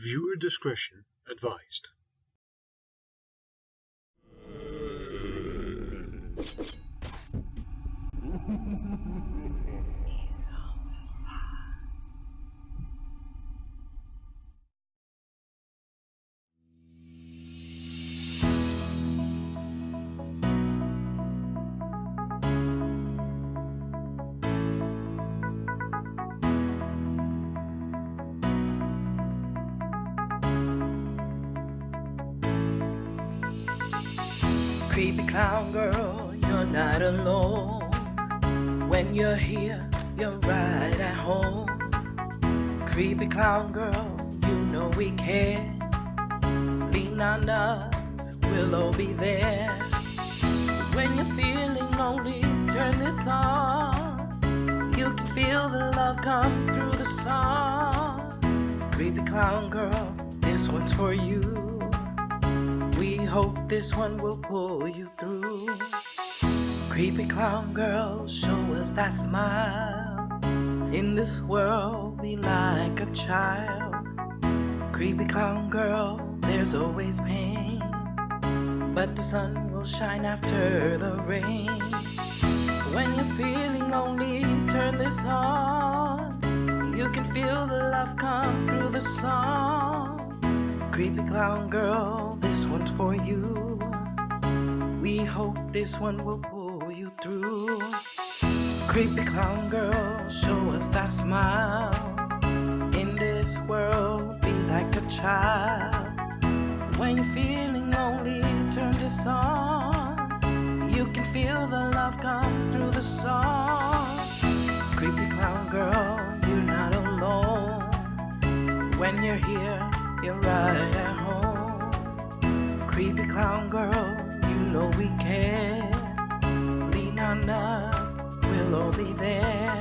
Viewer discretion advised. Creepy clown girl, you're not alone. When you're here, you're right at home. Creepy clown girl, you know we care. Lean on us, we'll all be there. When you're feeling lonely, turn this on. You can feel the love come through the song. Creepy clown girl, this one's for you. We hope this one will pull you through. Creepy clown girl, show us that smile. In this world, be like a child. Creepy clown girl, there's always pain, but the sun will shine after the rain. When you're feeling lonely, turn this on. You can feel the love come through the song. Creepy clown girl, this one's for you. We hope this one will pull you through. Creepy clown girl, show us that smile. In this world, be like a child. When you're feeling lonely, turn this on. You can feel the love come through the song. Creepy clown girl, you're not alone. When you're here, you're right at home. Creepy clown girl, you know we care. Lean on us, we'll all be there.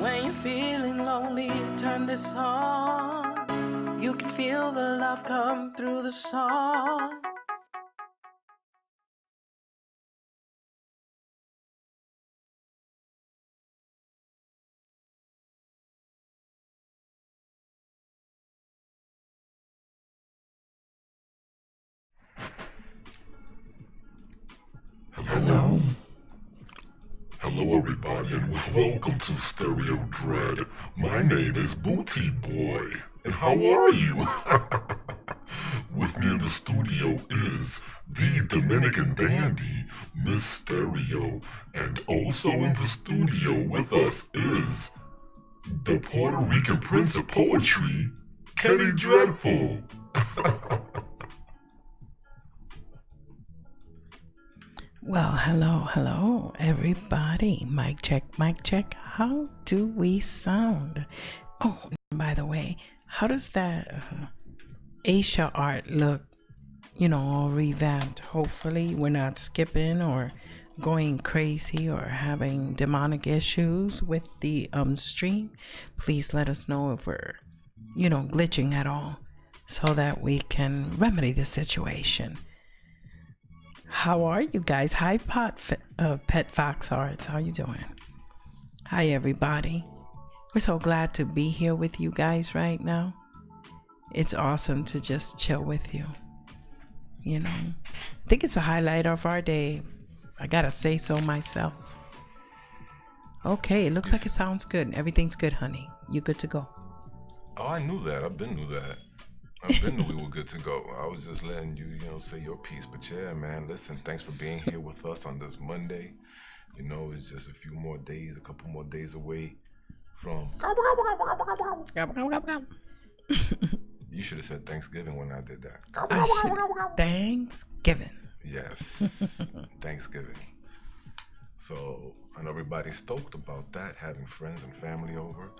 When you're feeling lonely, turn this on. You can feel the love come through the song. Hello. Hello, everybody, and welcome to Stereo Dread. My name is Booty Boy, and how are you? With me in the studio is the Dominican dandy, Miss Stereo, and also in the studio with us is the Puerto Rican Prince of Poetry, Kenny Dreadful. Well, hello, everybody. Mic check. How do we sound? Oh, by the way, how does that Asia art look? All revamped. Hopefully, we're not skipping or going crazy or having demonic issues with the stream. Please let us know if we're, glitching at all, so that we can remedy the situation. How are you guys? Hi, Pet Fox Arts. How you doing? Hi, everybody. We're so glad to be here with you guys right now. It's awesome to just chill with you. I think it's a highlight of our day. I gotta say so myself. Okay, it looks like it sounds good. Everything's good, honey. You good to go? Oh, I knew that. I've been knew that. I've been knew we were good to go. I was just letting you, say your piece. But yeah, man, listen, thanks for being here with us on this Monday. It's just a couple more days away from... You should have said Thanksgiving when I did that. Thanksgiving. Yes, Thanksgiving. So I know everybody's stoked about that, having friends and family over.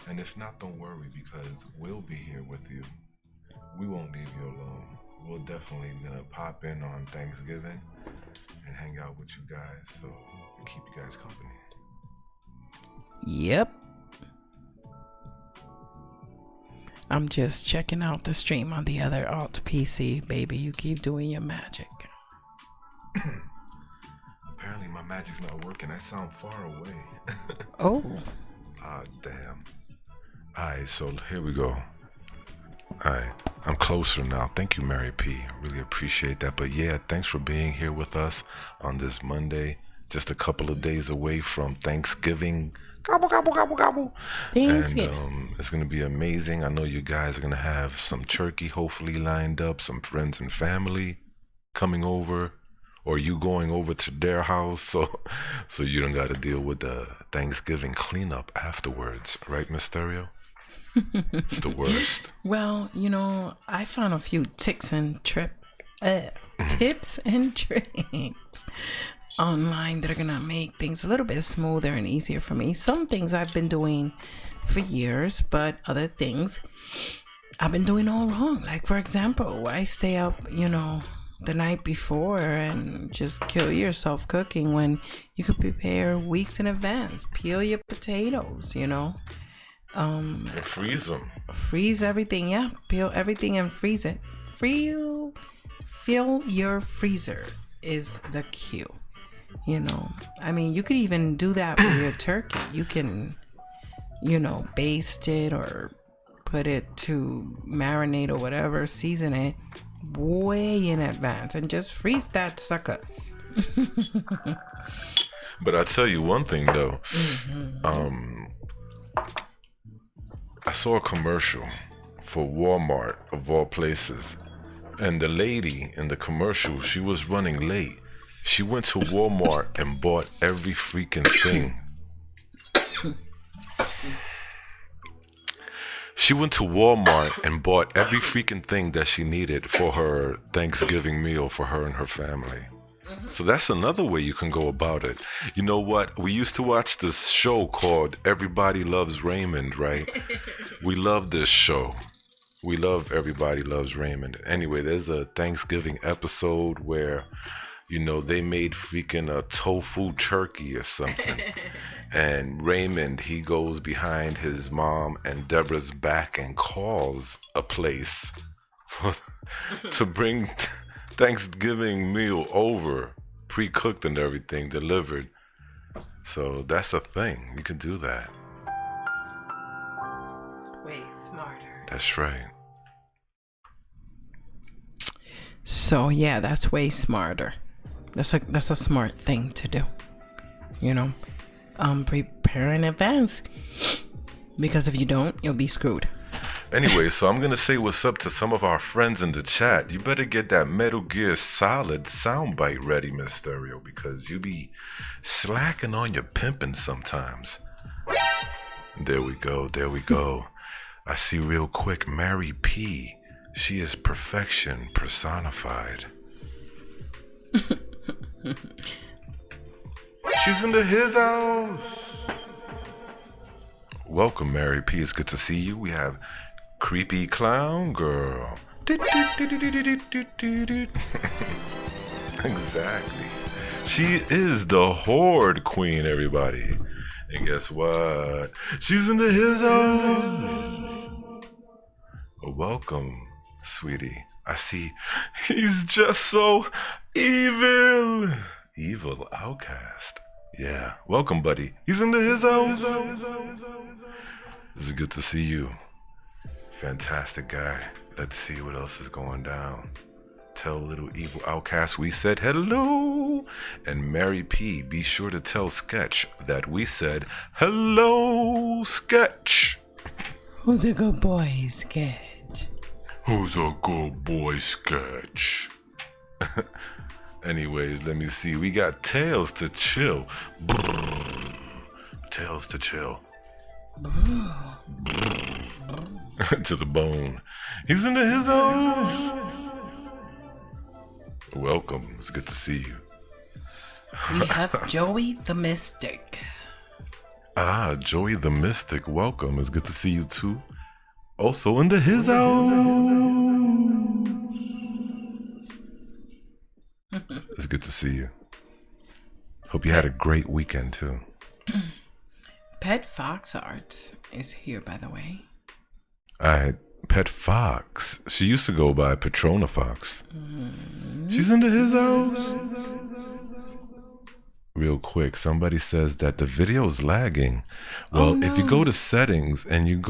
And if not, don't worry, because we'll be here with you. We won't leave you alone. We'll definitely pop in on Thanksgiving and hang out with you guys, so keep you guys company. Yep. I'm just checking out the stream on the other alt PC, baby. You keep doing your magic. Apparently my magic's not working. I sound far away. Oh. Ah, damn. Alright, so here we go. I'm closer now. Thank you, Mary P. Really appreciate that. But yeah, thanks for being here with us on this Monday. Just a couple of days away from Thanksgiving. Gobble, gobble, gobble, gobble. Thanksgiving. And it's going to be amazing. I know you guys are going to have some turkey hopefully lined up, some friends and family coming over, or you going over to their house. So you don't got to deal with the Thanksgiving cleanup afterwards. Right, Mysterio? It's the worst. Well, I found a few tips and tricks online that are gonna make things a little bit smoother and easier for me. Some things I've been doing for years, but other things I've been doing all wrong. Like, for example, I stay up, the night before and just kill yourself cooking when you could prepare weeks in advance. Peel your potatoes, And freeze them. Freeze everything, yeah. Peel everything and freeze it. Fill your freezer is the cue. I mean, you could even do that with your turkey. You can, baste it or put it to marinate or whatever, season it way in advance and just freeze that sucker. But I tell you one thing though. I saw a commercial for Walmart of all places, and the lady in the commercial, she was running late. She went to Walmart and bought every freaking thing. She went to Walmart and bought every freaking thing that she needed for her Thanksgiving meal for her and her family. So that's another way you can go about it. You know what? We used to watch this show called Everybody Loves Raymond, right? We love this show. We love Everybody Loves Raymond. Anyway, there's a Thanksgiving episode where, they made freaking a tofu turkey or something. And Raymond, he goes behind his mom and Deborah's back and calls a place to bring Thanksgiving meal over, pre-cooked and everything, delivered. So that's a thing. You can do that. Way smarter. That's right. So yeah, that's way smarter. That's a smart thing to do. Prepare in advance, because if you don't, you'll be screwed. Anyway, so I'm going to say what's up to some of our friends in the chat. You better get that Metal Gear Solid soundbite ready, Mysterio, because you be slacking on your pimping sometimes. There we go. I see real quick, Mary P. She is perfection personified. She's into his house. Welcome, Mary P. It's good to see you. We have Creepy Clown Girl. Exactly. She is the Horde Queen, everybody. And guess what? She's into his house. Welcome, sweetie. I see he's just so evil. Evil outcast. Yeah. Welcome, buddy. He's into his house. It's good to see you. Fantastic guy. Let's see what else is going down. Tell little evil outcast we said hello. And Mary P, be sure to tell Sketch that we said hello, Sketch. Who's a good boy, Sketch? Who's a good boy, Sketch? Anyways, let me see. We got Tails to chill. Brrr. Tails to chill. To the bone. He's into his own. Welcome. It's good to see you. We have Joey the Mystic. Ah, Joey the Mystic. Welcome. It's good to see you too. Also into his own. It's good to see you. Hope you had a great weekend too. Pet Fox Arts is here, by the way. Alright, Pet Fox. She used to go by Patrona Fox. She's into his house. real quick. Somebody says that the video is lagging. Well, if you go to settings and you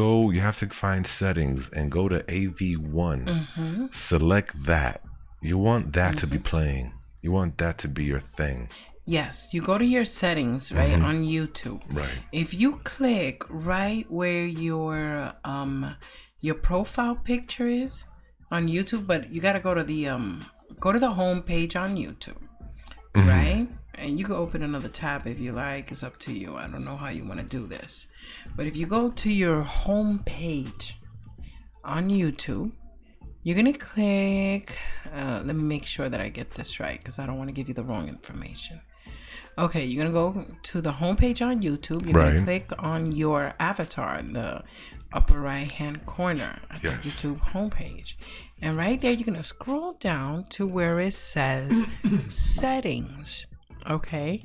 have to find settings and go to AV1, select that. You want that to be playing. You want that to be your thing. Yes, you go to your settings, right, on YouTube. Right. If you click right where your profile picture is on YouTube, but you got to go to the home page on YouTube, right? And you can open another tab if you like. It's up to you. I don't know how you want to do this. But if you go to your home page on YouTube, you're going to click, let me make sure that I get this right because I don't want to give you the wrong information. Okay, you're going to go to the homepage on YouTube. You're going to click on your avatar in the upper right-hand corner at the YouTube homepage. And right there, you're going to scroll down to where it says Settings. Okay?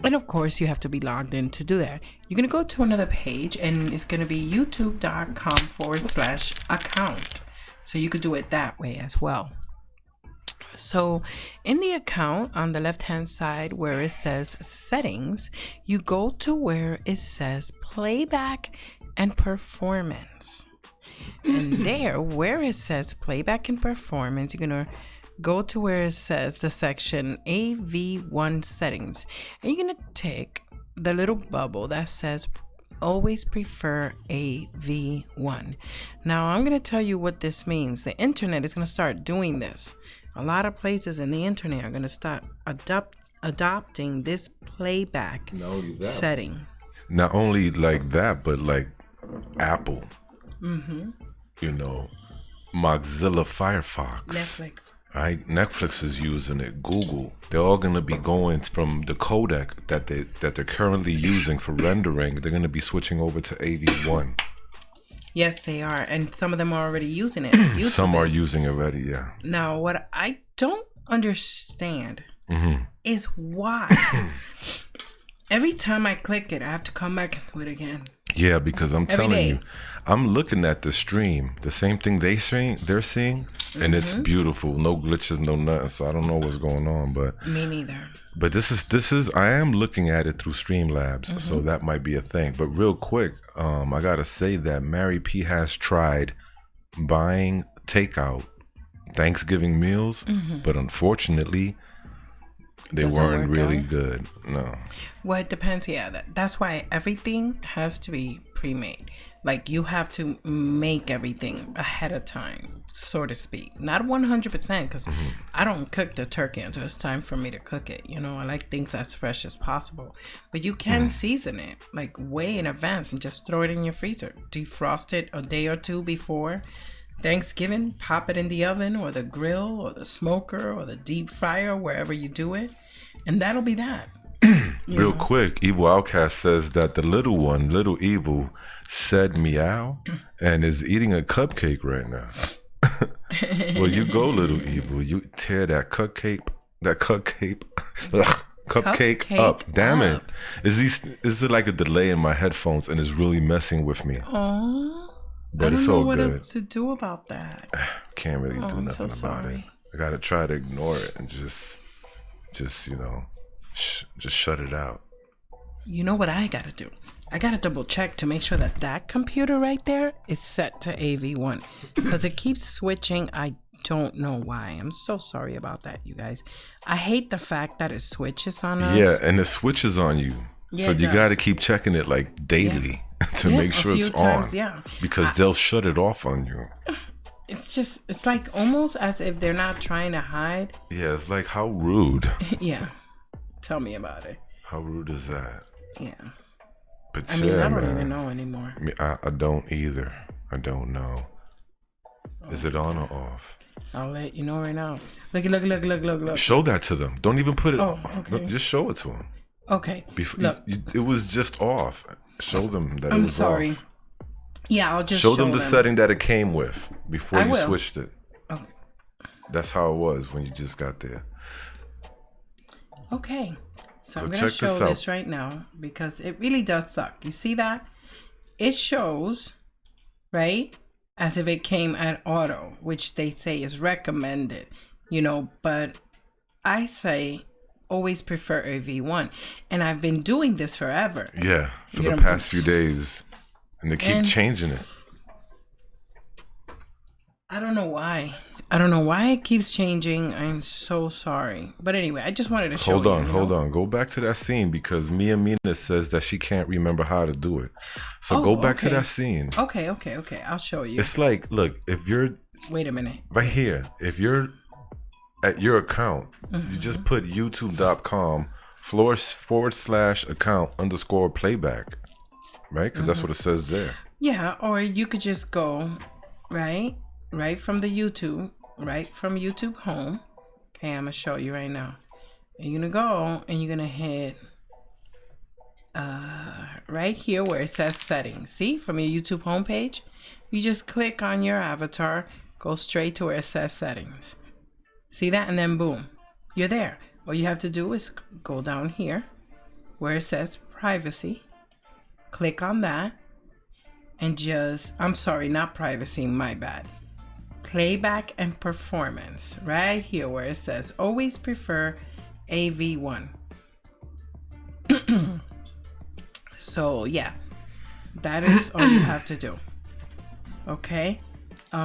And of course, you have to be logged in to do that. You're going to go to another page, and it's going to be youtube.com/account. So you could do it that way as well. So in the account on the left hand side where it says settings, you go to where it says playback and performance. And there where it says playback and performance, you're going to go to where it says the section AV1 settings. And you're going to tick the little bubble that says always prefer AV1. Now I'm going to tell you what this means. The internet is going to start doing this. A lot of places in the internet are going to start adopting this playback setting. Not only like that, but like Apple, you know, Mozilla Firefox, Netflix. Right? Netflix is using it. Google. They're all going to be going from the codec that they're currently using for rendering. They're going to be switching over to AV1. Yes, they are, and some of them are already using it. Some are using it already. Yeah. Now, what I don't understand is why every time I click it, I have to come back and do it again. Yeah, because I'm telling you, I'm looking at the stream, the same thing they're seeing, and it's beautiful. No glitches, no nothing. So I don't know what's going on, but me neither. But this is I am looking at it through Streamlabs, so that might be a thing. But real quick, I gotta say that Mary P has tried buying takeout Thanksgiving meals, but unfortunately, they weren't really good. No. Well, it depends. Yeah, that's why everything has to be pre-made. Like you have to make everything ahead of time, so to speak. Not 100%, because I don't cook the turkey until it's time for me to cook it. You know, I like things as fresh as possible. But you can season it like way in advance and just throw it in your freezer. Defrost it a day or two before Thanksgiving. Pop it in the oven or the grill or the smoker or the deep fryer, wherever you do it. And that'll be that. Real quick, Evil Outcast says that the little one, Little Evil, said meow and is eating a cupcake right now. Well, you go, Little Evil. You tear that cupcake up. Damn it. Is it like a delay in my headphones and it's really messing with me? Oh, but I it's don't all know what good. else to do about that. Can't really do nothing about it. I gotta try to ignore it and just you know, just shut it out. You know what I gotta do? I gotta double check to make sure that computer right there is set to AV1 because it keeps switching. I don't know why. I'm so sorry about that, you guys. I hate the fact that it switches on us. Yeah, and it switches on you. Yeah, so you gotta keep checking it like daily to make sure it's times, on. Because they'll shut it off on you. It's like almost as if they're not trying to hide. Yeah, it's like, how rude. Yeah. Tell me about it. How rude is that? Yeah. But I mean, I don't even know anymore. I don't either. I don't know. Is it on or off? I'll let you know right now. Look. Show that to them. Don't even put it on. Okay. Just show it to them. Okay. It was just off. Show them that it was off. I'm sorry. Yeah, I'll just show them the setting that it came with before you switched it. Okay. That's how it was when you just got there. Okay. So I'm going to show this right now because it really does suck. You see that? It shows, right, as if it came at auto, which they say is recommended, you know, but I say always prefer a V1. And I've been doing this forever. Yeah, for the past few days. And they keep changing it. I don't know why. I don't know why it keeps changing. I'm so sorry. But anyway, I just wanted to show you. Hold on. Go back to that scene because Mia Mina says that she can't remember how to do it. So go back to that scene. Okay. I'll show you. It's like, look, if you're... Wait a minute. Right here. If you're at your account, you just put youtube.com/account_playback. Right? Because that's what it says there. Yeah, or you could just go, right from the YouTube, right from YouTube home. Okay, I'm going to show you right now. And you're going to go and you're going to hit right here where it says settings. See, from your YouTube homepage, you just click on your avatar, go straight to where it says settings. See that? And then boom, you're there. All you have to do is go down here where it says privacy. Click on that and just, I'm sorry, not privacy, my bad. Playback and performance, right here where it says always prefer AV1. So yeah, that is all you have to do. Okay,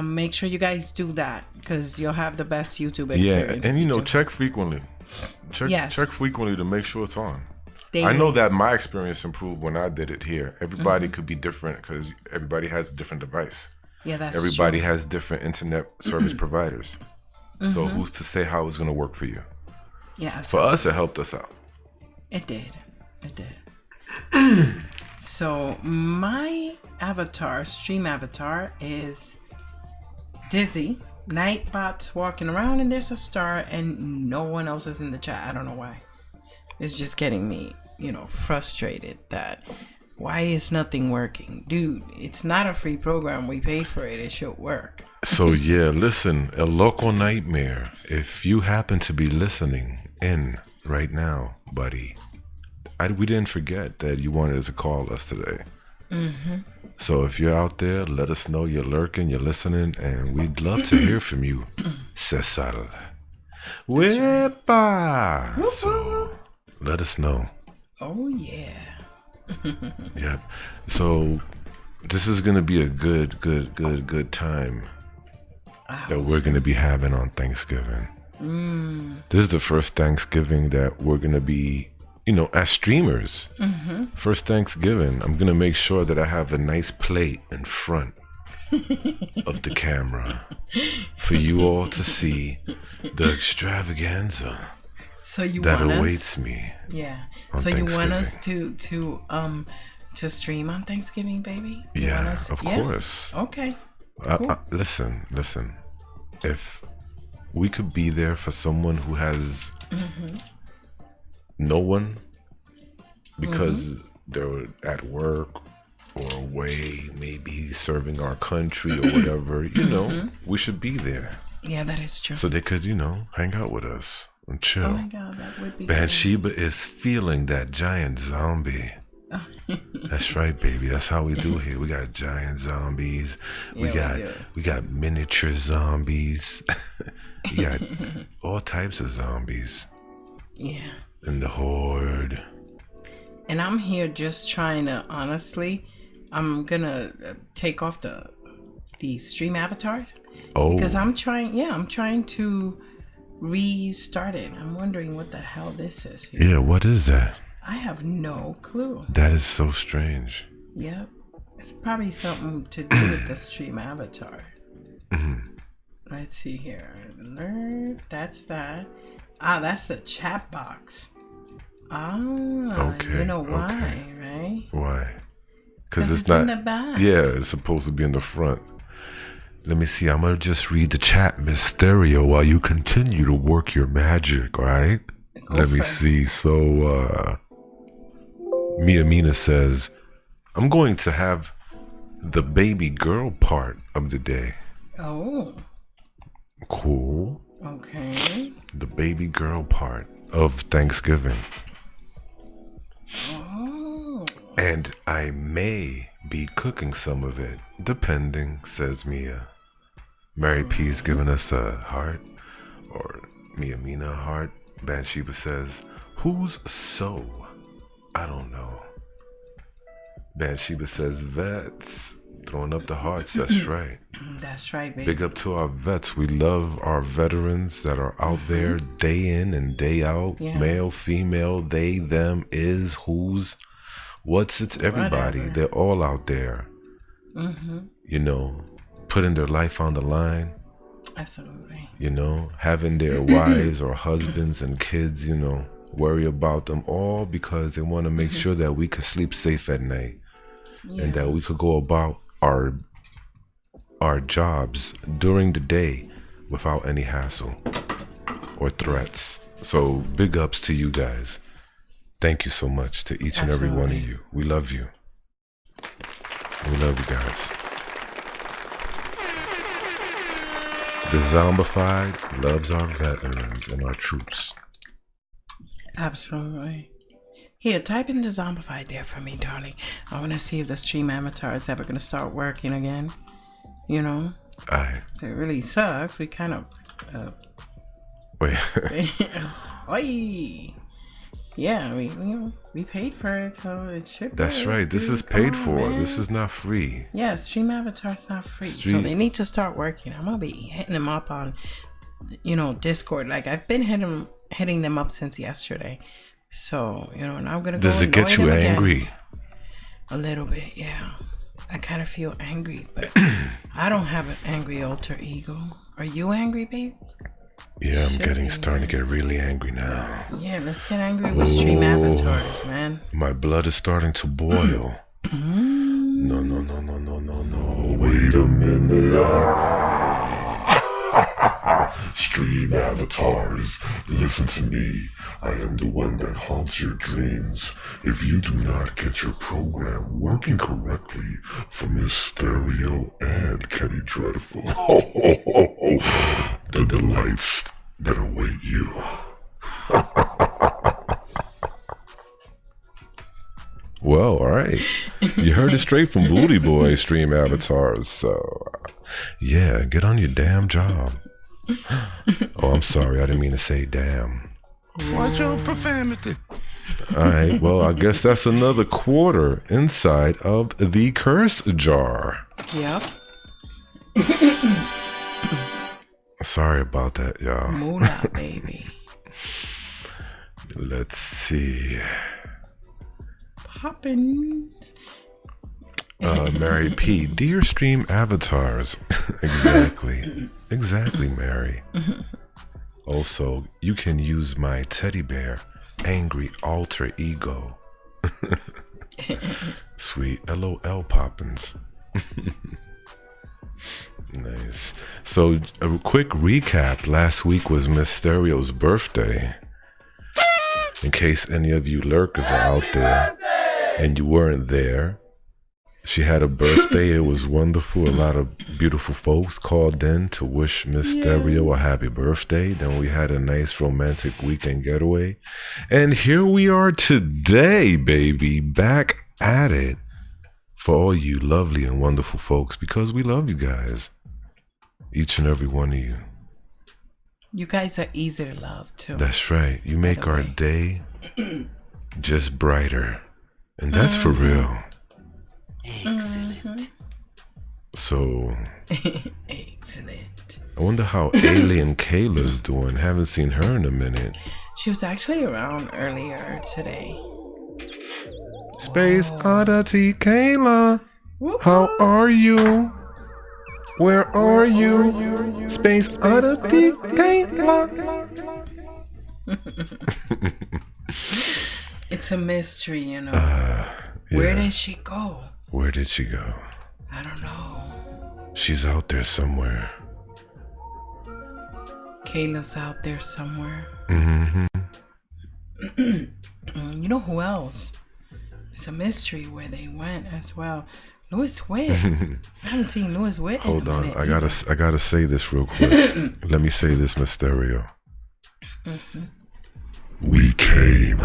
make sure you guys do that because you'll have the best YouTube experience. Yeah, and check frequently. Check frequently to make sure it's on. I know that my experience improved when I did it here. Everybody could be different because everybody has a different device. Yeah, that's Everybody true. has different internet service providers. So who's to say how it's going to work for you? Yeah. For us, it helped us out. It did. So my avatar, stream avatar, is Dizzy. Nightbot's walking around and there's a star and no one else is in the chat. I don't know why. It's just getting me, frustrated that why is nothing working? Dude, it's not a free program. We paid for it. It should work. So yeah, listen, El Loco Nightmare, if you happen to be listening in right now, buddy, we didn't forget that you wanted to call us today. So if you're out there, let us know you're lurking, you're listening, and we'd love to hear from you, Cesar. Wepa! So let us know. Oh yeah. Yep. So this is gonna be a good time that we're gonna be having on Thanksgiving. This is the first Thanksgiving that we're gonna be, as streamers. First Thanksgiving, I'm gonna make sure that I have a nice plate in front of the camera for you all to see the extravaganza that awaits me. Yeah. So you want us to stream on Thanksgiving, baby? Of course. Okay. Cool. Listen. If we could be there for someone who has no one because they're at work or away, maybe serving our country or whatever, we should be there. Yeah, that is true. So they could, hang out with us and chill. Oh my God, that would be Bathsheba is feeling that giant zombie. That's right, baby. That's how we do here. We got giant zombies. We got miniature zombies. We got all types of zombies. Yeah. In the horde. And I'm here just trying to, honestly, I'm gonna take off the stream avatars. Oh. Because I'm trying to restart it. I'm wondering what the hell this is here. Yeah, what is that? I have no clue. That is so strange. Yep. It's probably something to do with the stream avatar. Let's see here. That's that. That's the chat box. You know why, right? Why? Because it's not in the back. Yeah, it's supposed to be in the front. Let me see. I'm gonna just read the chat, Miss Stereo, while you continue to work your magic. All right. Let me see. So, Mia Mina says, "I'm going to have the baby girl part of the day." Oh. Cool. Okay. The baby girl part of Thanksgiving. Oh. And I may be cooking some of it, depending, says Mia. Mary P's giving us a heart, or Mia Mina a heart. Bathsheba says, Who's so? I don't know. Bathsheba says vets. Throwing up the hearts. That's right. That's right, baby. Big up to our vets. We love our veterans that are out there day in and day out. Yeah. Male, female, they, them, is, who's, what's, it's everybody. Whatever. They're all out there. You know, putting their life on the line. Absolutely. You know, having their wives or husbands and kids, you know, worry about them all because they want to make sure that we could sleep safe at night. Yeah. And that we could go about our jobs during the day without any hassle or threats. So big ups to you guys. Thank you so much to each and every one of you. We love you. We love you guys. Dezombified loves our veterans and our troops. Absolutely. Here, type in Dezombified there for me, darling. I want to see if the stream avatar is ever going to start working again. You know? Aye. It really sucks. We kind of... Wait. Oi! Yeah, we paid for it, so it should be. That's right. This is paid for. Man. This is not free. Yeah, stream avatar's not free. So they need to start working. I'm going to be hitting them up on, you know, Discord. Like, I've been hitting them up since yesterday. So, you know, and I'm gonna go. Does it get you angry? Again. A little bit, yeah. I kind of feel angry, but I don't have an angry alter ego. Are you angry, babe? Yeah, I'm starting to get really angry now. Yeah, let's get angry with stream avatars, man. My blood is starting to boil. No. Wait a minute. Stream avatars, listen to me. I am the one that haunts your dreams. If you do not get your program working correctly from Miss Stereo and Kenny Dreadful, the delights that await you. Well, all right. You heard it straight from Booty Boy, stream avatars. So, yeah, get on your damn job. Oh, I'm sorry. I didn't mean to say damn. Watch your profanity. All right. Well, I guess that's another quarter inside of the curse jar. Yep. Sorry about that, y'all. Moolah, baby. Let's see. Poppins. Mary P. Dear stream avatars. Exactly, Mary. Also, you can use my teddy bear, angry alter ego. Sweet. LOL Poppins. Nice. So, a quick recap. Last week was Miss Stereo's birthday. In case any of you lurkers are out there and you weren't there. She had a birthday. It was wonderful. A lot of beautiful folks called in to wish Miss Stereo a happy birthday. Then we had a nice romantic weekend getaway. And here we are today, baby, back at it for all you lovely and wonderful folks because we love you guys. Each and every one of you. You guys are easy to love, too. That's right. You make our day just brighter. And that's for real. Excellent. So, excellent. I wonder how Alien Kayla's doing. Haven't seen her in a minute. She was actually around earlier today. Space Oddity Kayla, how are you? Where are you? Space Oddity Kayla. It's a mystery, you know. Yeah. Where did she go? Where did she go? I don't know. She's out there somewhere. Kayla's out there somewhere. Mm-hmm. You know who else? It's a mystery where they went as well. Louis Witt. I haven't seen Louis Witt. Hold on, I gotta say this real quick. Let me say this, Mysterio. We came.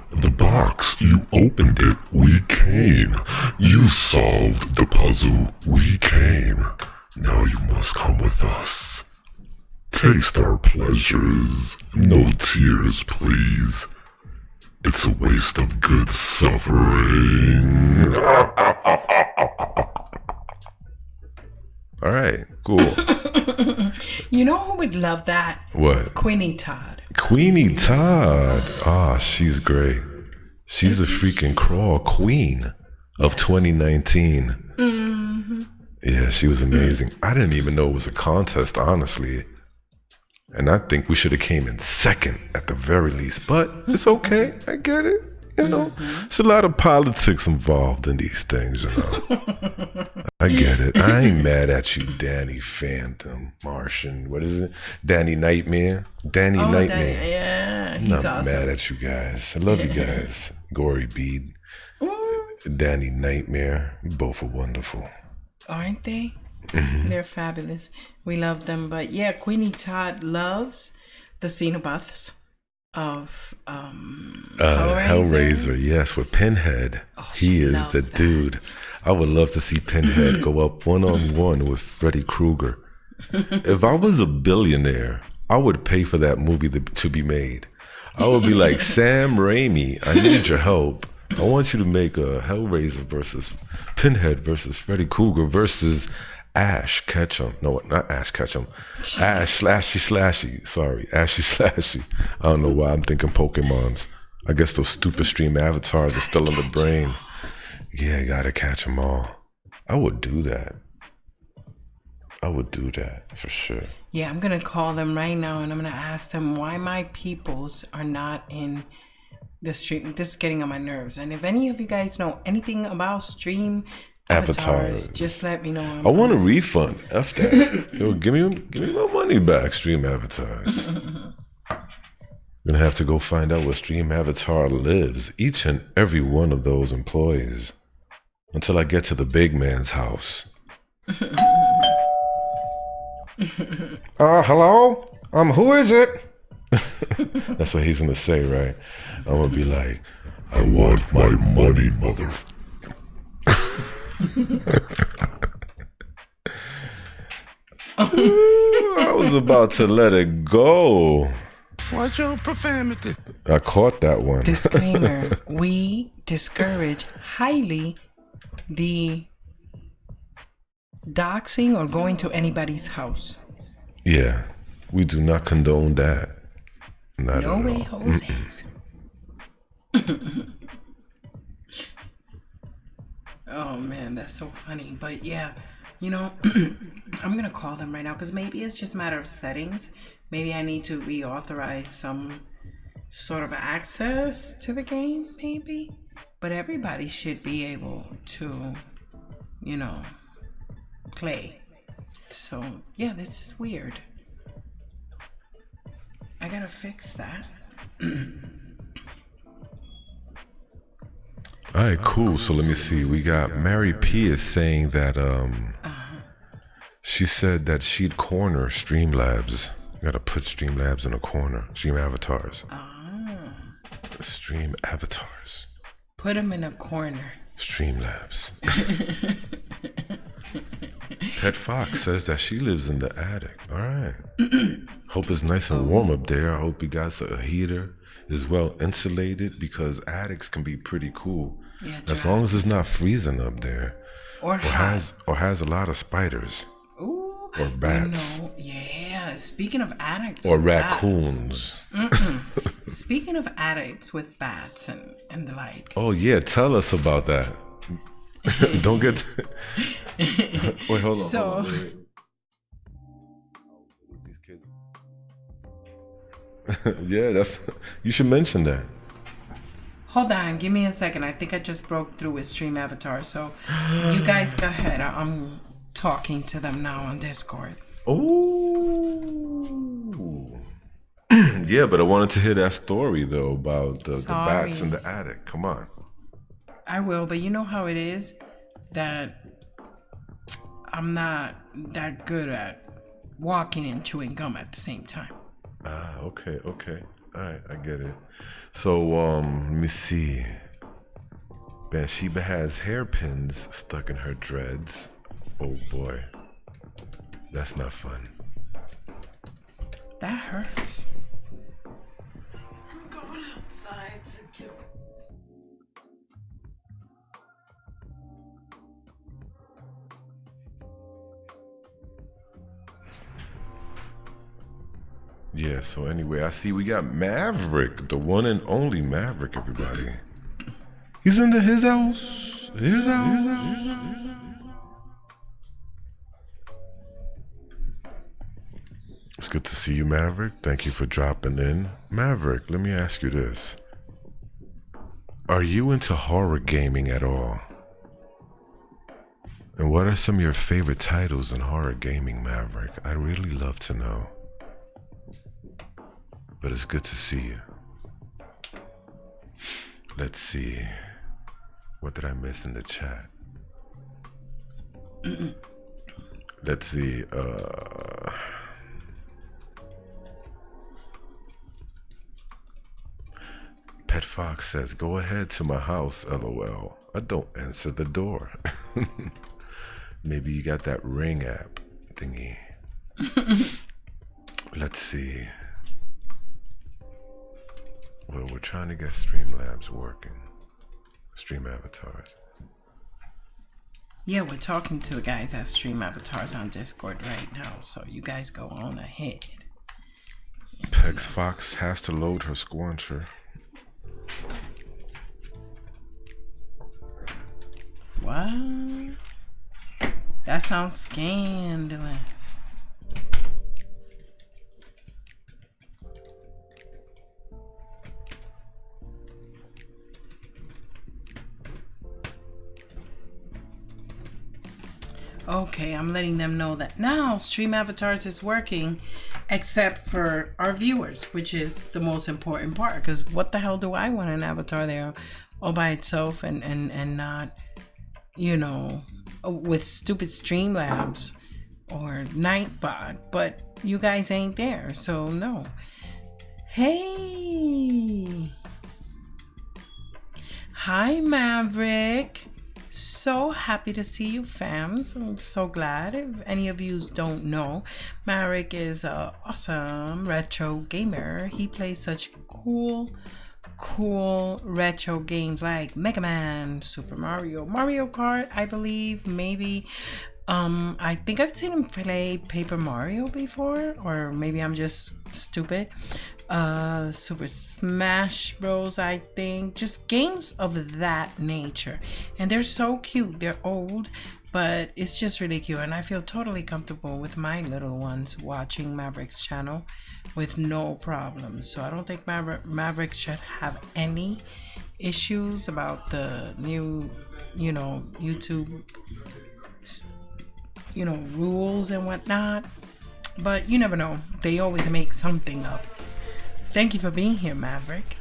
The box, you opened it, we came. You solved the puzzle, we came. Now you must come with us. Taste our pleasures, no tears, please. It's a waste of good suffering. All right, cool. You know who would love that? What? Queenie Todd. Queenie Todd. Ah, she's great. She's the freaking crawl queen of 2019. Mm-hmm. Yeah, she was amazing. I didn't even know it was a contest, honestly. And I think we should have came in second at the very least. But it's okay. I get it. You know, there's a lot of politics involved in these things, you know. I get it. I ain't mad at you, Danny Phantom, Martian. What is it? Danny Nightmare? Danny Nightmare. Yeah, I'm he's not awesome. mad at you guys. I love you guys. Gory Bead. Danny Nightmare. You both are wonderful. Aren't they? Mm-hmm. They're fabulous. We love them. But yeah, Queenie Todd loves the Cenobuffs of Hellraiser, yes, with Pinhead. Oh, He she is loves the that. dude. I would love to see Pinhead go up one-on-one with Freddy Krueger. If I was a billionaire, I would pay for that movie to be made. I would be like, Sam Raimi, I need your help. I want you to make a Hellraiser versus Pinhead versus Freddy Krueger versus Ash Ketchum. No, not Ash Ketchum. Ash Slashy. Sorry, Ashy Slashy. I don't know why I'm thinking Pokemons. I guess those stupid stream avatars are still in the brain. Yeah, gotta catch them all. I would do that. I would do that for sure. Yeah, I'm gonna call them right now and I'm gonna ask them why my peoples are not in the stream. This is getting on my nerves. And if any of you guys know anything about stream avatars, just let me know. I want a refund. F that. Yo, give me my money back, stream avatars. Gonna have to go find out where stream avatar lives. Each and every one of those employees. Until I get to the big man's house. Hello? Who is it? That's what he's gonna say, right? I'm gonna be like, I want my money, mother. I was about to let it go. Watch your profanity. I caught that one. Disclaimer, we discourage highly the doxing or going to anybody's house. Yeah, we do not condone that. Not No at way, all. Jose's. Oh man, that's so funny. But yeah, you know, I'm gonna call them right now because maybe it's just a matter of settings. Maybe I need to reauthorize some sort of access to the game, maybe. But everybody should be able to, you know, play. So yeah, this is weird. I gotta fix that. All right, cool. So let me see. We got Mary P is saying that she said that she'd corner Streamlabs. Gotta put Streamlabs in a corner. Stream avatars. Stream avatars. Put them in a corner. Streamlabs. Pet Fox says that she lives in the attic. All right. Hope it's nice and warm up there. I hope you got a heater. Is well insulated because attics can be pretty cool. Yeah, as long as it's not freezing up there. Or hot. has a lot of spiders. Ooh, or bats. You know, yeah. Speaking of addicts Or with raccoons. Speaking of addicts with bats and the like. Oh yeah, tell us about that. Don't get wait, hold on. So hold on, wait. These kids. Yeah, that's you should mention that. hold on, give me a second. I think I just broke through with Stream Avatar. So you guys go ahead. I'm talking to them now on Discord. Oh. Yeah, but I wanted to hear that story though about the bats in the attic. Come on. I will, but you know how it is that I'm not that good at walking and chewing gum at the same time. Ah, okay. All right, I get it. So, let me see. Bathsheba has hairpins stuck in her dreads. Oh boy. That's not fun. That hurts. I'm going outside to give Yeah, so anyway, I see we got Maverick, the one and only Maverick, everybody. He's into his house. His house. It's good to see you, Maverick. Thank you for dropping in. Maverick, let me ask you this. Are you into horror gaming at all? And what are some of your favorite titles in horror gaming, Maverick? I'd really love to know. But it's good to see you. Let's see. What did I miss in the chat? Let's see. Pet Fox says, go ahead to my house, LOL. I don't answer the door. Maybe you got that Ring app thingy. Let's see. Well, we're trying to get Streamlabs working. Stream avatars. Yeah, we're talking to the guys at Stream Avatars on Discord right now, so you guys go on ahead. Pex Fox has to load her squancher. What? That sounds scandalous. Okay, I'm letting them know that now Stream Avatars is working, except for our viewers, which is the most important part. Because what the hell do I want an avatar there all by itself and not, you know, with stupid Streamlabs or Nightbot? But you guys ain't there, so no. Hey, hi Maverick. So happy to see you, fams. I'm so glad. If any of you don't know, Maverick is an awesome retro gamer. He plays such cool retro games like Mega Man, Super Mario, Mario Kart, I believe, maybe. I think I've seen him play Paper Mario before, or maybe I'm just stupid. Super Smash Bros, I think. Just games of that nature. And they're so cute. They're old, but it's just really cute. And I feel totally comfortable with my little ones watching Maverick's channel with no problems. So I don't think Maverick should have any issues about the new, you know, YouTube, you know, rules and whatnot. But you never know. They always make something up. Thank you for being here, Maverick.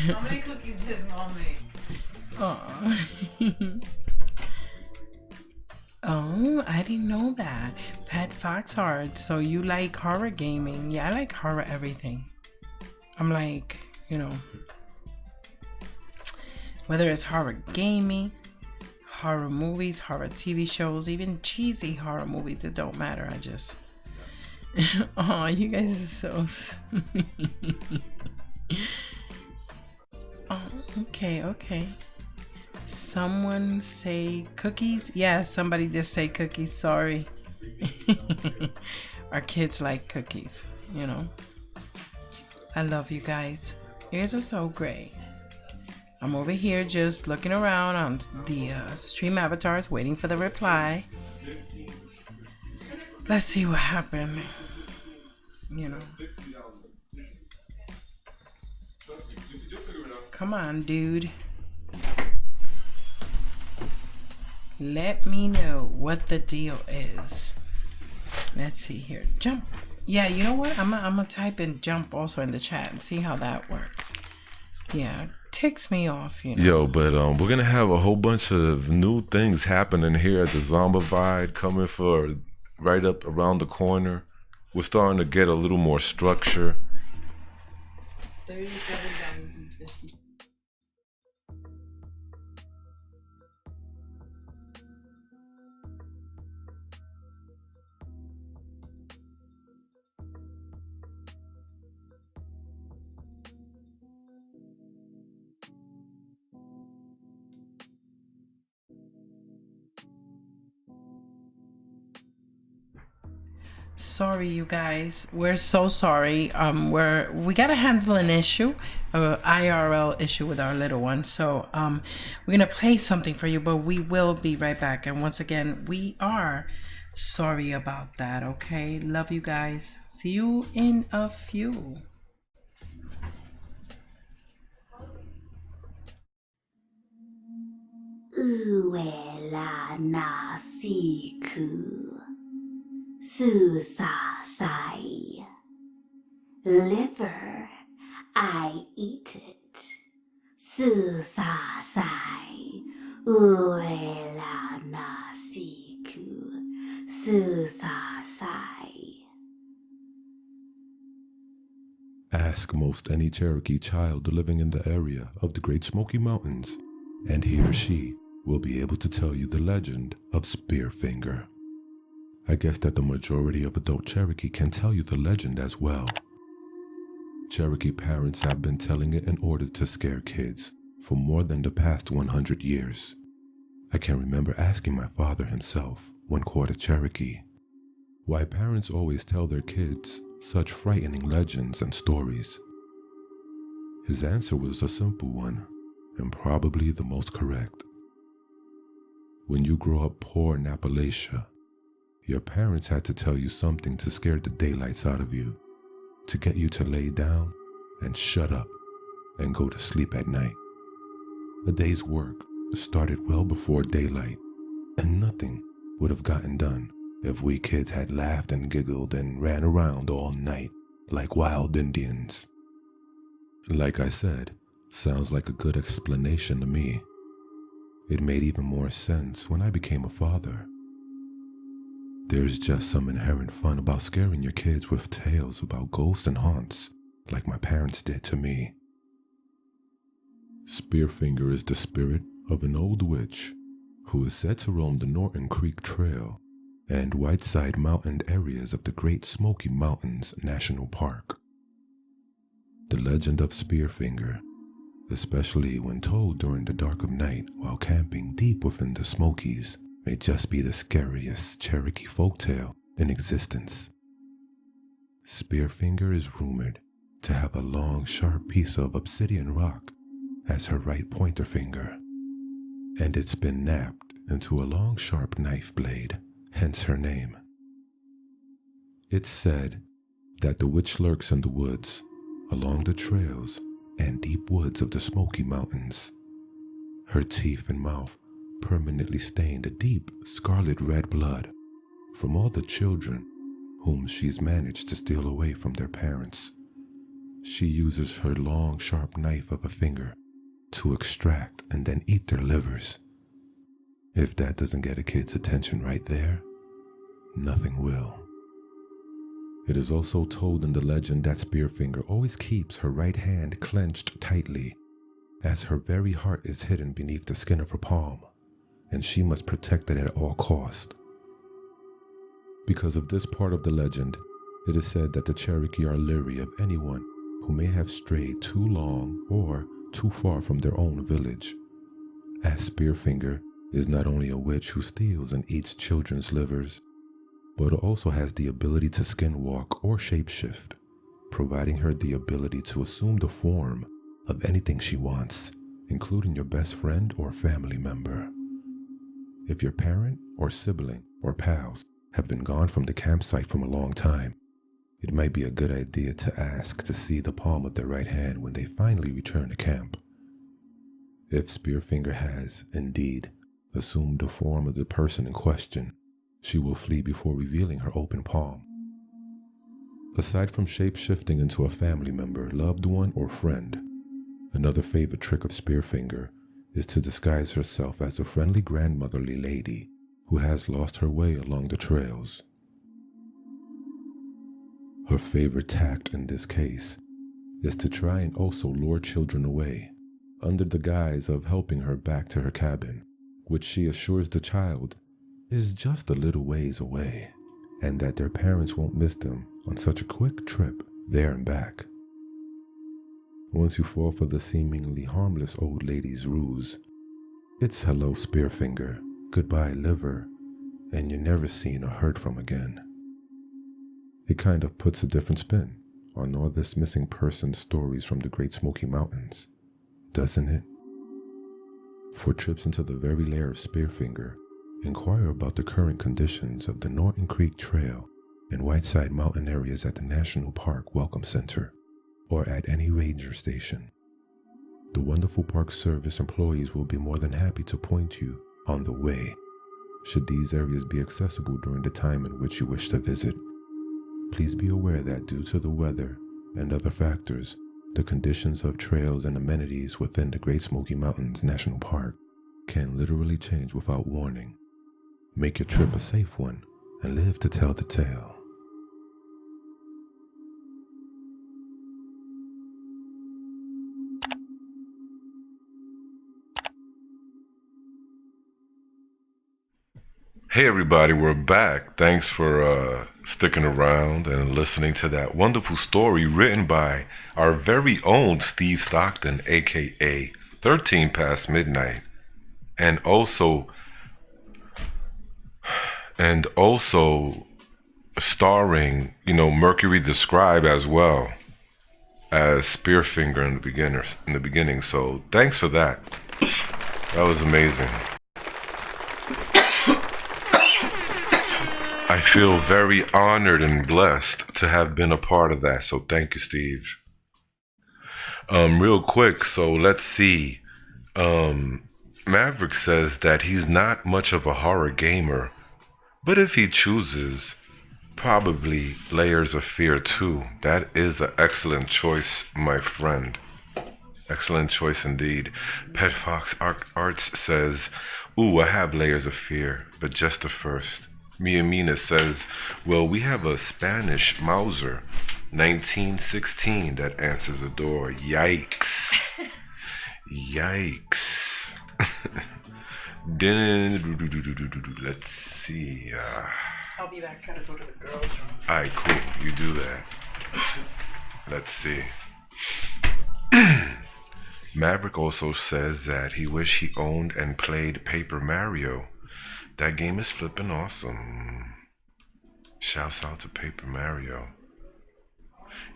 How many cookies did Mom make? Oh. Oh, I didn't know that. Pet Fox Hard. So you like horror gaming? Yeah, I like horror everything. I'm like, you know, whether it's horror gaming, horror movies, horror TV shows, even cheesy horror movies, it don't matter. I just... Oh, you guys are so sweet. Oh, okay. Someone say cookies? Yeah, somebody just say cookies. Sorry. Our kids like cookies, you know. I love you guys. You guys are so great. I'm over here just looking around on the stream avatars, waiting for the reply. Let's see what happened. You know. Come on, dude. Let me know what the deal is. Let's see here. Jump. Yeah, you know what? I'm gonna type in jump also in the chat and see how that works. Yeah, ticks me off, you know. Yo, but we're gonna have a whole bunch of new things happening here at the Dezombified, coming for right up around the corner. We're starting to get a little more structure. 37,050. Sorry, you guys. We're so sorry. We gotta handle an issue, a IRL issue with our little one. So we're gonna play something for you, but we will be right back. And once again, we are sorry about that. Okay, love you guys. See you in a few. Uela nasiku susasai. Liver, I eat it. Susasai. Uela nasiku susasai. Ask most any Cherokee child living in the area of the Great Smoky Mountains, and he or she will be able to tell you the legend of Spearfinger. I guess that the majority of adult Cherokee can tell you the legend as well. Cherokee parents have been telling it in order to scare kids for more than the past 100 years. I can remember asking my father himself, one quarter Cherokee, why parents always tell their kids such frightening legends and stories. His answer was a simple one, and probably the most correct. When you grow up poor in Appalachia, your parents had to tell you something to scare the daylights out of you, to get you to lay down and shut up and go to sleep at night. A day's work started well before daylight, and nothing would have gotten done if we kids had laughed and giggled and ran around all night like wild Indians. Like I said, sounds like a good explanation to me. It made even more sense when I became a father. There's just some inherent fun about scaring your kids with tales about ghosts and haunts, like my parents did to me. Spearfinger is the spirit of an old witch who is said to roam the Norton Creek Trail and Whiteside Mountain areas of the Great Smoky Mountains National Park. The legend of Spearfinger, especially when told during the dark of night while camping deep within the Smokies, may just be the scariest Cherokee folktale in existence. Spearfinger is rumored to have a long, sharp piece of obsidian rock as her right pointer finger, and it's been napped into a long, sharp knife blade, hence her name. It's said that the witch lurks in the woods, along the trails and deep woods of the Smoky Mountains. Her teeth and mouth permanently stained a deep scarlet red blood from all the children whom she's managed to steal away from their parents. She uses her long, sharp knife of a finger to extract and then eat their livers. If that doesn't get a kid's attention right there, nothing will. It is also told in the legend that Spearfinger always keeps her right hand clenched tightly, as her very heart is hidden beneath the skin of her palm, and she must protect it at all cost. Because of this part of the legend, it is said that the Cherokee are leery of anyone who may have strayed too long or too far from their own village, as Spearfinger is not only a witch who steals and eats children's livers, but also has the ability to skinwalk or shapeshift, providing her the ability to assume the form of anything she wants, including your best friend or family member. If your parent or sibling or pals have been gone from the campsite from a long time, it might be a good idea to ask to see the palm of their right hand when they finally return to camp. If Spearfinger has, indeed, assumed the form of the person in question, she will flee before revealing her open palm. Aside from shape-shifting into a family member, loved one, or friend, another favorite trick of Spearfinger is to disguise herself as a friendly grandmotherly lady who has lost her way along the trails. Her favorite tact in this case is to try and also lure children away under the guise of helping her back to her cabin, which she assures the child is just a little ways away, and that their parents won't miss them on such a quick trip there and back. Once you fall for the seemingly harmless old lady's ruse, it's hello Spearfinger, goodbye liver, and you're never seen or heard from again. It kind of puts a different spin on all this missing person stories from the Great Smoky Mountains, doesn't it? For trips into the very lair of Spearfinger, inquire about the current conditions of the Norton Creek Trail and Whiteside Mountain areas at the National Park Welcome Center, or at any ranger station. The wonderful Park Service employees will be more than happy to point you on the way, should these areas be accessible during the time in which you wish to visit. Please be aware that due to the weather and other factors, the conditions of trails and amenities within the Great Smoky Mountains National Park can literally change without warning. Make your trip a safe one and live to tell the tale. Hey everybody, we're back. Thanks for sticking around and listening to that wonderful story written by our very own Steve Stockton, aka 13 Past Midnight, and also starring, Mercury the Scribe as well as Spearfinger in the beginning. So thanks for that. That was amazing. I feel very honored and blessed to have been a part of that. So thank you, Steve. Real quick, so let's see. Maverick says that he's not much of a horror gamer, but if he chooses, probably Layers of Fear 2. That is an excellent choice, my friend. Excellent choice indeed. Pet Fox Arts says, ooh, I have Layers of Fear, but just the first. Mia Mina says, well, we have a Spanish Mauser, 1916, that answers the door. Yikes. Yikes. Then, let's see. I'll be back. Gotta go to the girls' room. Alright, cool. You do that. Let's see. Maverick also says that he wished he owned and played Paper Mario. That game is flippin' awesome. Shouts out to Paper Mario.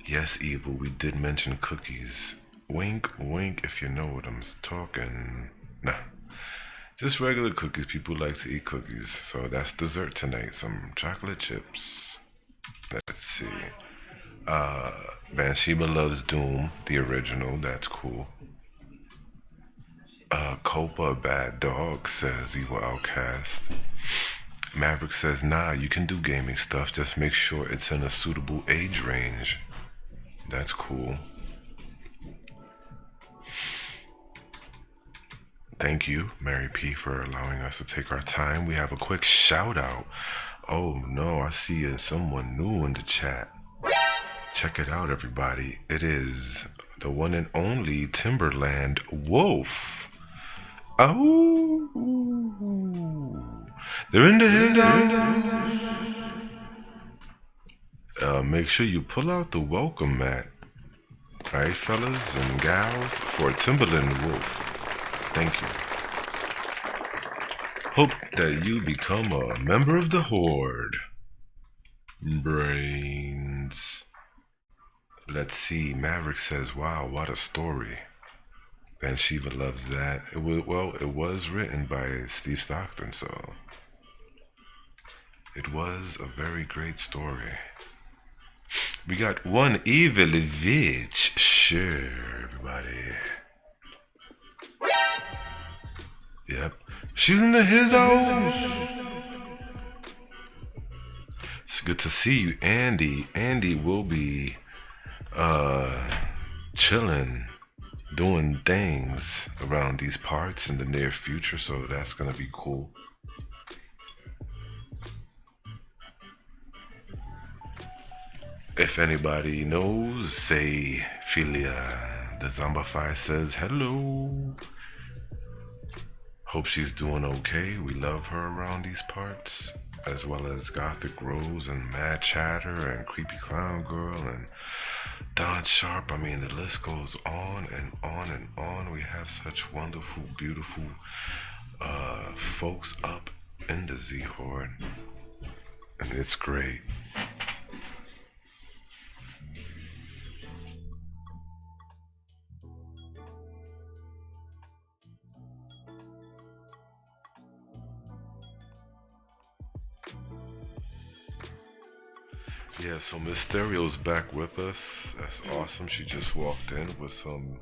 Yes, Evil, we did mention cookies. Wink, wink, if you know what I'm talking. Nah, just regular cookies. People like to eat cookies. So that's dessert tonight. Some chocolate chips. Let's see. Bathsheba Loves Doom, the original. That's cool. Copa Bad Dog says Evil Outcast. Maverick says, nah, you can do gaming stuff, just make sure it's in a suitable age range. That's cool. Thank you, Mary P, for allowing us to take our time. We have a quick shout out. Oh no, I see someone new in the chat. Check it out, everybody. It is the one and only Timberland Wolf. Oh, they're in the house. Make sure you pull out the welcome mat. Alright, fellas and gals, for Timberland Wolf. Thank you. Hope that you become a member of the Horde. Brains. Let's see. Maverick says, wow, what a story. Bathsheba loves that. It was written by Steve Stockton, so it was a very great story. We got one evil witch. Sure, everybody. Yep. She's in his house. It's good to see you, Andy. Andy will be chilling, doing things around these parts in the near future, so that's gonna be cool. If anybody knows, say Philia. Dezombified says hello. Hope she's doing okay. We love her around these parts, as well as Gothic Rose and Mad Chatter and Creepy Clown Girl and Don Sharp. I mean, the list goes on and on and on. We have such wonderful, beautiful folks up in the Z Horde, and it's great. Yeah, so Miss Stereo's back with us. That's awesome. She just walked in with some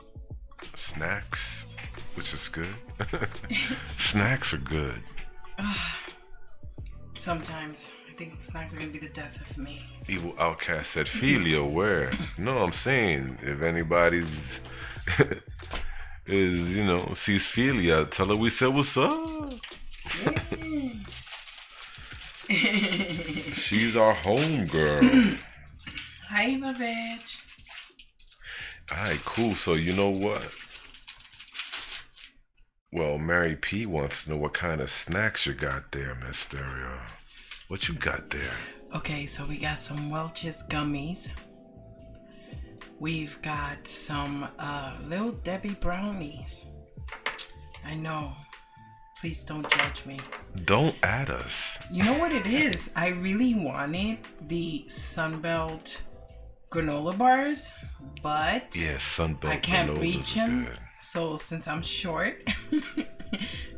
snacks, which is good. Snacks are good. Sometimes I think snacks are gonna be the death of me. Evil Outcast said, Felia, where? No, I'm saying, if anybody's is, sees Felia, tell her we said what's up. She's our home girl. Hi, Eva Veg. Alright, cool. So you know what? Well, Mary P wants to know what kind of snacks you got there, Miss Stereo. What you got there? Okay, so we got some Welch's gummies. We've got some Little Debbie brownies. I know. Please don't judge me. Don't add us. You know what it is? I really wanted the Sunbelt granola bars, but yeah, Sunbelt I can't reach them. Good. So since I'm short,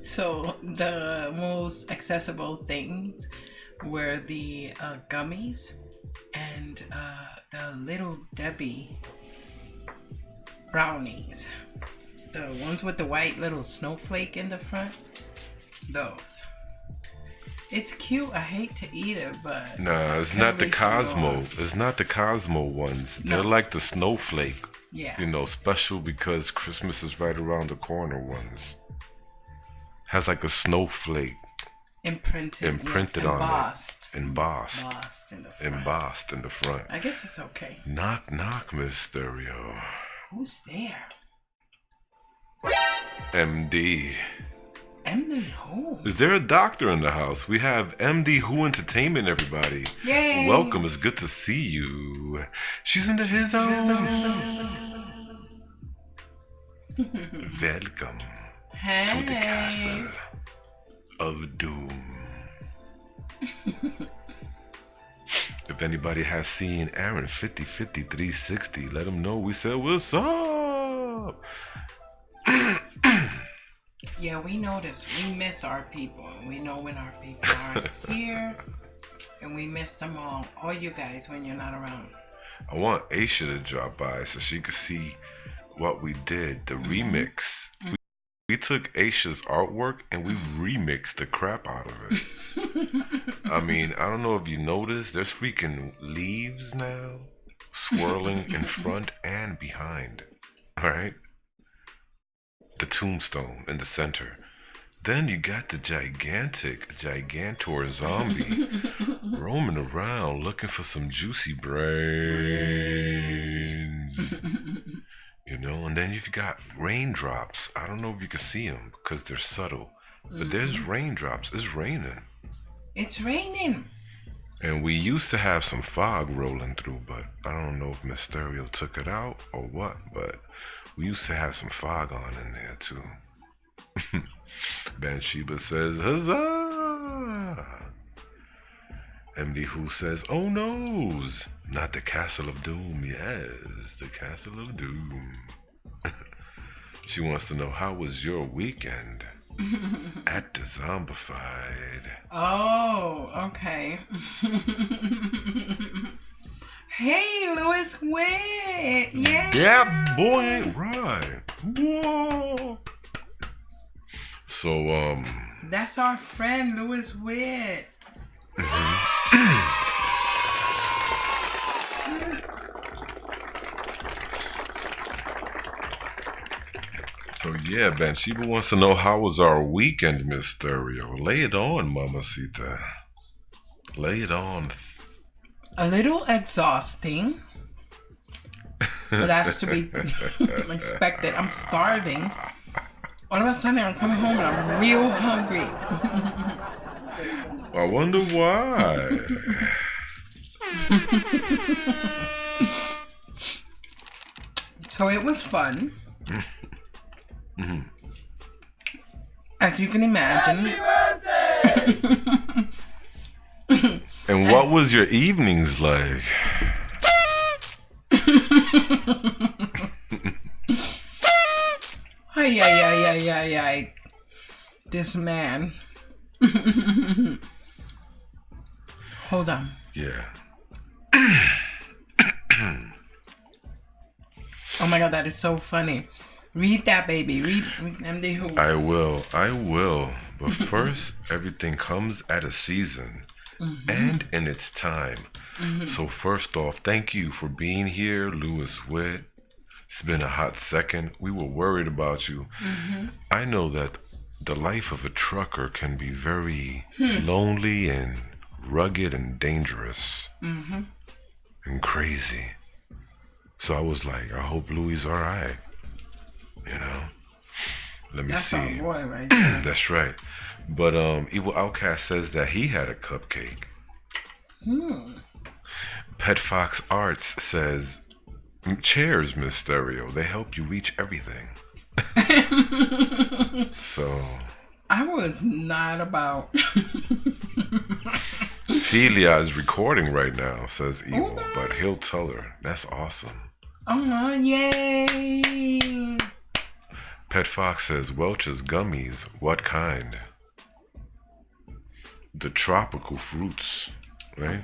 so the most accessible things were the gummies and the Little Debbie brownies. The ones with the white little snowflake in the front. Those. It's cute. I hate to eat it, but nah, it's not the Cosmo. It's not the Cosmo ones. No. They're like the snowflake. Yeah. Special because Christmas is right around the corner ones. Has like a snowflake Imprinted on embossed. it. Embossed. Embossed in the front. Embossed in the front. I guess it's okay. Knock, knock, Miss Stereo. Who's there? MD. MD Who? Is there a doctor in the house? We have MD Who Entertainment, everybody. Yay! Welcome, it's good to see you. She's into his house. Welcome to the castle of doom. If anybody has seen Aaron 5050 360, let them know we said what's up. Yeah, we notice. We miss our people. And we know when our people aren't here. And we miss them all you guys when you're not around. I want Aisha to drop by so she could see what we did, the remix. We took Aisha's artwork and we remixed the crap out of it. I mean, I don't know if you noticed, there's freaking leaves now swirling in front and behind. Alright? The tombstone in the center. Then you got the gigantor zombie roaming around looking for some juicy brains. And then you've got raindrops. I don't know if you can see them because they're subtle, but there's raindrops. It's raining. It's raining. And we used to have some fog rolling through, but I don't know if Mysterio took it out or what, but we used to have some fog on in there too. Bathsheba says, huzzah! MD Who says, oh noes! Not the Castle of Doom, yes, the Castle of Doom. She wants to know, how was your weekend at Dezombified? Oh, okay. Hey, Louis Witt! Yeah! Yeah, boy, right. Whoa! So, That's our friend, Louis Witt. So yeah, Bathsheba wants to know, how was our weekend, Miss Stereo? Lay it on, Mamacita. Lay it on. A little exhausting. But that's to be expected. I'm starving. All of a sudden, I'm coming home and I'm real hungry. I wonder why. So it was fun. As you can imagine. And what was your evenings like? Ay. This man. Hold on. Yeah. Oh my god, that is so funny. Read that, baby. Read MD Who. I will. But first, everything comes at a season and in its time. So first off, thank you for being here, Lewis Witt. It's been a hot second. We were worried about you. I know that the life of a trucker can be very lonely and rugged and dangerous and crazy. So I was like, I hope Louis all right. You know? Let me That's see. our boy right there. That's right. But Evil Outcast says that he had a cupcake. Pet Fox Arts says, chairs, Miss Stereo. They help you reach everything. So I was not about. Felia is recording right now, says Evil, but he'll tell her. That's awesome. Oh, yay! Pet Fox says, Welch's gummies. What kind? The tropical fruits, right?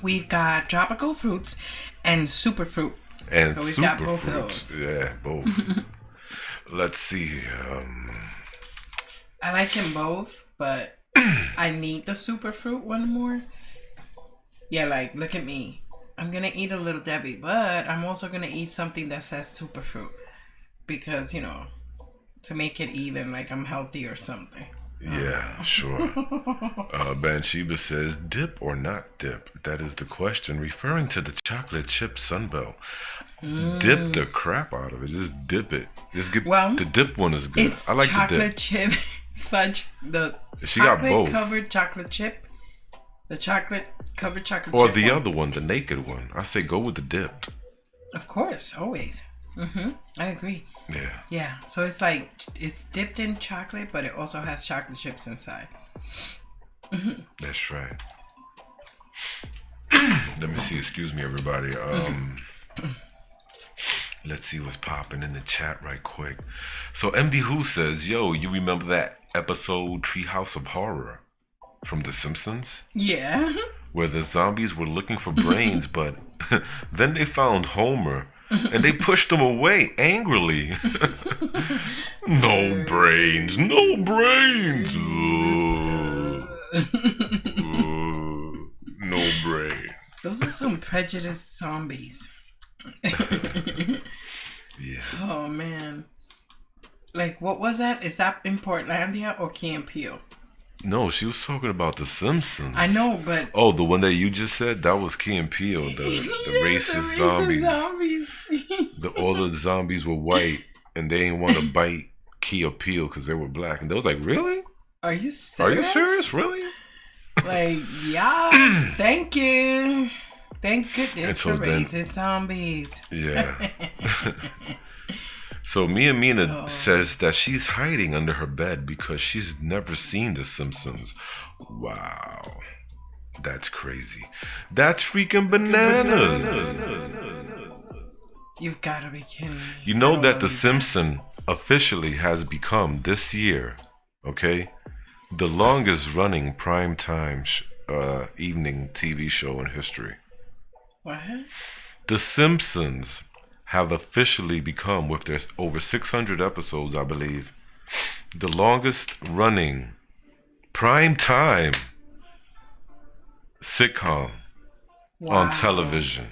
We've got tropical fruits and super fruit. And So we've got super both of fruits. Yeah, both. Let's see. I like them both, but I need the super fruit one more. Yeah, like, look at me. I'm gonna eat a little Debbie, but I'm also gonna eat something that says super fruit. Because, you know, to make it even, like I'm healthy or something. Yeah, sure. Bansheba says, dip or not dip? That is the question, referring to the chocolate chip Sunbelt. Dip the crap out of it. Just dip it. Just get the dip one is good. It's I like the chocolate dip. chip fudge. The She got both. covered chocolate chip. The chocolate covered chocolate Or chip. the other one, the naked one. I say go with the dipped. Of course, always. I agree. Yeah. Yeah, so it's like, it's dipped in chocolate, but it also has chocolate chips inside. That's right. Let me see. Excuse me, everybody. Let's see what's popping in the chat right quick. So MD Who says, yo, you remember that episode Treehouse of Horror from The Simpsons? Yeah. Where the zombies were looking for brains, but then they found Homer and they pushed him away angrily. No brains, no brains. No brain. Those are some prejudiced zombies. Yeah. Oh, man. Like, what was that? Is that in Portlandia or Key and Peele? No, she was talking about The Simpsons. I know, but... Oh, the one that you just said? That was Key and Peele, the racist zombies. All the zombies were white, and they didn't want to bite Key or Peele because they were black. And they was like, really? Are you serious? Are you serious? Really? Like, yeah. Thank you. Thank goodness so for then- racist zombies. Yeah. So Mina says that she's hiding under her bed because she's never seen The Simpsons. Wow. That's crazy. That's freaking bananas. You've got to be kidding me. You know that The Simpsons officially has become this year, okay, the longest running primetime evening TV show in history. What? The Simpsons have officially become, with their over 600 episodes, I believe, the longest running primetime sitcom on television.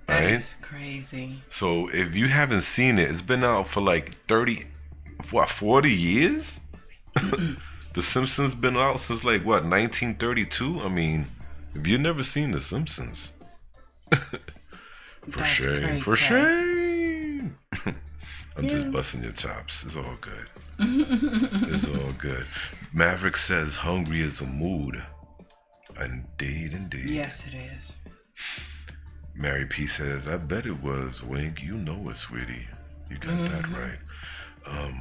That Right? is crazy. So if you haven't seen it, it's been out for like 40 years? The Simpsons been out since like, 1932? I mean, if you've never seen The Simpsons, for shame. For shame. I'm just busting your chops. It's all good. It's all good. Maverick says hungry is a mood. Indeed, indeed. Yes, it is. Mary P says, I bet it was, Wink. You know it, sweetie. You got that right.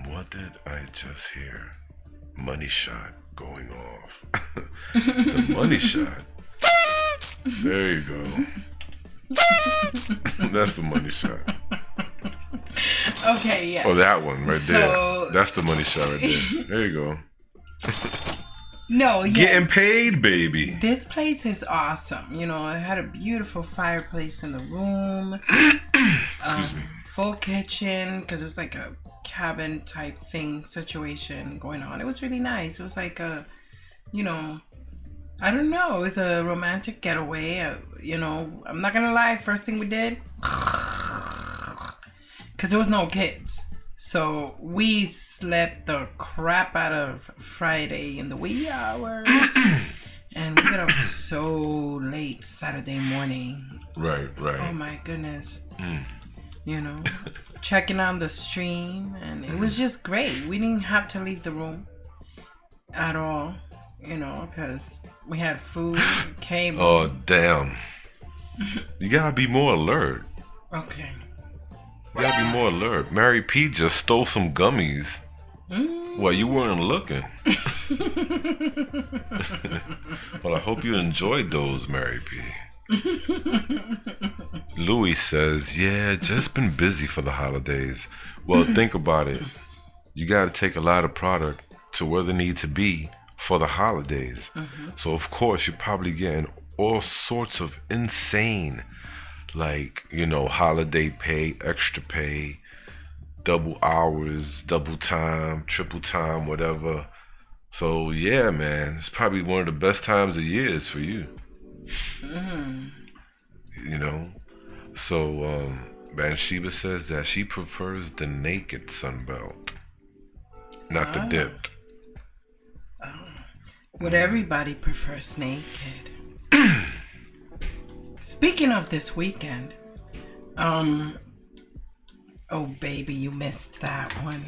What did I just hear? Money shot going off. The money shot. There you go. That's the money shot. Okay, yeah. Oh, that one right So- there. That's the money shot right there. There you go. No, yeah. Getting paid, baby. This place is awesome. You know, it had a beautiful fireplace in the room. Excuse me. Full kitchen, because it was like a cabin type thing situation going on. It was really nice. It was like a, you know, I don't know. It was a romantic getaway. You know, I'm not going to lie. First thing we did, because there was no kids. So we slept the crap out of Friday in the wee hours. And we got up so late Saturday morning. Right. Oh my goodness. You know, checking on the stream. And it was just great. We didn't have to leave the room at all. You know, because we had food, cable. Oh, damn. You gotta be more alert. Okay. You gotta be more alert. Mary P just stole some gummies. Well, you weren't looking. Well, I hope you enjoyed those, Mary P. Louis says, yeah, just been busy for the holidays. Well, think about it. You gotta take a lot of product to where they need to be for the holidays. So, of course, you're probably getting all sorts of insane, like, you know, holiday pay, extra pay, double hours, double time, triple time, whatever. So yeah, man, it's probably one of the best times of years for you. You know? So Bathsheba says that she prefers the naked sunbelt, not the dipped. But everybody prefers naked. Speaking of this weekend, oh baby, you missed that one.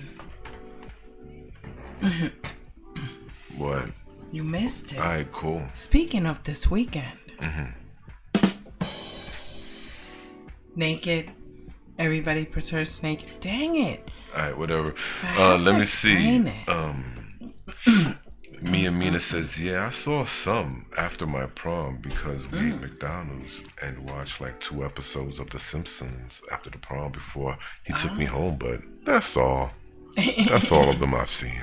What? You missed it. Alright, cool. Speaking of this weekend, naked. Everybody prefers naked. Dang it. Alright, whatever. I have Let to me see. explain it. Mia Mina says, yeah, I saw some after my prom because we ate McDonald's and watched like 2 episodes of The Simpsons after the prom before he took me home, but that's all. That's all of them I've seen.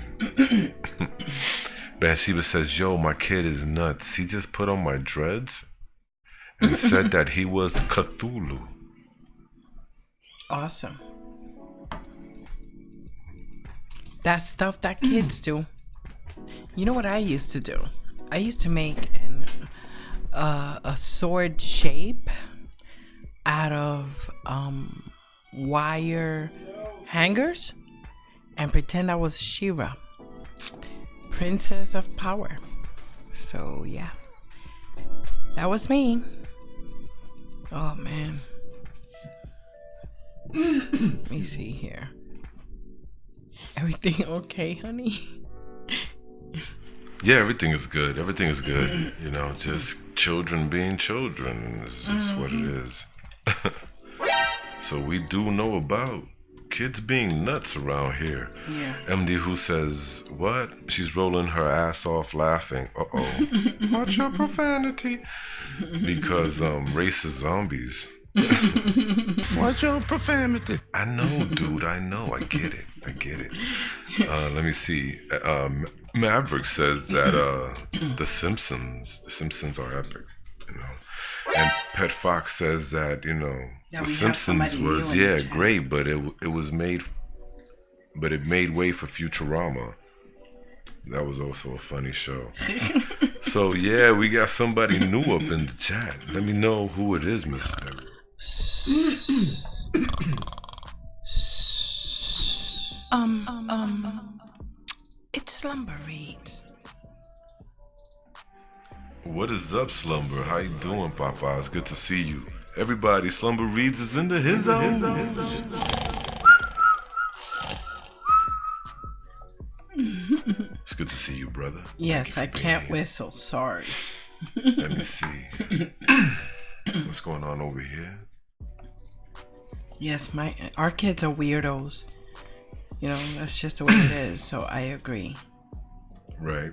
Bathsheba says, yo, my kid is nuts. He just put on my dreads and said that he was Cthulhu. Awesome. That's stuff that kids do. You know what I used to do? I used to make a sword shape out of wire hangers and pretend I was She-Ra, Princess of Power. So yeah, that was me. Oh man. Let me see here. Everything okay, honey? Yeah, everything is good. Everything is good. You know, just children being children is just what it is. So we do know about kids being nuts around here. Yeah. MD who says, what? She's rolling her ass off laughing. Uh-oh. Watch your profanity. Because racist zombies. Watch your profanity. I know, dude. I know. I get it. Let me see. Maverick says that the Simpsons are epic, you know. And Pet Fox says that, you know, the Simpsons was great, but it was made, but it made way for Futurama. That was also a funny show. So yeah, we got somebody new up in the chat. Let me know who it is, Mister. It's Slumber Reads. What is up, Slumber? How you doing, Papa? It's good to see you. Everybody, Slumber Reads is into his own. It's good to see you, brother. Yes, I can't whistle. Sorry. Let me see. What's going on over here? Yes, our kids are weirdos. You know, that's just the way it is. So I agree. Right.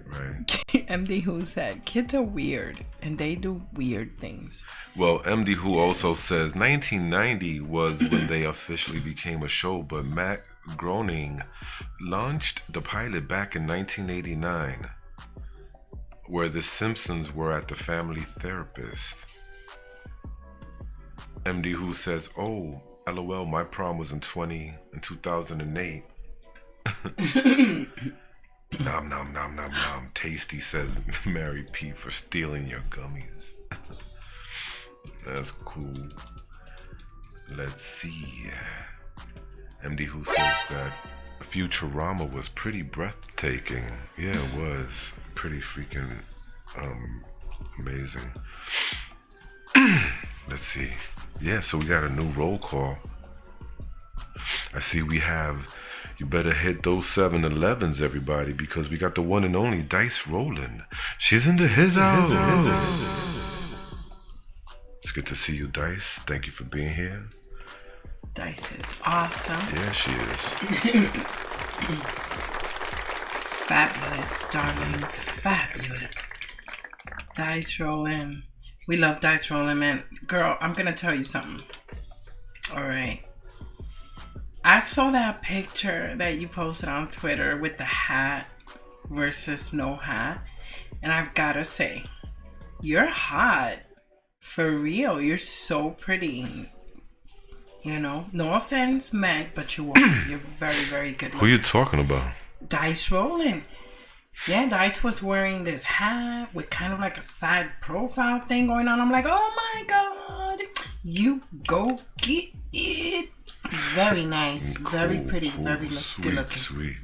MD Who said kids are weird and they do weird things. Well, MD Who also says 1990 was when they officially became a show, but Matt Groening launched the pilot back in 1989. where the Simpsons were at the family therapist. MD Who says, "Oh, LOL, my prom was in 2008. Nom nom nom nom nom. Tasty says, "Marry Pete for stealing your gummies." That's cool. Let's see. MD Who says that Futurama was pretty breathtaking. Yeah, it was pretty freaking amazing. Let's see. Yeah, so we got a new roll call. I see we have. You better hit those 7-Elevens, everybody, because we got the one and only Dice rolling. She's into his house. It's good to see you, Dice. Thank you for being here. Dice is awesome. Yeah, she is. Fabulous, darling. Fabulous. Dice rolling. We love dice rolling, man. Girl, I'm going to tell you something. All right. I saw that picture that you posted on Twitter with the hat versus no hat. And I've got to say, you're hot. For real. You're so pretty. You know, no offense meant, but you are. You're very, very good looking. Who you talking about? Dice rolling. Yeah, Dice was wearing this hat with kind of like a side profile thing going on. I'm like, oh my God. You go get it. Very nice. Cool, very pretty. cool, Very good looking. Sweet.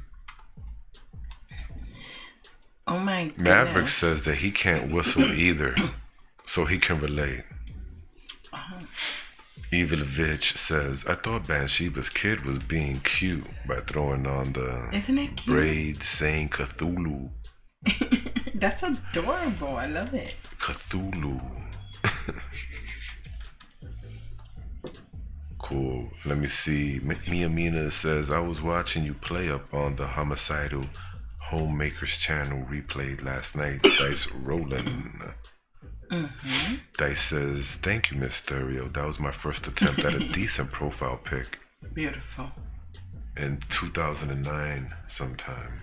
Oh my goodness. Maverick says that he can't whistle either, so he can relate. Oh. Evil Vitch says, I thought Bathsheba's kid was being cute by throwing on the Isn't it cute? braids saying Cthulhu. That's adorable. I love it. Cthulhu. Cool. Let me see. Mia Mina says, I was watching you play up on the Homicidal Homemakers channel replayed last night. Dice rolling. Mm-hmm. Dice says, thank you, Miss Stereo. That was my first attempt at a decent profile pic. Beautiful. In 2009 sometime.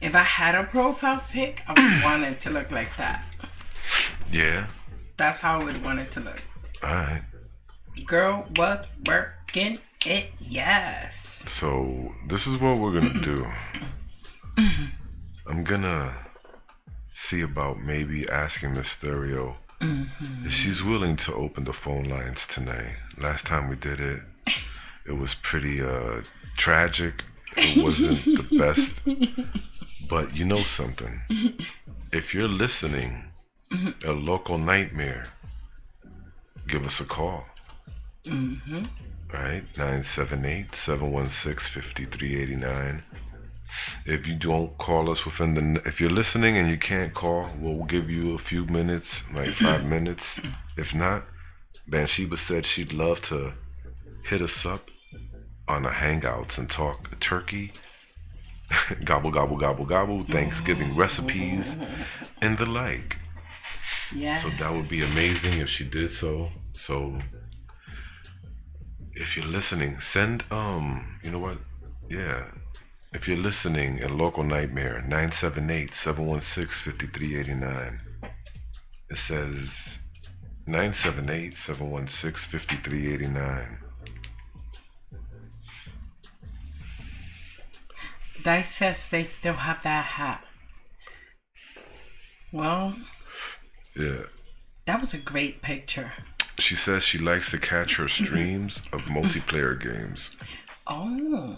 If I had a profile pic, I would want it to look like that. Yeah? That's how I would want it to look. Alright. Girl was working it, yes. So, this is what we're gonna do. I'm gonna see about maybe asking Miss Stereo if she's willing to open the phone lines tonight. Last time we did it, it was pretty tragic. It wasn't the best. But you know something? If you're listening, a local nightmare, give us a call. Right? 978-716-5389. If you don't call us within the... If you're listening and you can't call, we'll give you a few minutes, like 5 minutes. If not, Bathsheba said she'd love to hit us up on the Hangouts and talk turkey, gobble, gobble, gobble, gobble, Thanksgiving recipes, and the like. Yeah. So that would be amazing if she did so. So... if you're listening, send, you know what? Yeah. If you're listening in Local Nightmare, 978-716-5389. It says 978-716-5389. Dice says they still have that hat. Well, Yeah. that was a great picture. She says she likes to catch her streams of multiplayer games. Oh.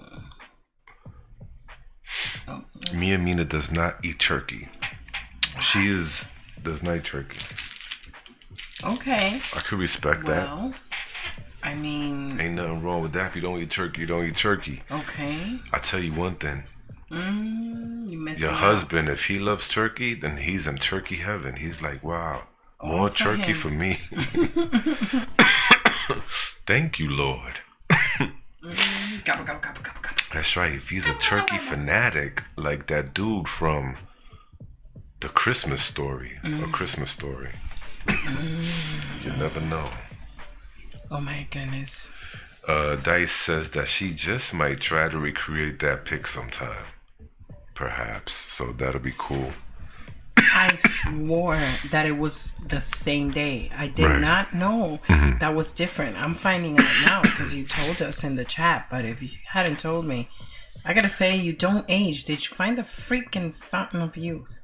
Mia Mina does not eat turkey. She does not eat turkey. Okay. I could respect that. Well, I mean... Ain't nothing wrong with that. If you don't eat turkey, you don't eat turkey. Okay. I tell you one thing. You missing Your out. husband, if he loves turkey, then he's in turkey heaven. He's like, wow, more for turkey him. for me. Thank you, Lord. Gobble, gobble, gobble, gobble, gobble. That's right. If he's a turkey fanatic, like that dude from the Christmas Story, A Christmas Story, you never know. Oh my goodness. Dice says that she just might try to recreate that pic sometime. Perhaps. So that'll be cool. I swore that it was the same day. I did not know that was different. I'm finding out now because you told us in the chat. But if you hadn't told me, I gotta say, you don't age. Did you find the freaking fountain of youth?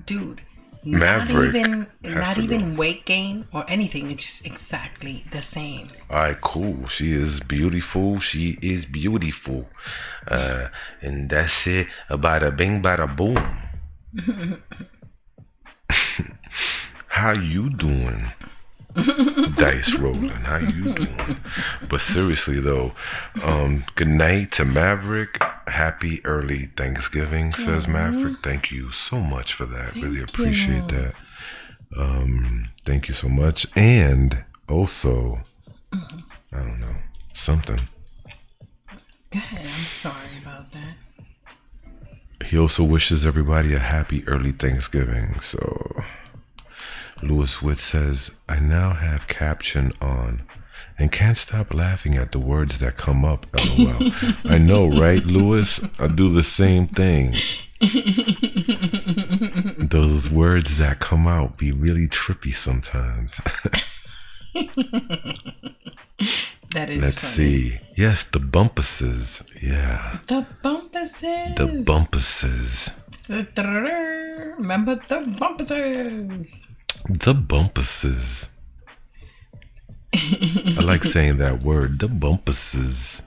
Dude, Maverick not even weight gain or anything. It's just exactly the same. All right, cool. She is beautiful. She is beautiful. And that's it. Bada bing, bada boom. How you doing? Dice rolling. How you doing? But seriously though, good night to Maverick. Happy early Thanksgiving, says Maverick. Thank you so much for that. Really appreciate that. Thank you so much. And also, I don't know, something. Go ahead. I'm sorry about that. He also wishes everybody a happy early Thanksgiving. So Lewis Witt says, I now have caption on and can't stop laughing at the words that come up. LOL. I know, right, Lewis? I do the same thing. Those words that come out be really trippy sometimes. That is Let's funny. see. Yes, the bumpuses. Yeah. The bumpuses. The bumpuses. Remember the bumpuses. The bumpuses. I like saying that word, the bumpuses.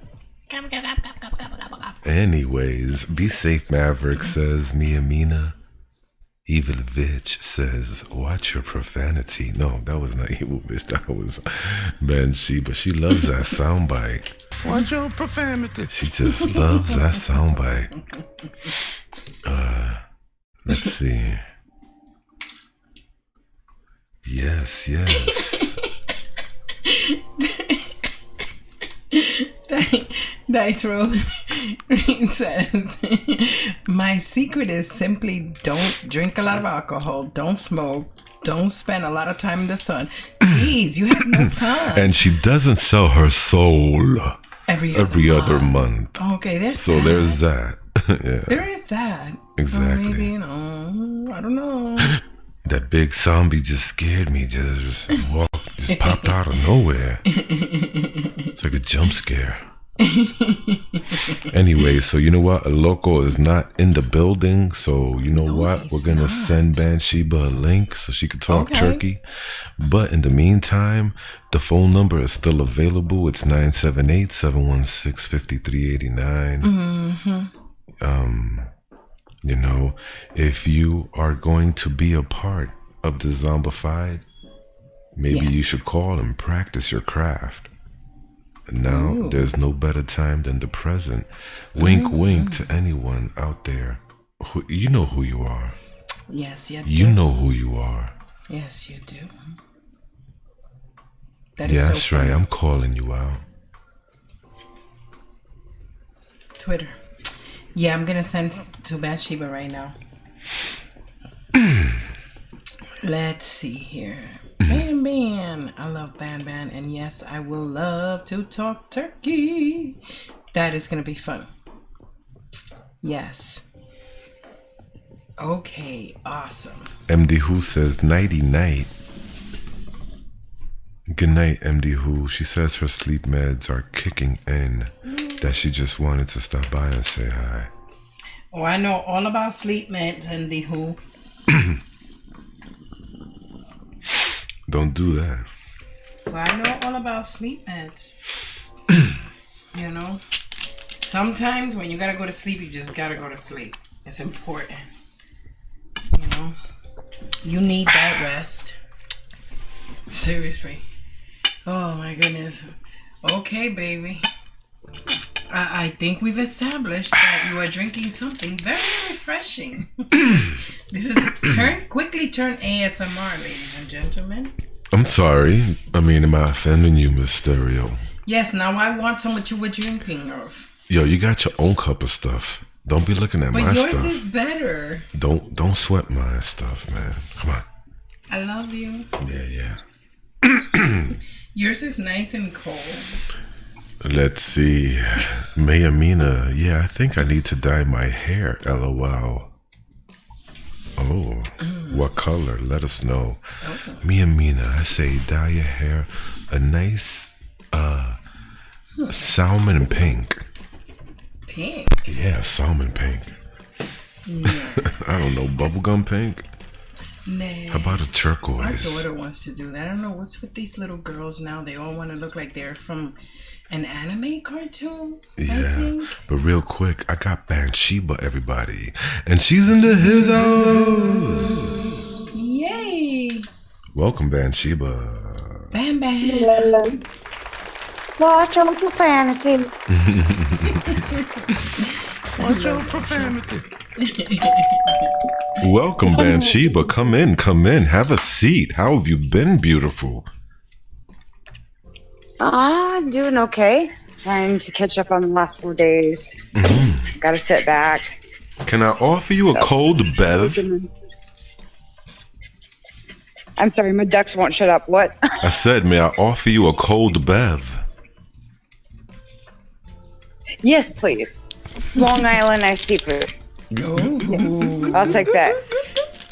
Anyways, be safe, Maverick, says Mia Mina. Evil Bitch says, watch your profanity. No, that was not Evil Bitch. That was Banshee, she loves that soundbite. Watch your profanity. She just loves that soundbite. Let's see. Yes. Dice rolling. He says, my secret is simply don't drink a lot of alcohol, don't smoke, don't spend a lot of time in the sun. Jeez, you have no fun. And she doesn't sell her soul every other month. Okay, there's that. Yeah. There is that. Exactly. So maybe, I don't know. That big zombie just scared me. Just popped out of nowhere. It's like a jump scare. Anyway, so you know what? A local is not in the building, so you know what? We're gonna send Bansheba a link so she could talk turkey. But in the meantime, the phone number is still available. It's 978-716-5389. You know, if you are going to be a part of the Zombified, maybe you should call and practice your craft. Now, there's no better time than the present. Wink, wink to anyone out there. You know who you are. Yes, you do. You know who you are. Yes, you do. That's right. I'm calling you out. Twitter. Yeah, I'm going to send to Bathsheba right now. Let's see here. Ban. I love Ban. And yes, I will love to talk turkey. That is going to be fun. Yes. Okay, awesome. MD Who says nighty night. Good night, MD Who. She says her sleep meds are kicking in. That she just wanted to stop by and say hi. Oh, I know all about sleep meds, MD Who. Don't do that. Well, I know all about sleep meds. You know, sometimes when you gotta go to sleep, you just gotta go to sleep. It's important. You know, you need that rest. Seriously. Oh my goodness. Okay, baby. I think we've established that you are drinking something very refreshing. This is quickly turn ASMR, ladies and gentlemen. I'm sorry. I mean, am I offending you, Miss Stereo? Yes, now I want some what you were drinking of. Yo, you got your own cup of stuff. Don't be looking at my stuff. But yours is better. Don't sweat my stuff, man. Come on. I love you. Yeah. Yours is nice and cold. Let's see. Mayamina. Yeah, I think I need to dye my hair. LOL. Oh. What color? Let us know. Oh. Me and Mina, I say dye your hair a nice salmon pink. Pink. Yeah, salmon pink. Yeah. I don't know, bubblegum pink? Nah. How about a My turquoise? daughter wants to do that. I don't know what's with these little girls now. They all want to look like they're from an anime cartoon. I Yeah, think. but real quick, I got Bathsheba, everybody. And she's into his house. Yay! Welcome, Bathsheba. Bam bam. Watch your profanity. Watch your profanity. Welcome, Bathsheba. Come in, come in. Have a seat. How have you been, beautiful? Doing okay. Trying to catch up on the last 4 days. Gotta sit back. Can I offer you a cold bev? I'm sorry, my ducks won't shut up. What? I said, may I offer you a cold bev? Yes, please. Long Island iced tea, please. Ooh. I'll take that.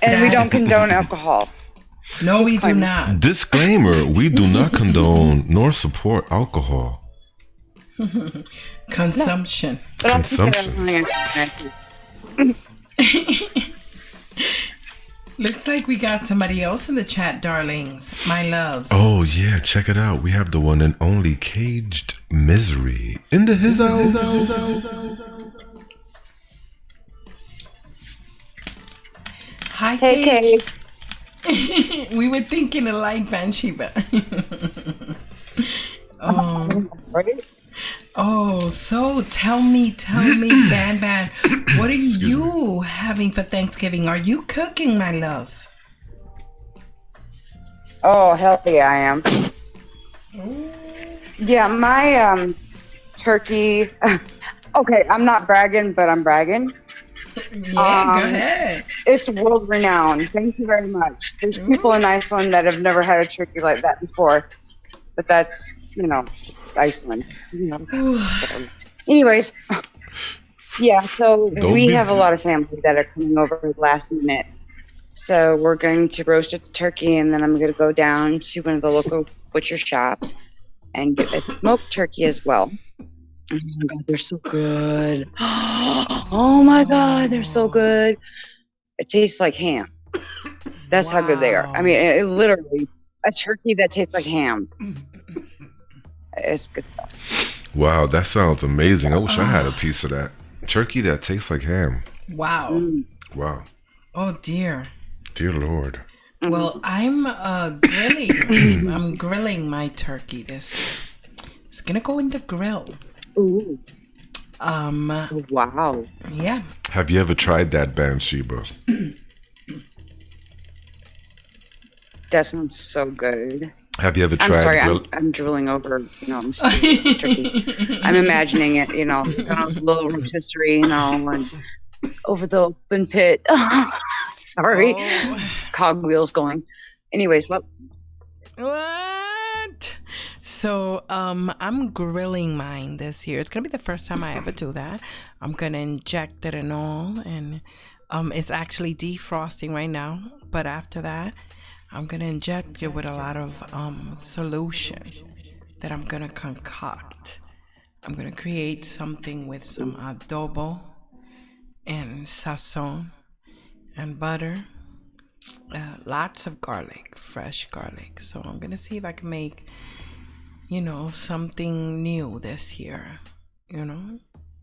And we don't condone alcohol. No, we do not. Disclaimer, we do not condone nor support alcohol. Consumption. But I'll take it Consumption. on. Looks like we got somebody else in the chat, darlings. My loves. Oh yeah, check it out. We have the one and only Caged Misery in the his house. Hi, Hey, Cage. Kate. We were thinking alike, Bathsheba. Oh, so tell me, Ban Ban, what are you having for Thanksgiving? Are you cooking, my love? Oh, hell yeah, I am. Yeah, my turkey. Okay, I'm not bragging, but I'm bragging. Yeah, go ahead. It's world renowned. Thank you very much. There's people in Iceland that have never had a turkey like that before, but that's, Iceland. Anyways, yeah, so we have a lot of family that are coming over last minute. So we're going to roast a turkey, and then I'm going to go down to one of the local butcher shops and get a smoked turkey as well. Oh my God, they're so good. Oh my God, they're so good. It tastes like ham. That's how good they are. I mean, it literally, a turkey that tastes like ham. It's good stuff. Wow, that sounds amazing. I wish I had a piece of that. Turkey that tastes like ham. Wow. Wow. Oh, dear. Dear Lord. Well, I'm grilling. I'm grilling my turkey this year. It's going to go in the grill. Ooh. Wow. Yeah. Have you ever tried that, Bathsheba? That sounds so good. Have you ever tried? I'm sorry, I'm drooling over, I'm steaming turkey. I'm imagining it, a little rotisserie, and over the open pit. Sorry. Oh. Cogwheels going. Anyways, what? So, I'm grilling mine this year. It's gonna be the first time I ever do that. I'm gonna inject it and all, and it's actually defrosting right now. But after that, I'm gonna inject it with a lot of solution that I'm gonna concoct. I'm gonna create something with some adobo and sazon and butter, lots of garlic, fresh garlic. So I'm gonna see if I can make, something new this year.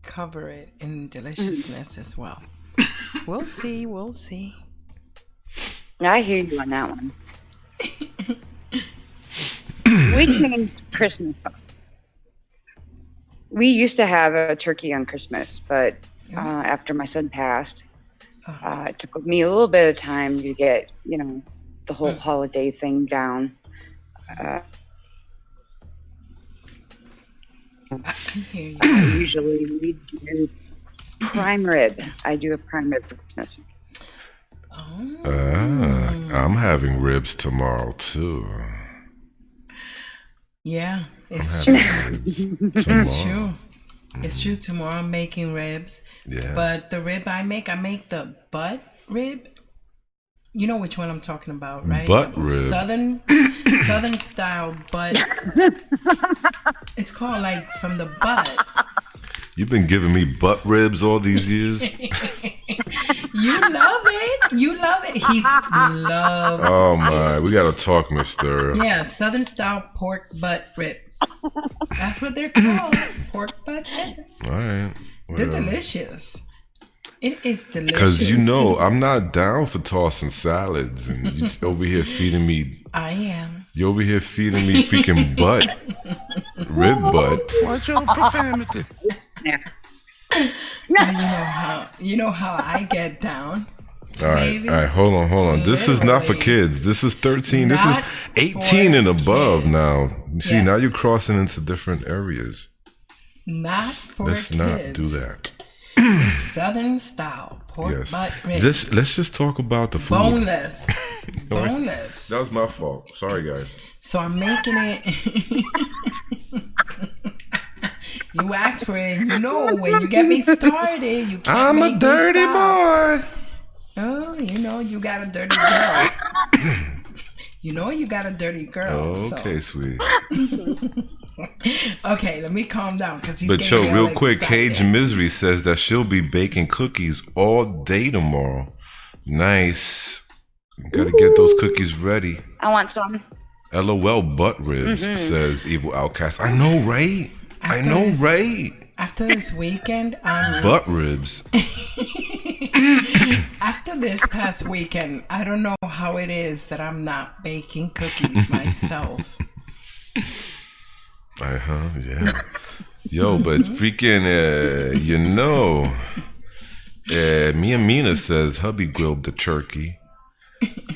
Cover it in deliciousness as well. We'll see. I hear you on that one. We changed Christmas. We used to have a turkey on Christmas, but after my son passed, it took me a little bit of time to get, the whole holiday thing down. I hear you. Usually we do prime rib. I do a prime rib for Christmas. I'm having ribs tomorrow too. Yeah, it's true. It's true. It's true. Tomorrow I'm making ribs. Yeah. But the rib I make the butt rib. You know which one I'm talking about, right? Butt rib. Southern style butt. It's called like from the butt. You've been giving me butt ribs all these years. You love it. You love it. He's loved. Oh my, we gotta talk, Mister. Yeah, Southern style pork butt ribs. That's what they're called. Pork butt ribs. All right. They're delicious. It is delicious. Because you know I'm not down for tossing salads, and you over here feeding me. I am. You over here feeding me freaking butt, rib butt. Watch your profanity. You know how I get down. All right, hold on. This is not for kids. This is 13. This is 18 and above kids. now. See, Yes. now you're crossing into different areas. Not for Let's kids. not do that. It's Southern style pork Yes. butt ribs. Let's just talk about the food. Boneless. Boneless. That was my fault. Sorry, guys. So I'm making it. You asked for it. You know, when you get me started, you can't I'm make a me dirty stop. boy. Oh, you know, you got a dirty girl. You know, you got a dirty girl. Okay, sweetie. Okay, let me calm down because he's But getting yo, real real quick, excited. Cage Misery says that she'll be baking cookies all day tomorrow. Nice. Gotta get those cookies ready. I want some. LOL butt ribs, says Evil Outcast. I know, right? I know, right? After this weekend, Butt ribs. after this past weekend, I don't know how it is that I'm not baking cookies myself. Yeah. Yo, but freaking, Mia Mina says hubby grilled the turkey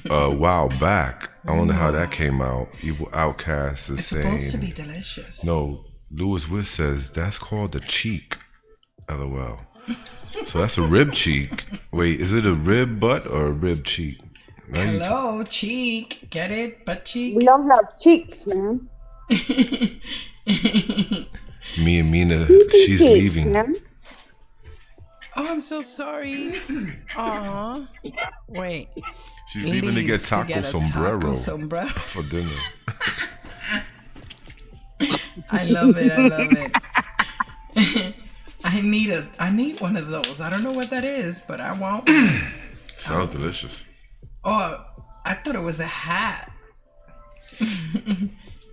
a while back. I wonder how that came out. Evil Outcast is It's saying. supposed to be delicious. No, Lewis Wiss says that's called a cheek. LOL. So that's a rib cheek. Wait, is it a rib butt or a rib cheek? Now you- Hello, cheek. Get it? Butt cheek? We don't have cheeks, man. Me and Mina, she's leaving. Man. Oh, I'm so sorry. Aw. Wait. She's leaving to get Leaves taco a sombrero taco sombrero. for dinner. I love it. I need one of those. I don't know what that is, but I want one. Sounds delicious. Oh, I thought it was a hat.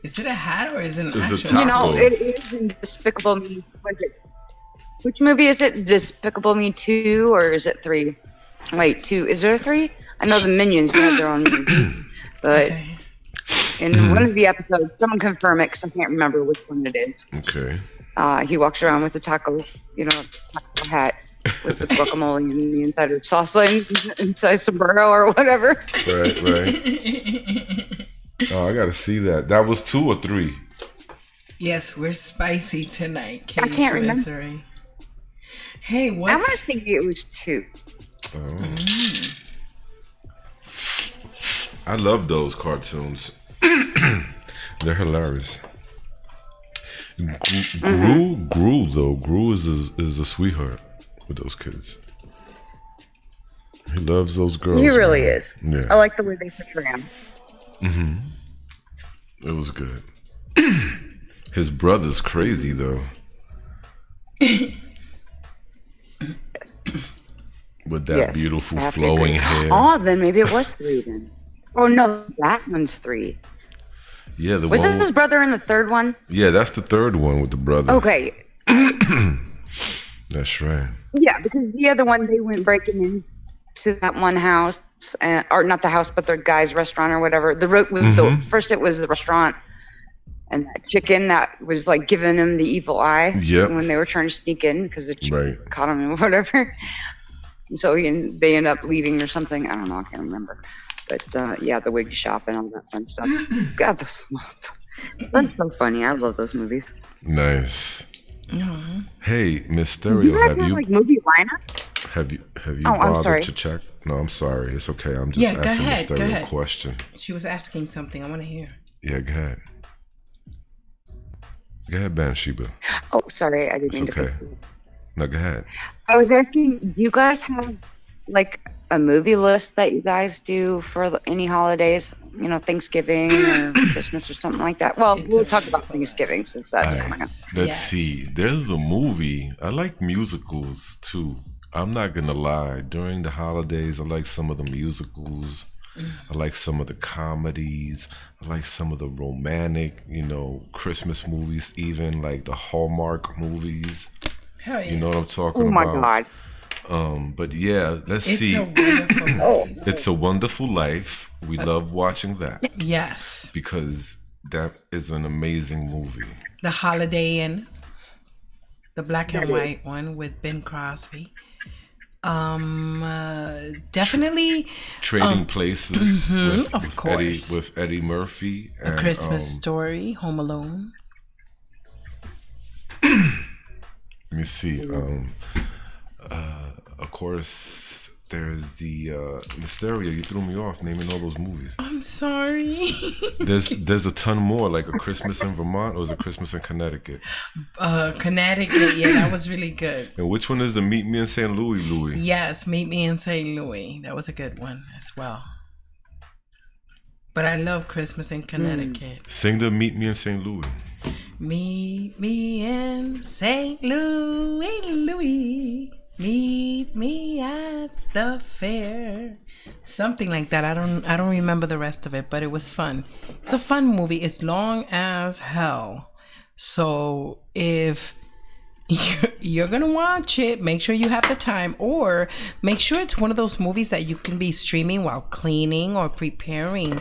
Is it a hat or is it an It's a actual? taco. You know, it is in Despicable Me. Which movie is it? Despicable Me 2 or is it 3? Wait, 2. Is there a 3? I know the Minions had their own movie. But Okay. in one of the episodes, someone confirm it because I can't remember which one it is. Okay. He walks around with a taco hat with the guacamole and the inside of salsa and inside sombrero or whatever. Right. Oh, I gotta see that. That was 2 or 3. Yes, we're spicy tonight. I can't remember. Misery. Hey, I want to think it was 2. Oh. I love those cartoons. They're hilarious. Gru is a sweetheart with those kids. He loves those girls. He really man. is. Yeah. I like the way they portray him. It was good. His brother's crazy though. With that beautiful I have to flowing agree. hair. Oh, then maybe it was 3 then. Oh no, that one's 3. Yeah, the Was one. it his brother in the third one? Yeah, that's the third one with the brother. Okay. That's right. Yeah, because the other one, they went breaking into that one house, or not the house, but the guy's restaurant or whatever. First it was the restaurant, and that chicken that was like giving him the evil eye when they were trying to sneak in because the chicken caught him or whatever. And so they end up leaving or something. I don't know. I can't remember. But yeah, the wig shop and all that fun stuff. God, that's so funny. I love those movies. Nice. Hey, Miss Stereo, have you like movie lineup? Have you Oh, I'm sorry. bothered to check? No, I'm sorry. It's okay. I'm just asking Miss Stereo a question. She was asking something. I want to hear. Yeah, go ahead. Go ahead, Bathsheba. Oh, sorry, I didn't mean It's okay. No, go ahead. I was asking, do you guys have like a movie list that you guys do for any holidays? You know, Thanksgiving or Christmas or something like that. Well, we'll talk about Thanksgiving since that's coming up. Let's see. There's a movie. I like musicals too. I'm not gonna lie. During the holidays, I like some of the musicals. I like some of the comedies. I like some of the romantic, Christmas movies, even like the Hallmark movies. Hell yeah. You know what I'm talking Oh my about? God. But yeah, let's see. It's a Wonderful Life. We love watching that. Yes. Because that is an amazing movie. The Holiday Inn. The black and white one with Ben Crosby. Definitely Trading Places of course. with Eddie Murphy and A Christmas Story, Home Alone. Let me see. Of course, there's the Mysteria. You threw me off naming all those movies. I'm sorry. There's a ton more, like A Christmas in Vermont, or is it Christmas in Connecticut? Connecticut, yeah, that was really good. And which one is the Meet Me in St. Louis? Yes, Meet Me in St. Louis. That was a good one as well. But I love Christmas in Connecticut. Sing the Meet Me in St. Louis. Meet me in St. Louis, Louis. Meet me at the fair. Something like that. I don't remember the rest of it, but it was fun. It's a fun movie. It's long as hell. So if you're gonna watch it, make sure you have the time, or make sure it's one of those movies that you can be streaming while cleaning or preparing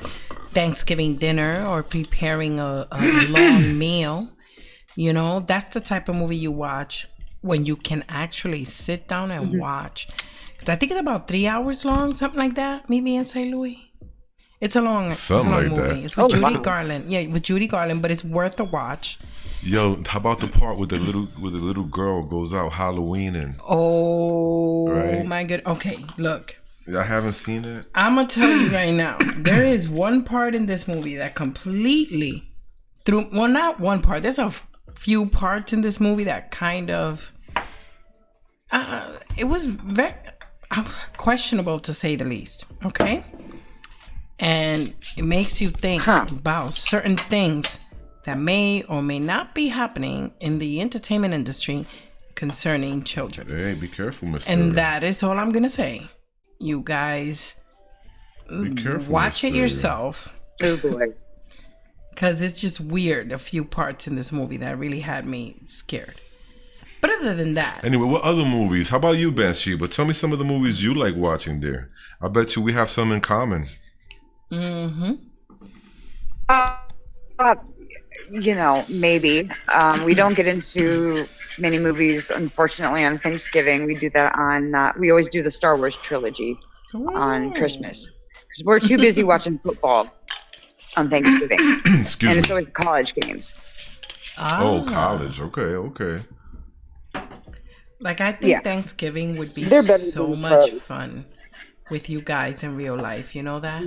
Thanksgiving dinner or preparing a long meal. That's the type of movie you watch when you can actually sit down and watch. 'Cause I think it's about 3 hours long, something like that. Meet Me in St. Louis. It's a long like movie. that. It's with Judy Garland. Yeah, with Judy Garland, but it's worth a watch. Yo, how about the part with the little girl goes out Halloweening? Oh, right? My good. Okay, look. I haven't seen it. I'm gonna tell you right now. There is one part in this movie that completely not one part. There's a few parts in this movie that kind of it was very questionable, to say the least. Okay, and it makes you think about certain things that may or may not be happening in the entertainment industry concerning children. Hey, be careful, Mr. And that is all I'm gonna say. You guys, be careful, watch it yourself. Oh boy. Because it's just weird, a few parts in this movie that really had me scared. But other than that. Anyway, what other movies? How about you, Bathsheba? Tell me some of the movies you like watching there. I bet you we have some in common. Mm-hmm. Maybe. We don't get into many movies, unfortunately, on Thanksgiving. We do that on, we always do the Star Wars trilogy on Christmas. We're too busy watching football on Thanksgiving. Excuse me. It's always college games. Oh, college. Okay. Like, I think Thanksgiving would be so much fun with you guys in real life. You know that?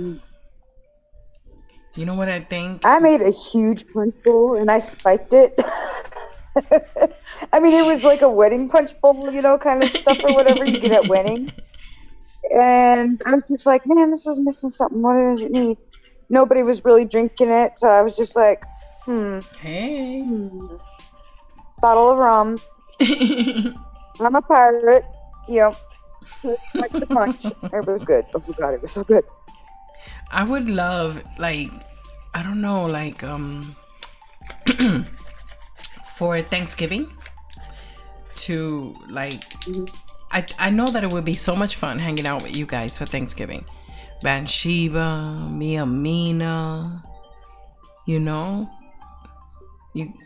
You know what I think? I made a huge punch bowl and I spiked it. I mean, it was like a wedding punch bowl, kind of stuff or whatever you get at wedding. And I was just like, man, this is missing something. What does it need? Nobody was really drinking it, so I was just like, Hey. Bottle of rum. I'm a pirate. Like the punch. It was good. Oh my God, it was so good. I would love, for Thanksgiving to, I know that it would be so much fun hanging out with you guys for Thanksgiving. Bathsheba, Mia Mina,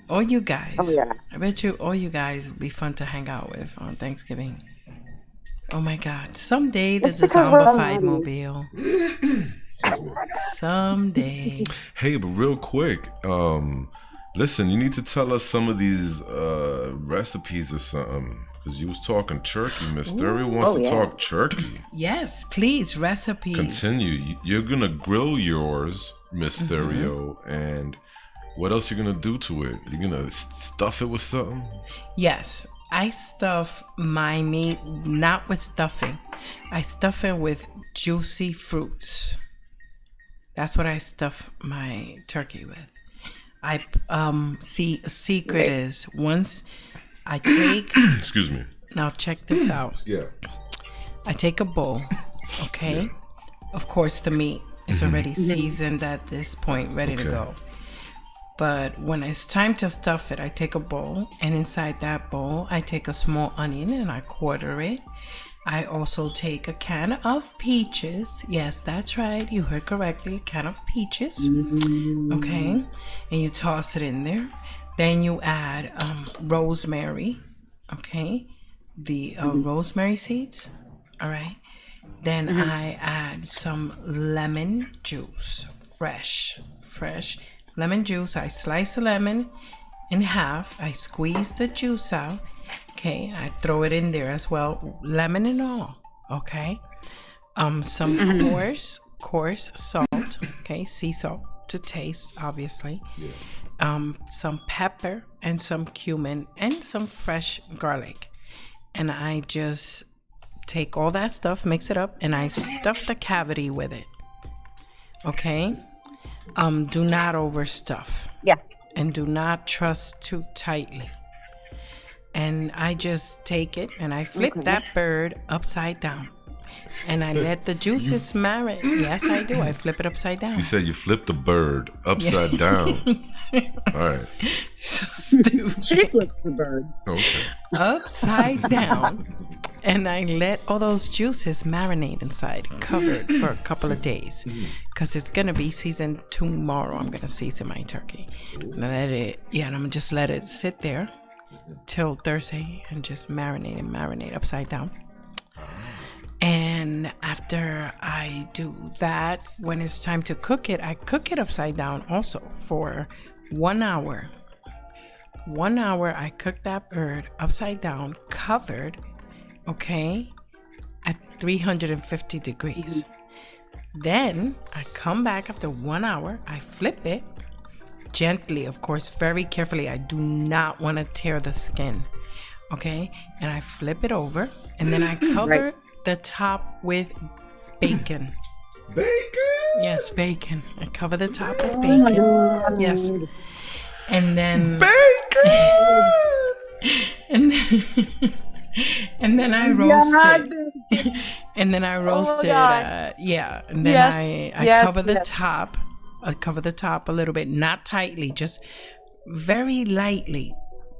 all you guys. Oh, yeah. I bet you all you guys would be fun to hang out with on Thanksgiving. Oh my God. Someday the Dezombified mobile. Someday. Hey, but real quick, listen, you need to tell us some of these recipes or something. Because you was talking turkey. Mysterio wants to talk turkey. Yes, please, recipes. Continue. You're going to grill yours, Mysterio, and What else you gonna do to it? You gonna stuff it with something? Yes, I stuff my meat not with stuffing. I stuff it with juicy fruits. That's what I stuff my turkey with. I see a secret is once I take excuse me. Now check this out. Yeah. I take a bowl, okay? Yeah. Of course the meat is already seasoned at this point, ready to go. But when it's time to stuff it, I take a bowl, and inside that bowl, I take a small onion and I quarter it. I also take a can of peaches. Yes, that's right. You heard correctly. A can of peaches. Okay. And you toss it in there. Then you add rosemary. Okay. The rosemary seeds. All right. Then I add some lemon juice. Fresh lemon juice. I slice a lemon in half. I squeeze the juice out. Okay, I throw it in there as well, lemon and all. Okay, some coarse salt. Okay, sea salt to taste, obviously. Yeah. Some pepper and some cumin and some fresh garlic, and I just take all that stuff, mix it up, and I stuff the cavity with it. Okay, do not overstuff. Yeah, and do not trust too tightly. And I just take it and I flip that bird upside down. And I let the juices marinate. Yes, I do. I flip it upside down. You said you flipped the bird upside down. All right. So stupid. She flips the bird. Okay. Upside down. And I let all those juices marinate inside, covered for a couple of days. Because it's going to be seasoned tomorrow. I'm going to season my turkey. And I'm going to just let it sit there till Thursday and just marinate upside down. And after I do that, when it's time to cook it, I cook it upside down also for 1 hour. 1 hour, I cook that bird upside down, covered, okay, at 350 degrees. Then I come back after 1 hour, I flip it gently, of course, very carefully. I do not want to tear the skin, okay? And I flip it over, and then I cover the top with bacon. Bacon? Yes, bacon. I cover the top with bacon. Yes. And then bacon. and then I roast it. And then I roast it. And then I cover the top. I cover the top a little bit, not tightly, just very lightly.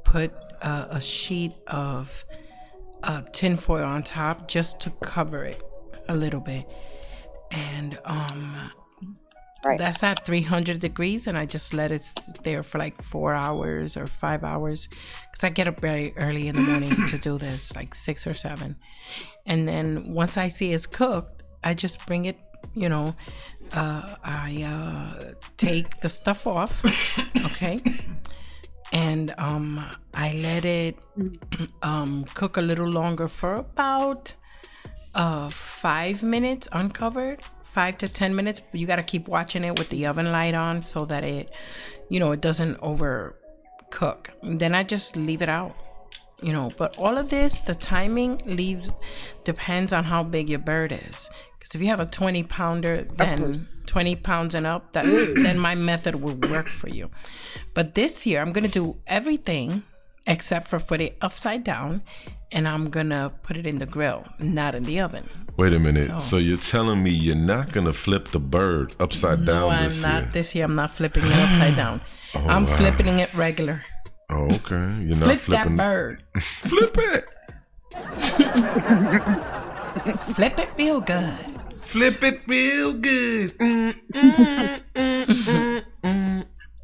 Put a sheet of tin foil on top just to cover it a little bit. And that's at 300 degrees, and I just let it sit there for like 4 hours or 5 hours, because I get up very early in the morning to do this, like 6 or 7. And then once I see it's cooked, I just bring it, I take the stuff off, okay, and I let it cook a little longer for about 5 minutes uncovered. 5 to 10 minutes. You got to keep watching it with the oven light on so that it, it doesn't overcook. Then I just leave it out, But all of this, the timing depends on how big your bird is. Because if you have a 20-pounder, then 20 pounds and up, then my method will work for you. But this year, I'm going to do everything except for put it upside down, and I'm going to put it in the grill, not in the oven. Wait a minute. So you're telling me you're not going to flip the bird upside down this year? No, I'm not. This year, I'm not flipping it upside down. I'm flipping it regular. Oh, okay. You're not flipping that bird. Flip it. Flip it real good. Flip it real good.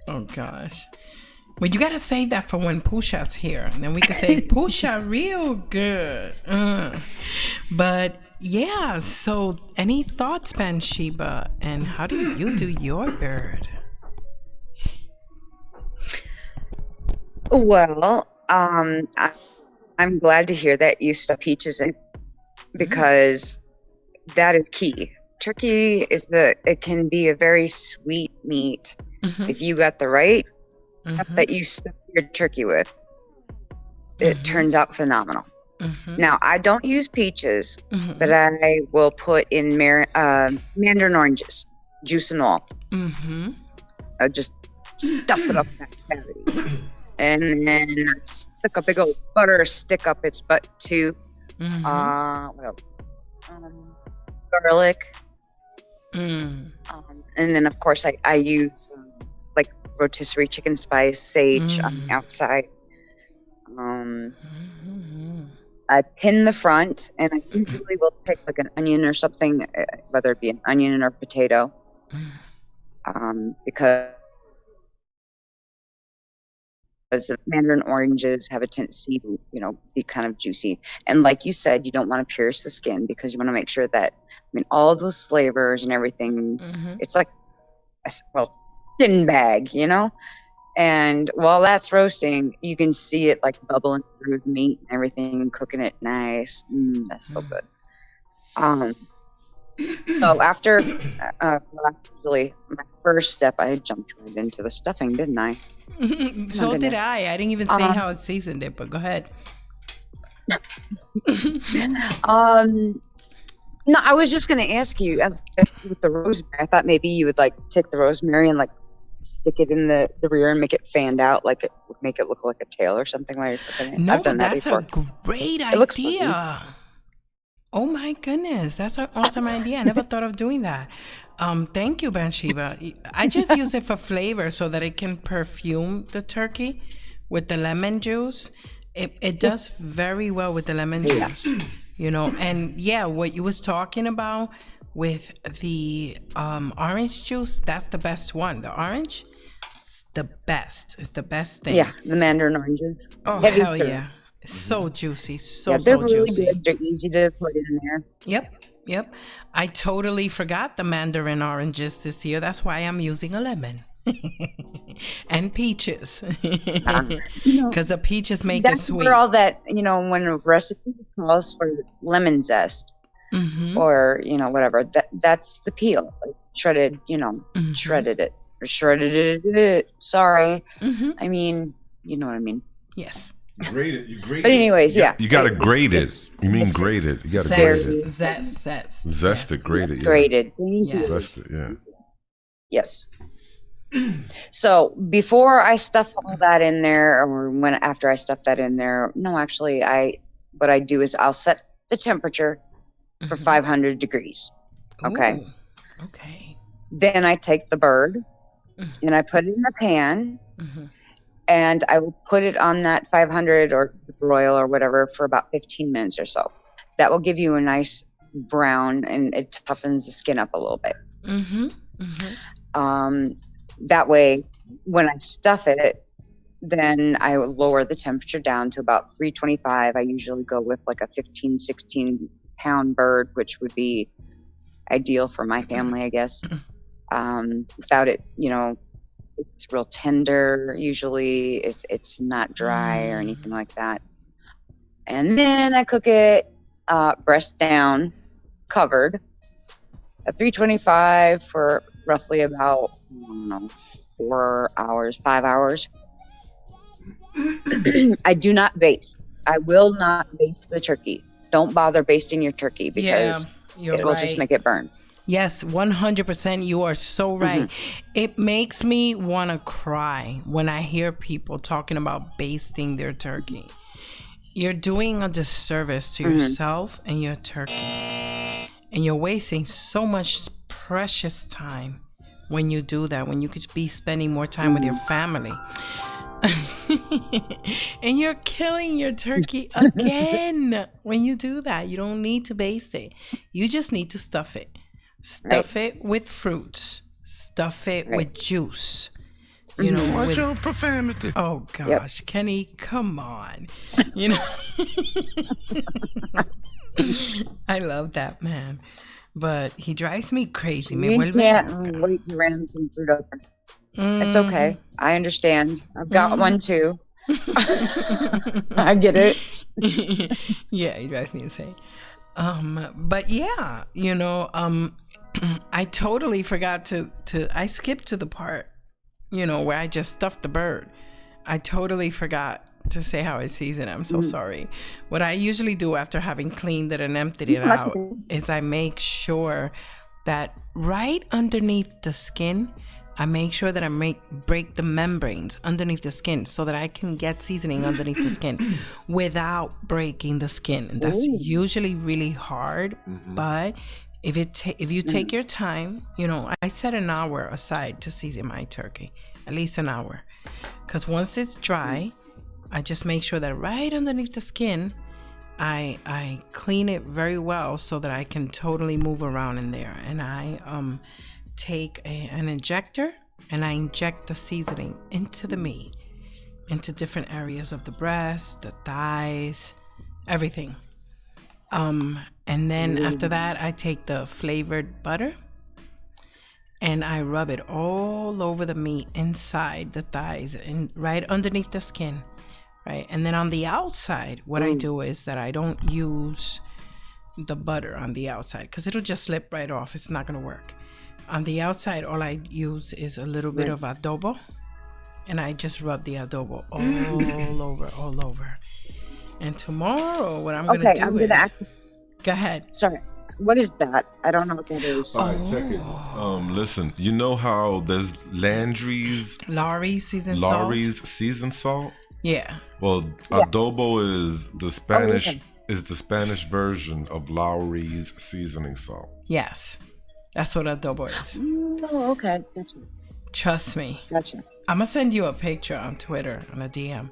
Oh, gosh. Well, you got to save that for when Pusha's here. And then we can say, Pusha, real good. But, yeah. So, any thoughts, Bathsheba? And how do you do your bird? Well, I'm glad to hear that you stuff peaches in, because that is key. Turkey it can be a very sweet meat if you got the right that you stuff your turkey with, it turns out phenomenal. Now, I don't use peaches, but I will put in mandarin oranges, juice and all. I just stuff it up that cavity. And then stick a big old butter stick up its butt too. What else? Garlic. And then, of course, I use like rotisserie chicken spice, sage on the outside. I pin the front, and I usually will take like an onion or something, whether it be an onion or potato, because the mandarin oranges have a tendency to, be kind of juicy. And like you said, you don't want to pierce the skin because you want to make sure that, all those flavors and everything, it's like, skin bag, And while that's roasting, you can see it like bubbling through the meat and everything, cooking it nice. That's so good. So after, actually, my first step, I jumped right into the stuffing, didn't I? So did I. I didn't even say how I seasoned it, but go ahead. No, I was just going to ask you, with the rosemary, I thought maybe you would like take the rosemary and like stick it in the rear and make it fanned out, like make it look like a tail or something while you're cooking it. No, I've done that that's before. a great idea. It looks funny. Oh my goodness, that's an awesome idea. I never thought of doing that. Thank you, Bathsheba. I just use it for flavor so that it can perfume the turkey with the lemon juice. It does very well with the lemon juice, And yeah, what you was talking about with the orange juice, that's the best one. The orange, the best. It's the best thing. Yeah, the mandarin oranges. Oh, hell yeah. So juicy, they're really juicy. good. They're easy to put in there. Yep. I totally forgot the mandarin oranges this year. That's why I'm using a lemon. And peaches. Because the peaches make it sweet. That's for all that, when a recipe calls for lemon zest or, whatever, that's the peel. Like shredded, shredded it. Or shredded it. Sorry. I mean, you know what I mean. Yes. You grate it. But anyways, yeah. You gotta grate it. You mean grate it. You gotta grate it. Zest it, grate it. Yeah. Grated. Yes. Zest it, yeah. Yes. So before I stuff all that in there, or after I stuff that in there, no, actually, what I do is I'll set the temperature for 500 degrees. Okay. Ooh, okay. Then I take the bird and I put it in the pan. And I will put it on that 500 or broil or whatever for about 15 minutes or so. That will give you a nice brown, and it toughens the skin up a little bit. That way, when I stuff it, then I will lower the temperature down to about 325. I usually go with like a 15, 16 pound bird, which would be ideal for my family, I guess. Without it, it's real tender. Usually it's not dry or anything like that. And then I cook it breast down, covered at 325 for roughly about 5 hours. I do not baste. I will not baste the turkey. Don't bother basting your turkey because it will just make it burn. Yes, 100%. You are so right. It makes me want to cry when I hear people talking about basting their turkey. You're doing a disservice to yourself and your turkey. And you're wasting so much precious time when you do that, when you could be spending more time with your family. And you're killing your turkey again when you do that. You don't need to baste it. You just need to stuff it. Stuff it with fruits. Stuff it with juice. Watch your profanity. Oh gosh, Kenny, come on. I love that man, but he drives me crazy. You can't wait to random some fruit open. It's okay. I understand. I've got one too. I get it. Yeah, he drives me insane. But yeah, I totally forgot to I skipped to the part where I just stuffed the bird. I totally forgot to say how I season it. I'm so sorry. What I usually do after having cleaned it and emptied it out is I make sure that right underneath the skin, I make sure that I break the membranes underneath the skin so that I can get seasoning underneath the skin without breaking the skin. And that's usually really hard, but if you take your time, I set an hour aside to season my turkey, at least an hour, because once it's dry, I just make sure that right underneath the skin, I clean it very well so that I can totally move around in there. And I take an injector and I inject the seasoning into the meat, into different areas of the breast, the thighs, everything. And then after that, I take the flavored butter and I rub it all over the meat, inside the thighs and right underneath the skin, right? And then on the outside, what I do is that I don't use the butter on the outside because it'll just slip right off. It's not going to work. On the outside, all I use is a little bit of adobo, and I just rub the adobo all over. And tomorrow, what I'm gonna do is... Go ahead. Sorry. What is that? I don't know what that is. All right, check it. Listen, you know how there's Lawry's seasoned salt? Yeah. Well, adobo is the Spanish version of Lawry's seasoning salt. Yes. That's what adobo is. Oh, okay. Gotcha. Trust me. Gotcha. I'm going to send you a picture on Twitter, on a DM.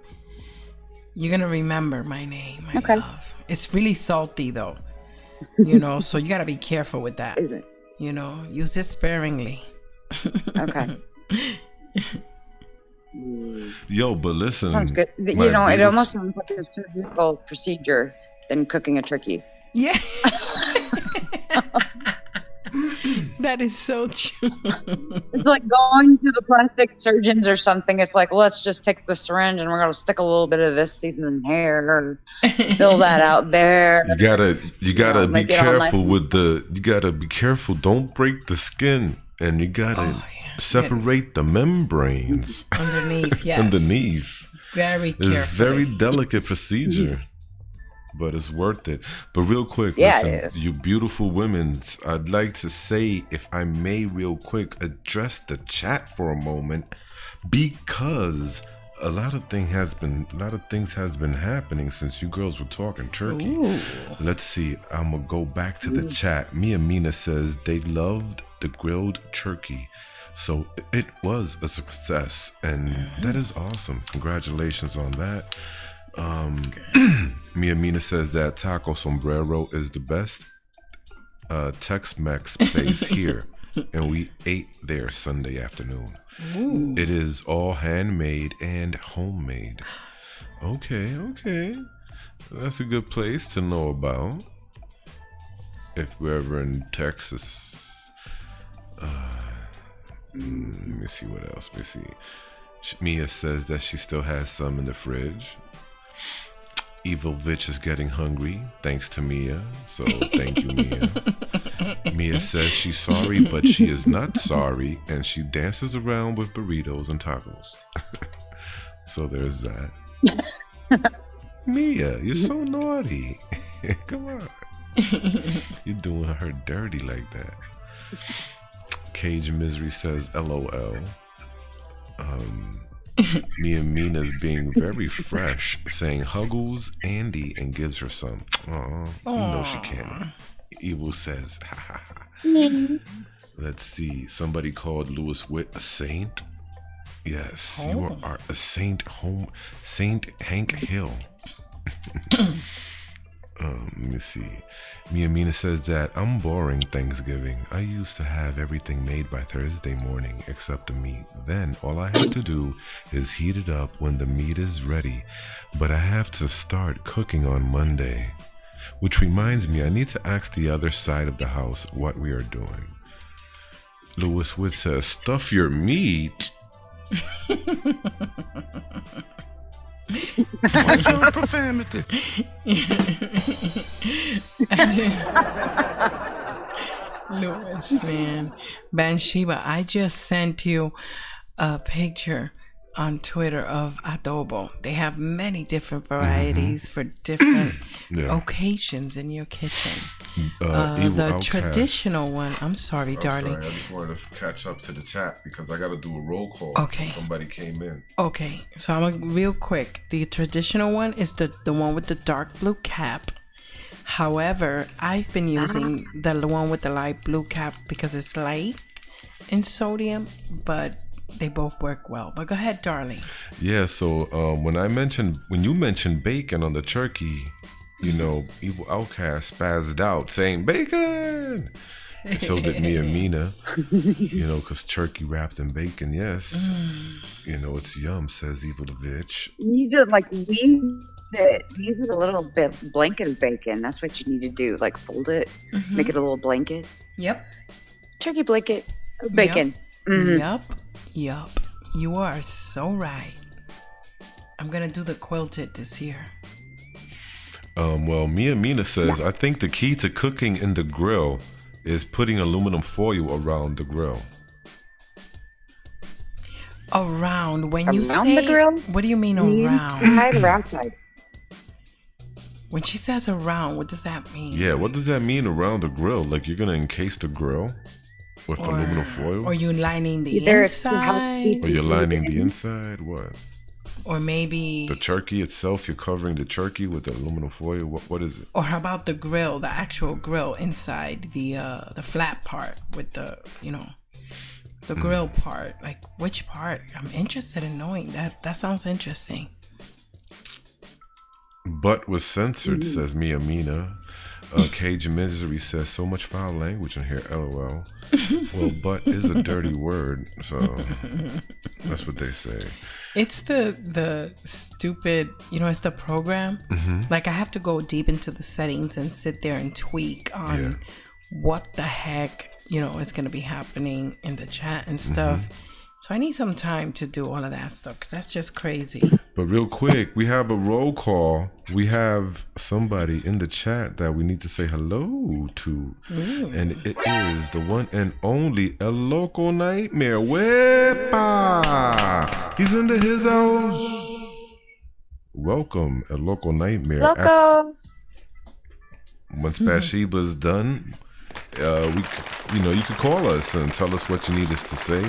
You're going to remember my name, my love. It's really salty, though. So you got to be careful with that. Is it? Use it sparingly. Okay. Yo, but listen. Sounds good. It almost sounds like a surgical procedure than cooking a turkey. Yeah. That is so true. It's like going to the plastic surgeons or something. It's like, let's just take the syringe and we're going to stick a little bit of this seasoning here or fill that out there. You gotta be careful you gotta be careful. Don't break the skin, and you gotta separate the membranes. Underneath, yes. Underneath. Very careful. It's very delicate procedure. But it's worth it. But real quick, it listen, is. you beautiful women, I'd like to say, if I may, real quick, address the chat for a moment, because a lot of things has been happening since you girls were talking turkey. Ooh. Let's see. I'm gonna go back to the chat. Mia Mina says they loved the grilled turkey. So it was a success, and that is awesome. Congratulations on that. Mia Mina says that taco sombrero is the best Tex-Mex place here, and we ate there Sunday afternoon. Ooh. It is all handmade and homemade. Okay, that's a good place to know about if we're ever in Texas. Let me see what else. Mia says that she still has some in the fridge. Evil Vitch is getting hungry, thanks to Mia. So thank you, Mia. Mia says she's sorry, but she is not sorry, and she dances around with burritos and tacos. So there's that. Mia, you're so naughty. Come on. You're doing her dirty like that. Cage Misery says LOL. Mia Mina's being very fresh, saying huggles Andy and gives her some. You know she can't. Evil says, ha ha ha. Let's see. Somebody called Lewis Witt a saint. Yes, you are a saint. Saint Hank Hill. Let me see. Mia Mina says that I'm boring Thanksgiving. I used to have everything made by Thursday morning except the meat. Then all I have to do is heat it up when the meat is ready. But I have to start cooking on Monday. Which reminds me, I need to ask the other side of the house what we are doing. Lewis Wood says, stuff your meat. Watch your profanity. Lewis, man. Bathsheba, I just sent you a picture on Twitter of adobo. They have many different varieties for different occasions in your kitchen. The traditional one. I'm sorry, darling. Sorry, I just wanted to catch up to the chat because I got to do a roll call. Okay. Somebody came in. Okay, so I'm real quick. The traditional one is the one with the dark blue cap. However, I've been using the one with the light blue cap because it's light in sodium, but they both work well. But go ahead, darling. Yeah, so when you mentioned bacon on the turkey, you know, Evil Outcast spazzed out saying bacon. And so did me and Mina, you know, because turkey wrapped in bacon, yes. You know, it's yum, says Evil the Bitch. You need to use it a little bit blanket of bacon. That's what you need to do. Like fold it, make it a little blanket. Yep. Turkey blanket of bacon. Yup. You are so right. I'm gonna do the quilted this year. Well, Mia Mina says, I think the key to cooking in the grill is putting aluminum foil around the grill. Around? When you around say the grill? What do you mean around? Inside or outside? When she says around, what does that mean? Yeah, what does that mean around the grill? Like you're gonna encase the grill with aluminum foil? Or you lining the inside? Or you're lining the inside? What? Or maybe the turkey itself, you're covering the turkey with the aluminum foil. What is it? Or how about the grill, the actual grill inside the flat part with the, you know, the grill part? Like which part? I'm interested in knowing that. That sounds interesting. Butt was censored, says Mia Mina. Cage Misery says, so much foul language in here, LOL. Well, butt is a dirty word, so that's what they say. It's the stupid, you know, it's the program. Like I have to go deep into the settings and sit there and tweak on what the heck, you know, is going to be happening in the chat and stuff. So I need some time to do all of that stuff because that's just crazy. But real quick, we have a roll call. We have somebody in the chat that we need to say hello to. And it is the one and only El Loco Nightmare. Wepa! He's into his house. Welcome, El Loco Nightmare. Loco! Once Bathsheba's done, you could call us and tell us what you need us to say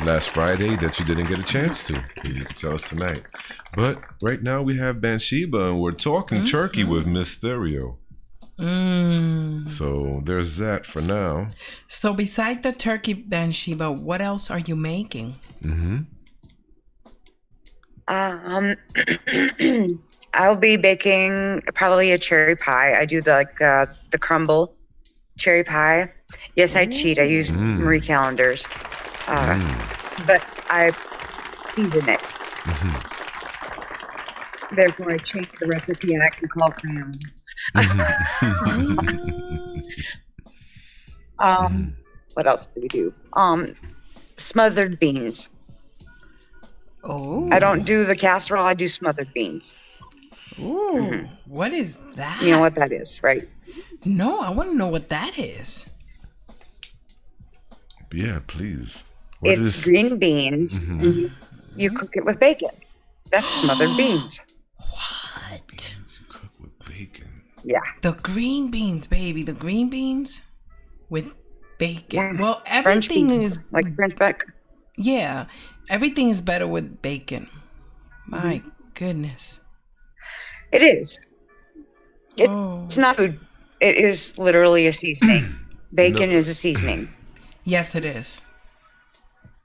last Friday that you didn't get a chance to. You can tell us tonight. But right now we have Bathsheba and we're talking turkey with Miss Stereo. So there's that for now. So beside the turkey, Bathsheba, what else are you making? I'll be baking probably a cherry pie. I do the crumble cherry pie. Yes, I cheat. I use Marie Callender's. But I season it. Therefore, I change the recipe and I can call family. What else do we do? Smothered beans. Oh. I don't do the casserole. I do smothered beans. Ooh. What is that? You know what that is, right? No, I want to know what that is. Yeah, please. It's green beans. You cook it with bacon. That's smothered beans. What? You cook with bacon. Yeah. The green beans, baby. The green beans with bacon. Yeah. Well, everything is like French bacon. Yeah, everything is better with bacon. My goodness. It is. It's not food. It is literally a seasoning. Bacon is a seasoning. Yes, it is.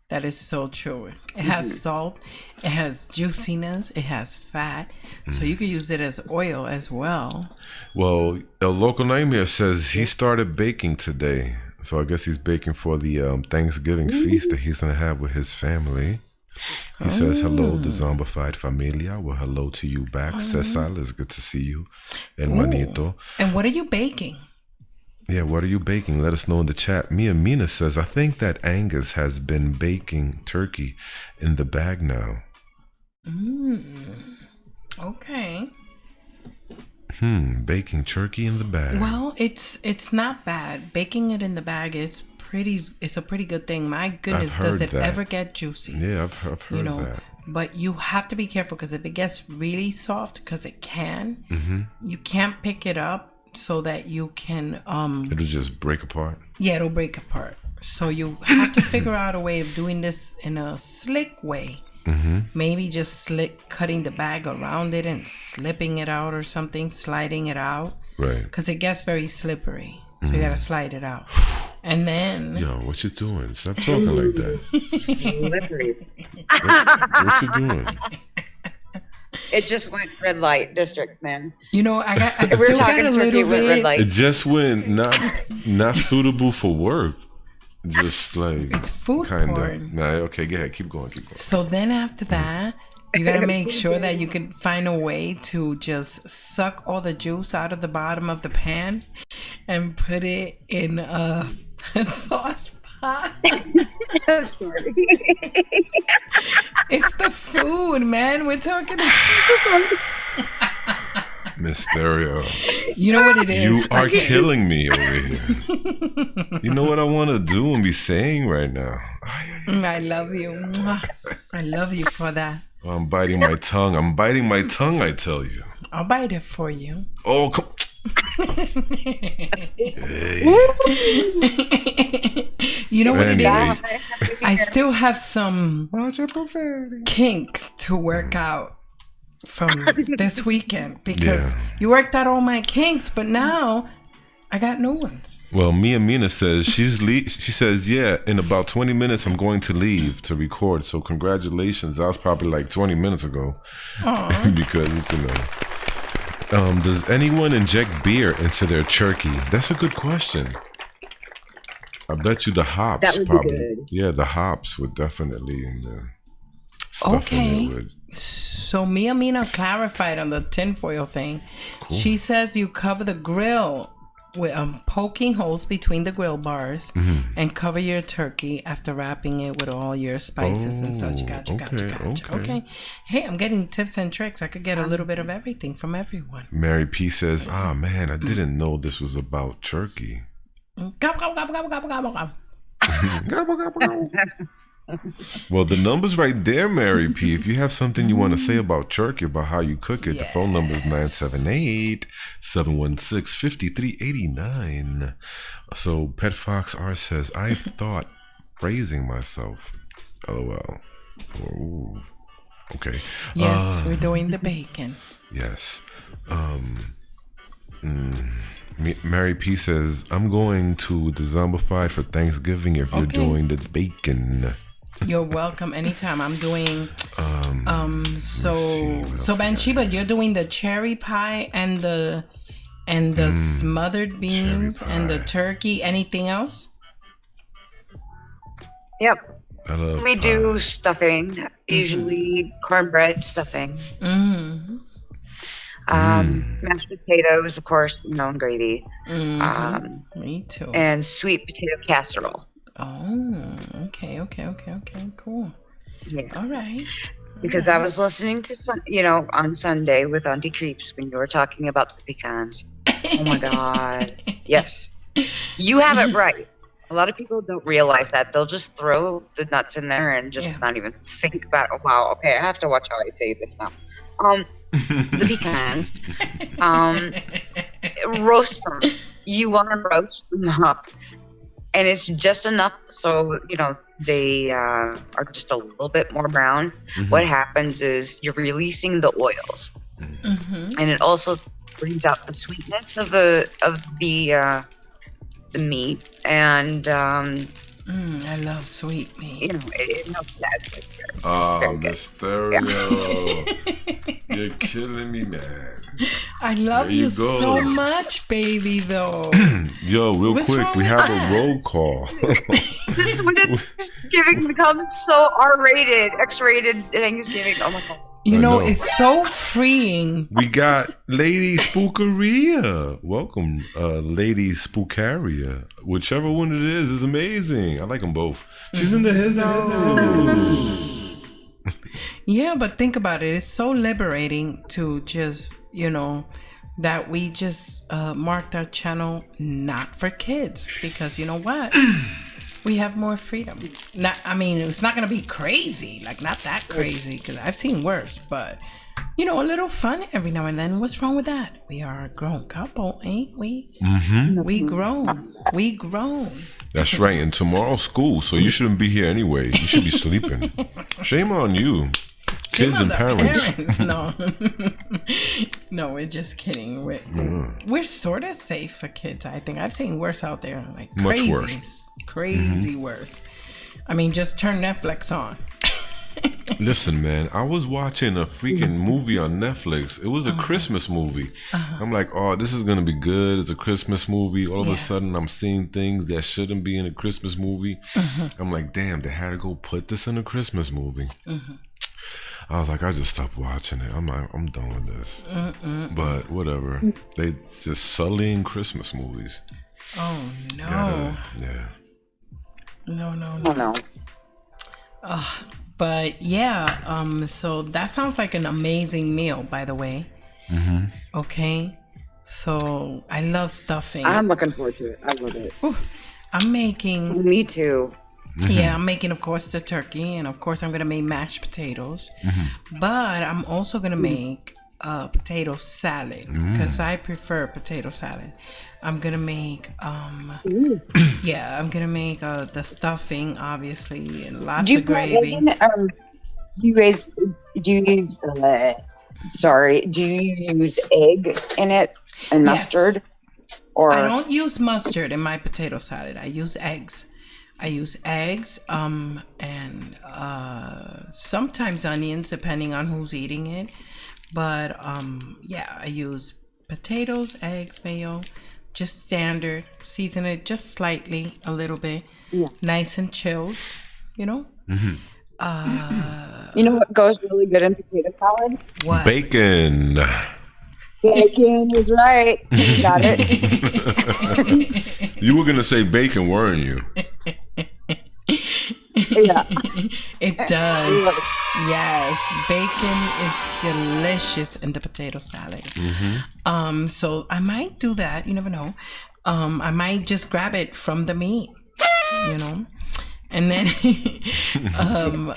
That is so true. It has salt, it has juiciness, it has fat, so you could use it as oil as well. Well, El Loco Nightmare says he started baking today, so I guess he's baking for the Thanksgiving feast that he's gonna have with his family. He says hello, Dezombified Familia. Well, hello to you back, Cesar. It's good to see you, hermanito. And what are you baking? Yeah, what are you baking? Let us know in the chat. Mia Mina says, I think that Angus has been baking turkey in the bag now. Okay. Baking turkey in the bag. Well, it's not bad. Baking it in the bag is a pretty good thing. My goodness, does it ever get juicy? Yeah, I've heard that. But you have to be careful because if it gets really soft, because it can, you can't pick it up so that you can. It'll just break apart. Yeah, it'll break apart. So you have to figure out a way of doing this in a slick way. Maybe just cutting the bag around it and slipping it out or something, sliding it out. Right. Because it gets very slippery. So you got to slide it out. And then... Yo, what you doing? Stop talking like that. Slippery. What you doing? It just went red light district, man. You know, I we're still talking got a turkey little went red bit... light. It just went not suitable for work. Just like... It's food porn. Nah, okay, go ahead. Keep going. So then after that... You gotta make sure that you can find a way to just suck all the juice out of the bottom of the pan and put it in a sauce pot. I'm sorry. It's the food, man. We're talking. Mysterio. You know what it is? You are killing me over here. You know what I want to do and be saying right now? I love you. I love you for that. I'm biting my tongue. I tell you. I'll bite it for you. Oh, come. Hey. You know what it is? I still have some kinks to work out from this weekend because you worked out all my kinks, but now I got new ones. Well, Mia Mina says she says, yeah, in about 20 minutes I'm going to leave to record. So congratulations. That was probably like 20 minutes ago. Because, does anyone inject beer into their turkey? That's a good question. I bet you the hops that would probably. Be good. Yeah, the hops would definitely in the stuff in it. So Mia Mina clarified on the tinfoil thing. Cool. She says you cover the grill with poking holes between the grill bars and cover your turkey after wrapping it with all your spices and such. Gotcha. Okay. Hey, I'm getting tips and tricks. I could get a little bit of everything from everyone. Mary P says, man, I didn't know this was about turkey. Gobble, gobble, gobble, gobble, gobble, gobble, gobble. Gobble, gobble, gobble. Well, the number's right there, Mary P. If you have something you want to say about turkey, about how you cook it, the phone number is 978-716-5389. So Pet Fox R says, I thought raising myself. LOL. Ooh. Okay. Yes, we're doing the bacon. Yes. Mary P says, I'm going to Dezombified for Thanksgiving if you're doing the bacon. You're welcome anytime. I'm doing so Banshiba, you're doing the cherry pie and the smothered beans and the turkey. Anything else? Yep. We do stuffing, usually cornbread stuffing. Mashed potatoes, of course, and gravy. Me too. And sweet potato casserole. Oh, okay, cool. Yeah. All right. Because I was listening to, on Sunday with Auntie Creeps when you were talking about the pecans. Oh my God. Yes. You have it right. A lot of people don't realize that. They'll just throw the nuts in there and just not even think about, oh, wow, okay, I have to watch how I say this now. The pecans, roast them. You want to roast them up. And it's just enough so, they are just a little bit more brown. What happens is you're releasing the oils. And it also brings out the sweetness of the meat. And I love sweet meat. It helps that. Mysterio. You're killing me, man. I love you so much, baby, though. Yo, real quick, we have a roll call. This is when Thanksgiving becomes so R-rated, X-rated Thanksgiving. Oh my God. It's so freeing. We got Lady Spookeria. Welcome, Lady Spookaria. Whichever one it is amazing. I like them both. She's in the his house. Yeah, but think about it. It's so liberating to just, that we just marked our channel not for kids. Because you know what? we have more freedom. I mean, it's not gonna be crazy, like not that crazy, because I've seen worse. But you know, a little fun every now and then. What's wrong with that? We are a grown couple, ain't we? Mm-hmm. We grown. We grown. That's right. And tomorrow's school, so you shouldn't be here anyway. You should be sleeping. Shame on you. Kids and parents. No. No, we're just kidding. We're sort of safe for kids, I think. I've seen worse out there. Like much crazy, worse. Crazy worse. I mean, just turn Netflix on. Listen, man, I was watching a freaking movie on Netflix. It was a Christmas movie. I'm like, oh, this is going to be good. It's a Christmas movie. All of a sudden, I'm seeing things that shouldn't be in a Christmas movie. I'm like, damn, they had to go put this in a Christmas movie. I was like, I just stopped watching it. I'm like, I'm done with this. But whatever. They just sullying Christmas movies. Oh, no. Yeah. No. But yeah, so that sounds like an amazing meal, by the way. Okay. So I love stuffing. I'm looking forward to it. I love it. I'm making... Me too. Yeah, I'm making, of course, the turkey, and of course, I'm gonna make mashed potatoes. But I'm also gonna make potato salad because I prefer potato salad. I'm gonna make yeah, I'm gonna make the stuffing, obviously, and lots of gravy. Do you use egg in it and mustard? Or I don't use mustard in my potato salad. I use eggs. And sometimes onions, depending on who's eating it. But yeah, I use potatoes, eggs, mayo, just standard. Season it just slightly, a little bit. Yeah. Nice and chilled, you know? You know what goes really good in potato salad? What? Bacon. Bacon is right. You got it. You were going to say bacon, weren't you? Yeah. It does. Yes. Bacon is delicious in the potato salad. So I might do that. You never know. I might just grab it from the meat, you know? And then,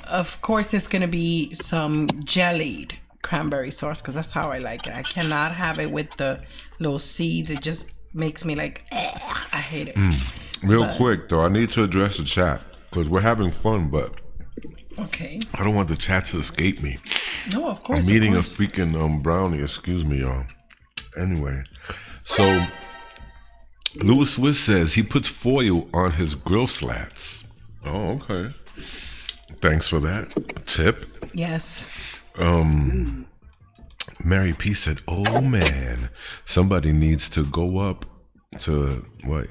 of course, it's going to be some jellied cranberry sauce because that's how I like it. I cannot have it with the little seeds. It just makes me like, I hate it. Real quick, though, I need to address the chat because we're having fun, but okay, I don't want the chat to escape me. No, of course. I'm eating a freaking brownie. Excuse me, y'all. Anyway, so Louis Swiss says he puts foil on his grill slats. Oh, okay. Thanks for that tip. Yes. Mary P said, "Oh man, somebody needs to go up to what?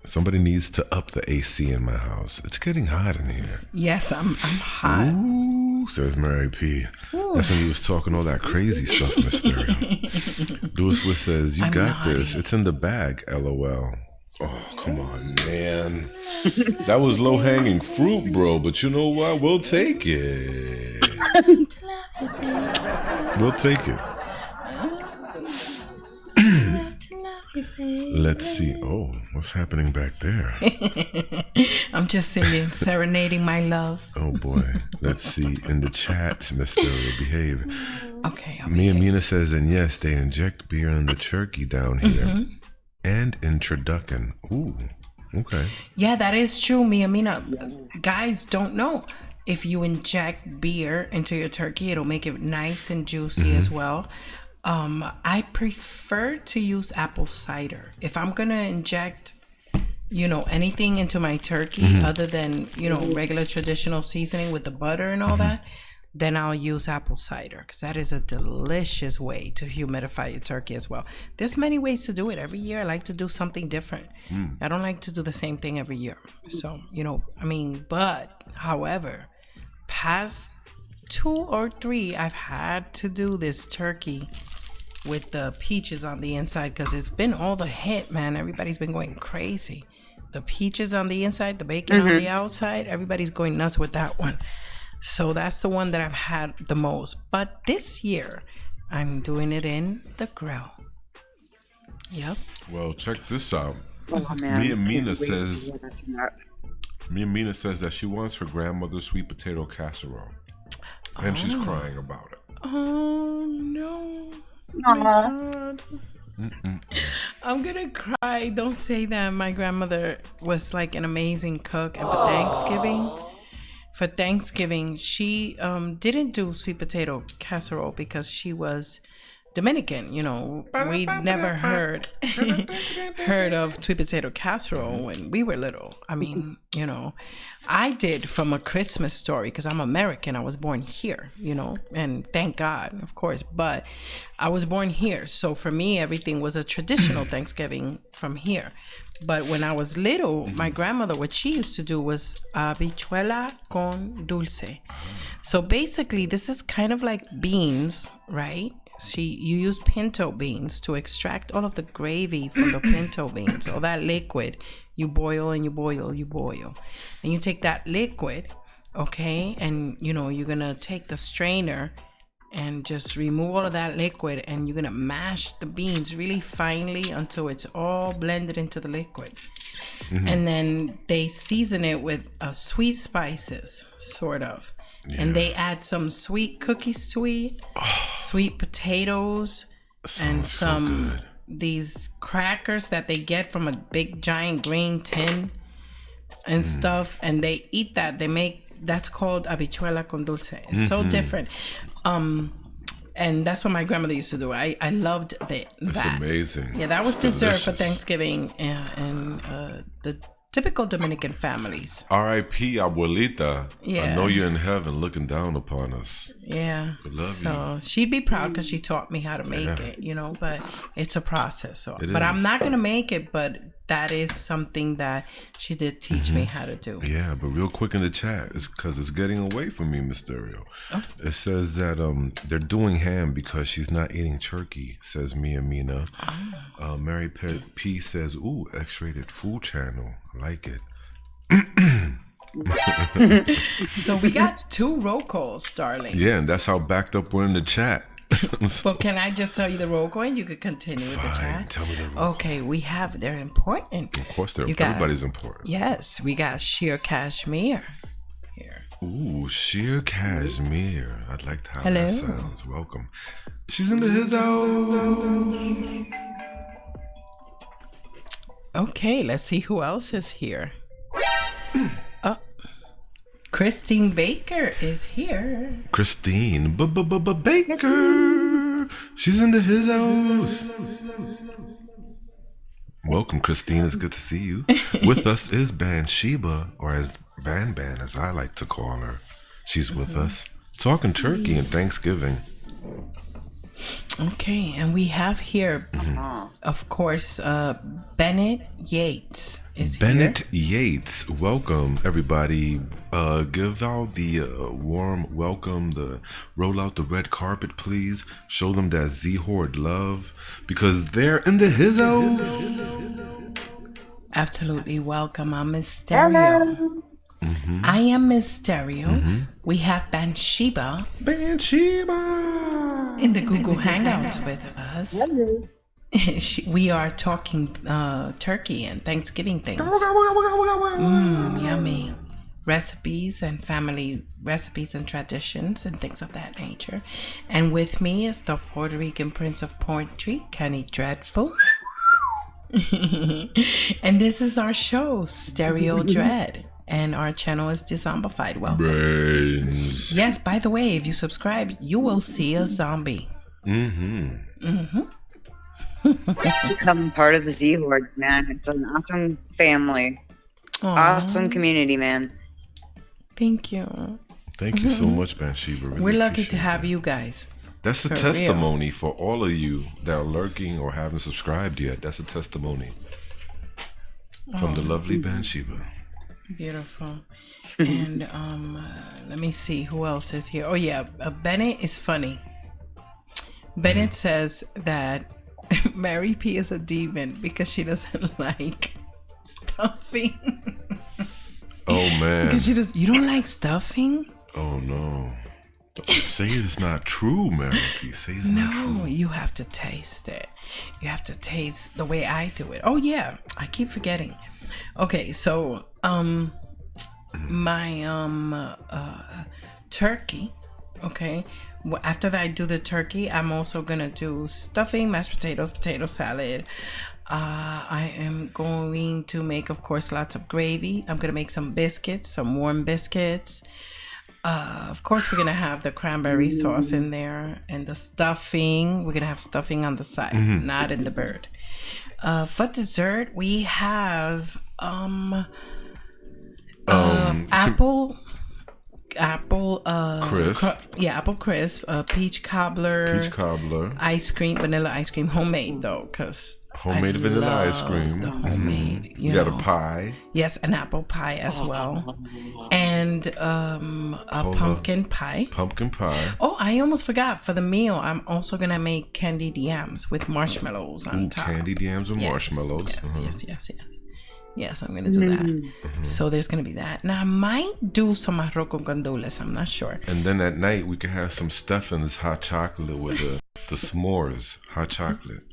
Somebody needs to up the AC in my house. It's getting hot in here." Yes, I'm hot. Ooh, says Mary P. Ooh. That's when you was talking all that crazy stuff, Mysterio. Louis Swiss says, "You got this. It's in the bag." LOL. Oh, come on, man. That was low-hanging fruit, bro. But you know what? We'll take it. We'll take it. Let's see. Oh, what's happening back there? I'm just singing, serenading my love. Oh, boy. Let's see. In the chat, Mysterio, behave. Okay. Mia Mina says, and yes, they inject beer in the turkey down here. And in turducken. Ooh, okay. Yeah, that is true, Mia Mina. Guys don't know. If you inject beer into your turkey, it'll make it nice and juicy as well. I prefer to use apple cider. If I'm going to inject, anything into my turkey other than, regular traditional seasoning with the butter and all that, then I'll use apple cider because that is a delicious way to humidify your turkey as well. There's many ways to do it. Every year I like to do something different. I don't like to do the same thing every year. So, however, past 2 or 3, I've had to do this turkey with the peaches on the inside because it's been all the hit, man. Everybody's been going crazy. The peaches on the inside, the bacon on the outside, everybody's going nuts with that one. So that's the one that I've had the most. But this year, I'm doing it in the grill. Yep. Well, check this out. Oh, man. Mia Mina says Mia Mina says that she wants her grandmother's sweet potato casserole. And she's crying about it. Oh, no. Aw. My God. I'm gonna cry. Don't say that. My grandmother was like an amazing cook, and for Thanksgiving, she didn't do sweet potato casserole because she was Dominican. You know, we never heard of sweet potato casserole when we were little. I mean, you know, I did from A Christmas Story because I'm American. I was born here, you know, and thank God, of course. But I was born here, so for me, everything was a traditional Thanksgiving from here. But when I was little, my grandmother, what she used to do was habichuela con dulce. So basically, this is kind of like beans, right? You use pinto beans to extract all of the gravy from the pinto beans, all that liquid. You boil and you boil, and you take that liquid, okay, and you know you're gonna take the strainer and just remove all of that liquid, and you're gonna mash the beans really finely until it's all blended into the liquid. And then they season it with sweet spices, sort of. Yeah. And they add some sweet cookies to it, sweet potatoes, and some these crackers that they get from a big giant green tin and stuff. And they eat that. That's called habichuela con dulce. It's so different. And that's what my grandmother used to do. I loved that. It's amazing. Yeah, that was dessert for Thanksgiving and the typical Dominican families. R.I.P. Abuelita. Yeah. I know you're in heaven looking down upon us. Yeah. We love you. So she'd be proud because she taught me how to make it, you know, but it's a process. So. It but is. I'm not going to make it, but that is something that she did teach me how to do. Yeah, but real quick in the chat, it's because it's getting away from me, Mysterio. Oh. It says that they're doing ham because she's not eating turkey, says Mia Mina. Oh. Mary P says, ooh, X-rated food channel. I like it. So we got 2 roll calls, darling. Yeah, and that's how backed up we're in the chat. But can I just tell you the roll call and you could continue with the chat? Tell me the roll. Okay, they're important. Of course, everybody's important. Yes, we got Sheer Cashmere here. Ooh, Sheer Cashmere. I'd like to have Hello. that sounds. Welcome. She's in his house. Okay, let's see who else is here. Christine Baker is here. Christine Baker. She's into his house. Welcome, Christine. It's good to see you. With us is Bathsheba, or as Ban as I like to call her. She's with us. Talking turkey and Thanksgiving. Okay, and we have here, of course, Bennett Yates is Bennett here. Yates, welcome everybody. Give out the warm welcome. Roll out the red carpet, please. Show them that Z-Horde love because they're in the his house. Absolutely welcome. I'm Mysterio. I am Mysterio. We have Bathsheba in the Google Hangouts with us. We are talking turkey and Thanksgiving things. Yummy. Recipes and family recipes and traditions and things of that nature. And with me is the Puerto Rican Prince of Poetry, Kenny Dreadful. And this is our show, Stereo Dread. And our channel is Dezombified. Welcome. Brains. Yes, by the way, if you subscribe, you will see a zombie. Become part of the Z-Horde, man. It's an awesome family. Aww. Awesome community, man. Thank you. Thank you so much, Bathsheba. Really We're lucky to have you guys. That's a testimony for all of you that are lurking or haven't subscribed yet. That's a testimony from the lovely Bathsheba. Beautiful. And let me see who else is here. Oh yeah, Bennett is funny. Bennett says that Mary P is a demon because she doesn't like stuffing. Oh man. Because you don't like stuffing? Oh no. Say it's not true, Mary P. Say it's not true. No, you have to taste it. You have to taste the way I do it. Oh yeah, I keep forgetting. Okay, so my turkey. Okay. Well, after that, I do the turkey. I'm also gonna do stuffing, mashed potatoes, potato salad. I am going to make, of course, lots of gravy. I'm gonna make some biscuits, some warm biscuits. Of course, we're gonna have the cranberry sauce in there and the stuffing. We're gonna have stuffing on the side, not in the bird. For dessert, we have apple crisp. Apple crisp, peach cobbler, ice cream, vanilla ice cream, homemade though, because homemade vanilla ice cream. The homemade, you got a pie. Yes, an apple pie as well, and a pumpkin pie. Pumpkin pie. Oh, I almost forgot. For the meal, I'm also gonna make candied yams with marshmallows on top. Candied yams with marshmallows. Yes, I'm gonna do that. So there's gonna be that. Now I might do some arroz con gandules. I'm not sure. And then at night we can have some Steffens hot chocolate with the s'mores hot chocolate.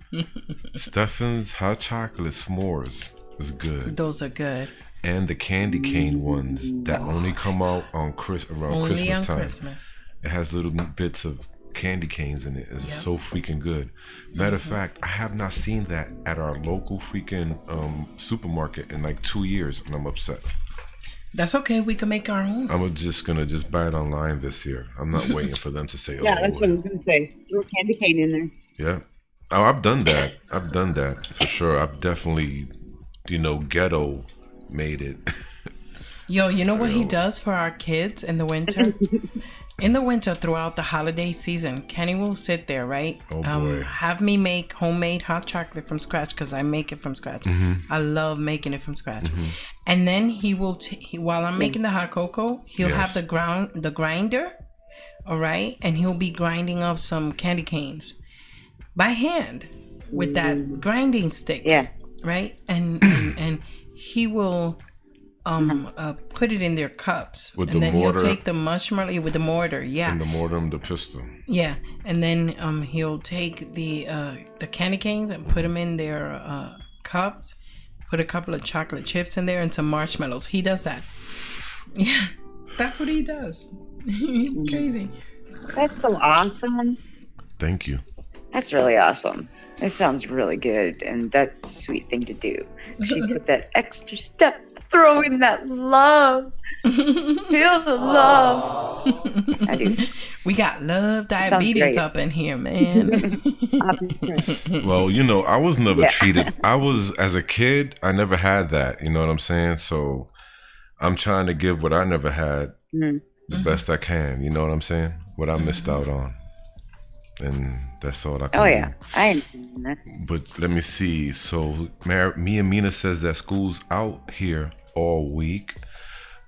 Steffens hot chocolate s'mores is good. Those are good. And the candy cane ones that only come out on around Christmas time. Christmas. It has little bits of candy canes in it. It's so freaking good. Matter of fact, I have not seen that at our local freaking supermarket in like 2 years, and I'm upset. That's okay. We can make our own. I'm just gonna buy it online this year. I'm not waiting for them to say, yeah, that's what I was gonna say. Throw candy cane in there. Yeah. Oh, I've done that for sure. I've definitely, ghetto made it. Yo, you know what he does for our kids in the winter? In the winter, throughout the holiday season, Kenny will sit there, right? Oh boy. Have me make homemade hot chocolate from scratch because I make it from scratch. I love making it from scratch. And then he will, while I'm making the hot cocoa, he'll have the grinder, all right? And he'll be grinding up some candy canes by hand with that grinding stick. Yeah. Right? And he will put it in their cups, with and the then mortar, he'll take the marshmallow with the mortar, and the mortar and the pistol, and then he'll take the candy canes and put them in their cups, put a couple of chocolate chips in there and some marshmallows. He does that. Yeah, that's what he does. He's crazy. That's so awesome. Thank you. That's really awesome. It sounds really good, and that's a sweet thing to do. She put that extra step, throw in that love, feel the love. I do. We got love diabetes up in here, man. Well, I was never treated. As a kid, I never had that. You know what I'm saying? So I'm trying to give what I never had the best I can. You know what I'm saying? What I missed out on. And that's all I can do. Yeah, I understand that. But let me see. So Mia Mina says that school's out here all week.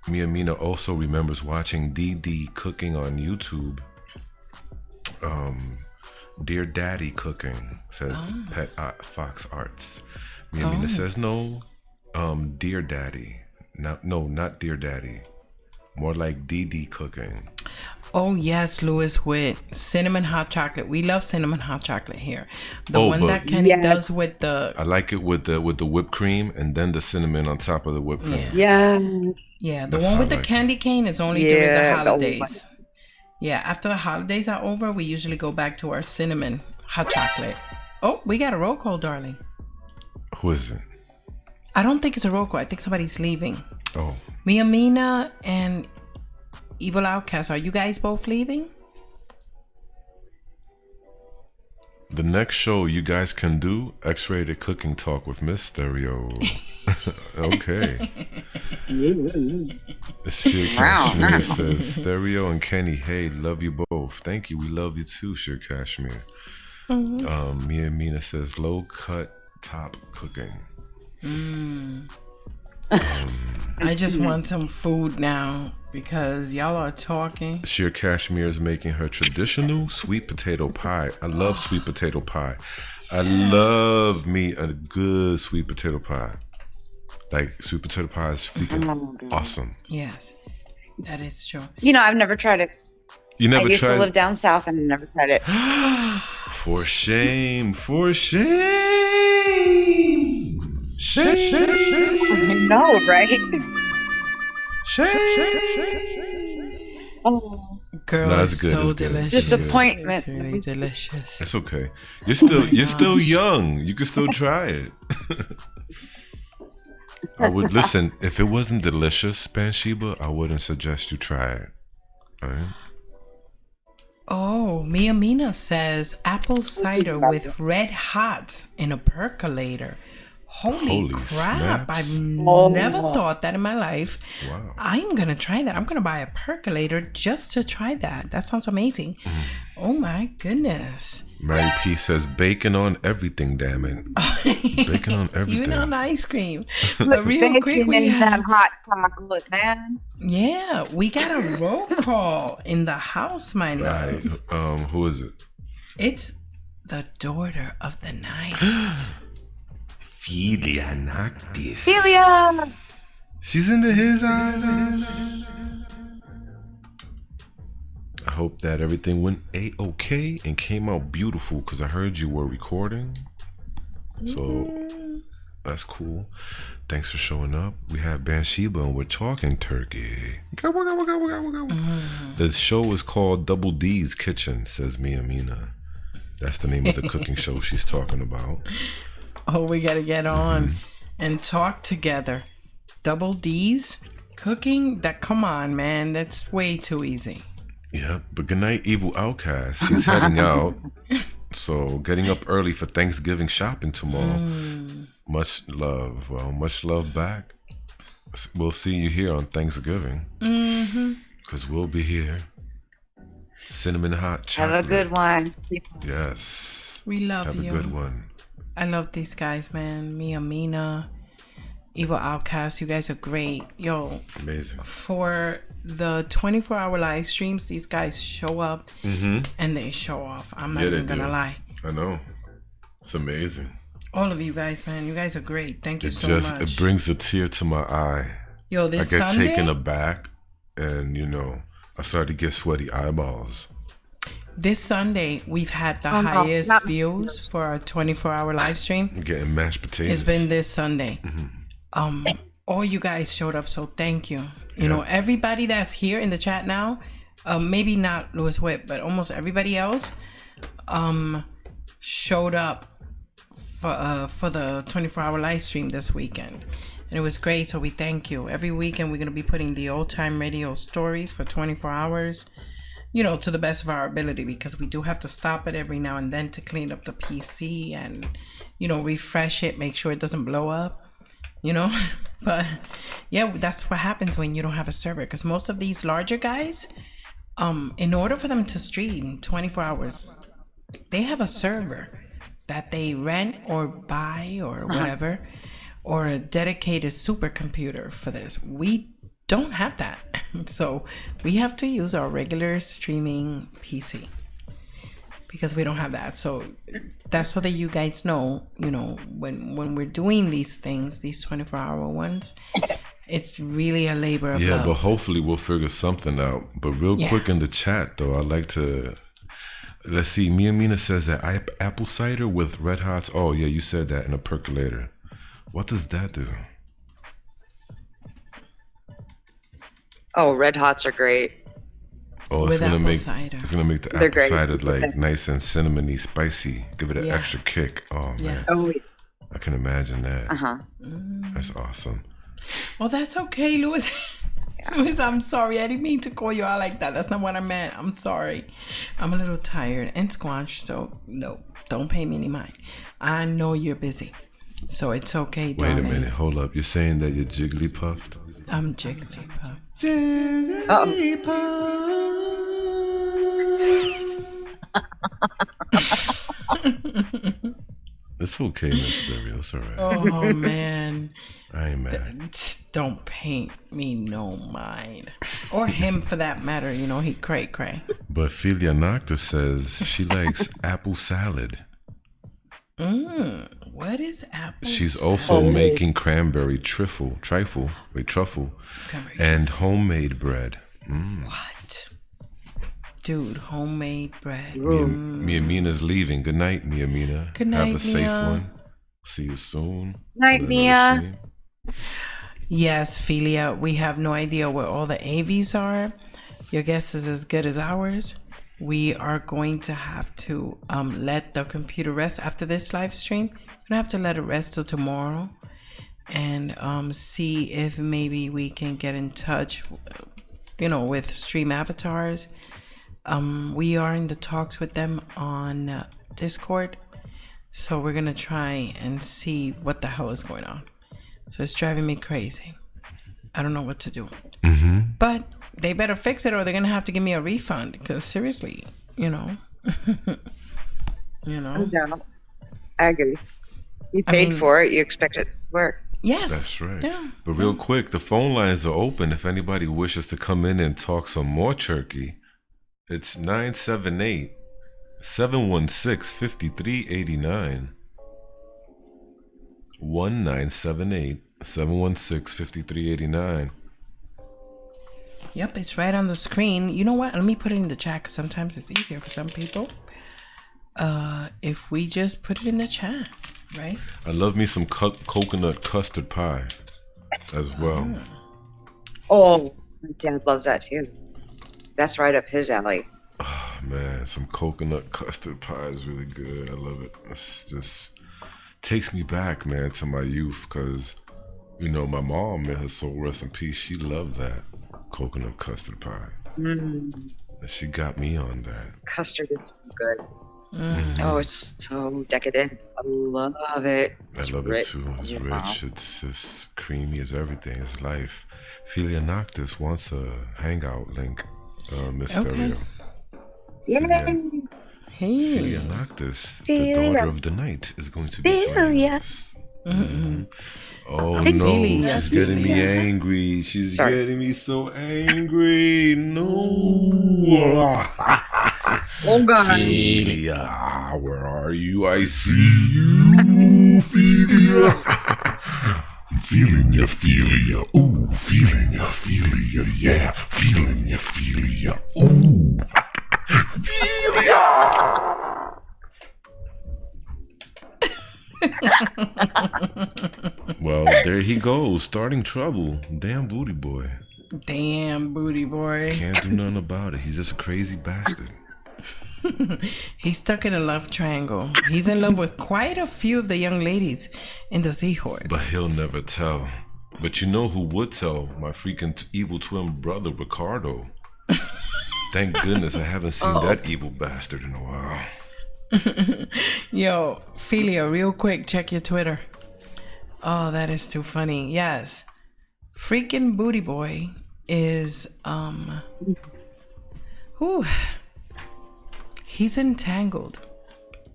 Mia Mina also remembers watching DD cooking on YouTube. Dear Daddy cooking, says Pet Fox Arts. Mia Mina says no. Dear Daddy. Not Dear Daddy. More like DD cooking. Oh yes, Louis, with cinnamon hot chocolate. We love cinnamon hot chocolate here. The one that Kenny does with the. I like it with the whipped cream and then the cinnamon on top of the whipped cream. Yeah. The one with the candy cane is only during the holidays. After the holidays are over, we usually go back to our cinnamon hot chocolate. Oh, we got a roll call, darling. Who is it? I don't think it's a roll call. I think somebody's leaving. Oh. Mia Mina and Evil Outcast, are you guys both leaving? The next show you guys can do X-rated cooking talk with Miss Stereo. Okay. Sheer Kashmir says Stereo and Kenny, hey, love you both. Thank you. We love you too, Sheer Kashmir. Mia Mina says low cut top cooking. I just want some food now because y'all are talking. Sheer Kashmir is making her traditional sweet potato pie. I love sweet potato pie. I love me a good sweet potato pie. Like, sweet potato pie is freaking awesome. Yes, that is true. I've never tried it. You never tried it? I used to live down south and I never tried it. For shame. For shame. I know, right? Oh, Girl, No, it's it's good, so it's good. delicious. disappointment. It's really delicious. It's okay. You're still young. You can still try it. I would listen. If it wasn't delicious, Bathsheba, I wouldn't suggest you try it. All right. Oh, Mia Mina says apple cider with red hots in a percolator. Holy crap. snaps. I've never thought that in my life. Wow. I'm going to try that. I'm going to buy a percolator just to try that. That sounds amazing. Oh my goodness. Mary P says bacon on everything, damn it. Bacon on everything. Even on ice cream. But real quick, we that have, hot chocolate, man. yeah, we got a roll call in the house, my love. Right. Who is it? It's the daughter of the night. Philia Noctis. Celia! She's into his eyes. I hope that everything went A-okay and came out beautiful because I heard you were recording. So that's cool. Thanks for showing up. We have Bathsheba and we're talking turkey. The show is called Double D's Kitchen, says Mia Mina. That's the name of the cooking show she's talking about. Oh, we got to get on and talk together. Double D's cooking? That, come on, man. That's way too easy. Yeah, but good night, Evil Outcast. He's heading out. So getting up early for Thanksgiving shopping tomorrow. Much love. Well, much love back. We'll see you here on Thanksgiving. Because we'll be here. Cinnamon hot chocolate. Have a good one. Yes. We love Have you. a good one. I love these guys, man. Mia Mina, Evil Outcast. You guys are great. Yo, Amazing. for the 24-hour live streams, these guys show up and they show off. I'm not Yeah, even they going to do. lie. I know. It's amazing. All of you guys, man. You guys are great. Thank you so much. It brings a tear to my eye. Yo, I this get Sunday, taken aback and, I started to get sweaty eyeballs. this Sunday, we've had the Oh, no, highest not- views for our 24-hour live stream. I'm getting mashed potatoes. It's been this Sunday. All you guys showed up, so thank you. You know, everybody that's here in the chat now, maybe not Louis Whip, but almost everybody else showed up for the 24-hour live stream this weekend. And it was great, so we thank you. Every weekend we're going to be putting the old time radio stories for 24 hours, to the best of our ability, because we do have to stop it every now and then to clean up the PC and, refresh it, make sure it doesn't blow up. But yeah, that's what happens when you don't have a server, because most of these larger guys, in order for them to stream 24 hours, they have a server that they rent or buy or whatever, or a dedicated supercomputer for this. We don't have that. So we have to use our regular streaming PC because we don't have that. So that's so that you guys know, when we're doing these things, these 24-hour ones, it's really a labor of love. But hopefully we'll figure something out. But real quick in the chat, though, I'd like to... Let's see. Mia Mina says that apple cider with red hots. Oh, yeah, you said that in a percolator. What does that do? Oh, red hots are great. Oh, it's With gonna apple make cider. it's gonna make the They're apple great. cider like nice and cinnamony, spicy. Give it an Yeah. extra kick. Oh man, Oh, I can imagine that. uh-huh. That's awesome. Oh, that's okay, Louis. Louis, I'm sorry. I didn't mean to call you out like that. That's not what I meant. I'm sorry. I'm a little tired and squanched, so no, don't pay me any mind. I know you're busy, so it's okay, Wait darling. a minute, hold up. You're saying that you're jiggly puffed? I'm Jigglypuff. It's okay, Miss Stereo. It's all right. Oh, man. I ain't mad. Don't paint me no mind. Or him, for that matter. He cray. But Philia Nocta says she likes apple salad. What is apple She's salad? also making cranberry truffle, and homemade bread. What? Dude, homemade bread. Mia Mina's leaving. Good night, Mia Mina. Good night, Have a safe Mia. one. See you soon. Night, For another Mia. stream. Yes, Philia, we have no idea where all the AVs are. Your guess is as good as ours. We are going to have to let the computer rest after this live stream. We're going to have to let it rest till tomorrow and see if maybe we can get in touch, with Stream Avatars. We are in the talks with them on Discord. So we're going to try and see what the hell is going on. So it's driving me crazy. I don't know what to do. Mm-hmm. But they better fix it or they're going to have to give me a refund. Because seriously, No doubt. I agree. You paid for it. You expect it to work. Yes. That's right. Yeah. But real quick, the phone lines are open. If anybody wishes to come in and talk some more turkey, it's 978-716-5389. 1978-716-5389. Yep, it's right on the screen. You know what? Let me put it in the chat because sometimes it's easier for some people. If we just put it in the chat, right? I love me some coconut custard pie as well. Oh, my dad loves that too. That's right up his alley. Oh, man, some coconut custard pie is really good. I love it. It's just takes me back, man, to my youth because, my mom, may her soul rest in peace, she loved that coconut custard pie. And she got me on that. Custard is good. Oh, it's so decadent. I love it. I love it too. It's rich. It's just creamy as everything. It's life. Philia Noctis wants a hangout link, Miss Stereo. Yay! Hey. Philia Noctis, the daughter of the night, is going to be joining us. Oh no, she's getting me angry. She's getting me so angry. No. Oh God. Philia, where are you? I see you, Philia. I'm feeling ya, Philia. Ooh, feeling ya, Philia. Yeah, feeling ya, Philia. Ooh, Philia. Well, there he goes, starting trouble. Damn booty boy. Damn booty boy. Can't do nothing about it. He's just a crazy bastard. He's stuck in a love triangle. He's in love with quite a few of the young ladies in the Z-Horde. But he'll never tell. But you know who would tell? My freaking evil twin brother, Ricardo. Thank goodness I haven't seen that evil bastard in a while. Yo, Philia, real quick, check your Twitter. Oh, that is too funny. Yes. Freaking booty boy is he's entangled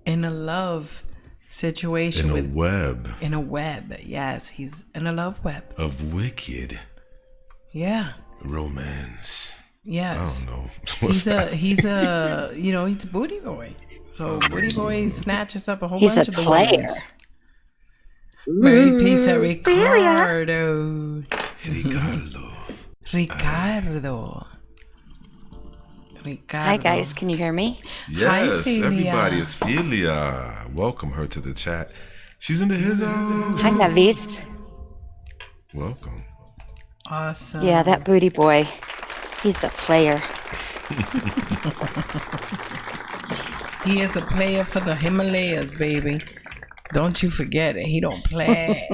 in a love situation in a web. In a web. Yes, he's in a love web. Of wicked. Yeah. Romance. Yes. I don't know. He's a booty boy. So booty boy snatches up a whole He's bunch a of the player. ones. Mary Peace at Ricardo. Ricardo. Hi guys, can you hear me? Yes, Hi, everybody, it's Philia. Welcome her to the chat. She's in the his house. Hi Navis. Welcome. Awesome. Yeah, that booty boy. He's the player. He is a player for the Himalayas, baby. Don't you forget it. He don't play.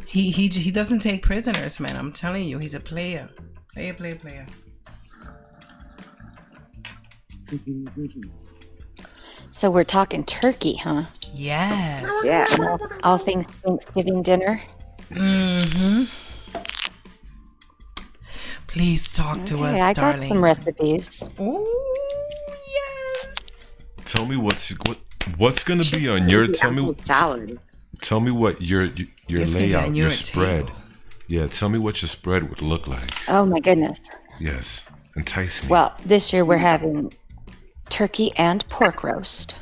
He doesn't take prisoners, man. I'm telling you, he's a player. Player. So we're talking turkey, huh? Yes. Yeah. All things Thanksgiving dinner. Mm-hmm. Please talk to us, I darling. got some recipes. Ooh, yeah. Tell me what's gonna be on your tell me what your layout, your spread. Table. Yeah, tell me what your spread would look like. Oh my goodness. Yes, entice me. Well, this year we're having turkey and pork roast.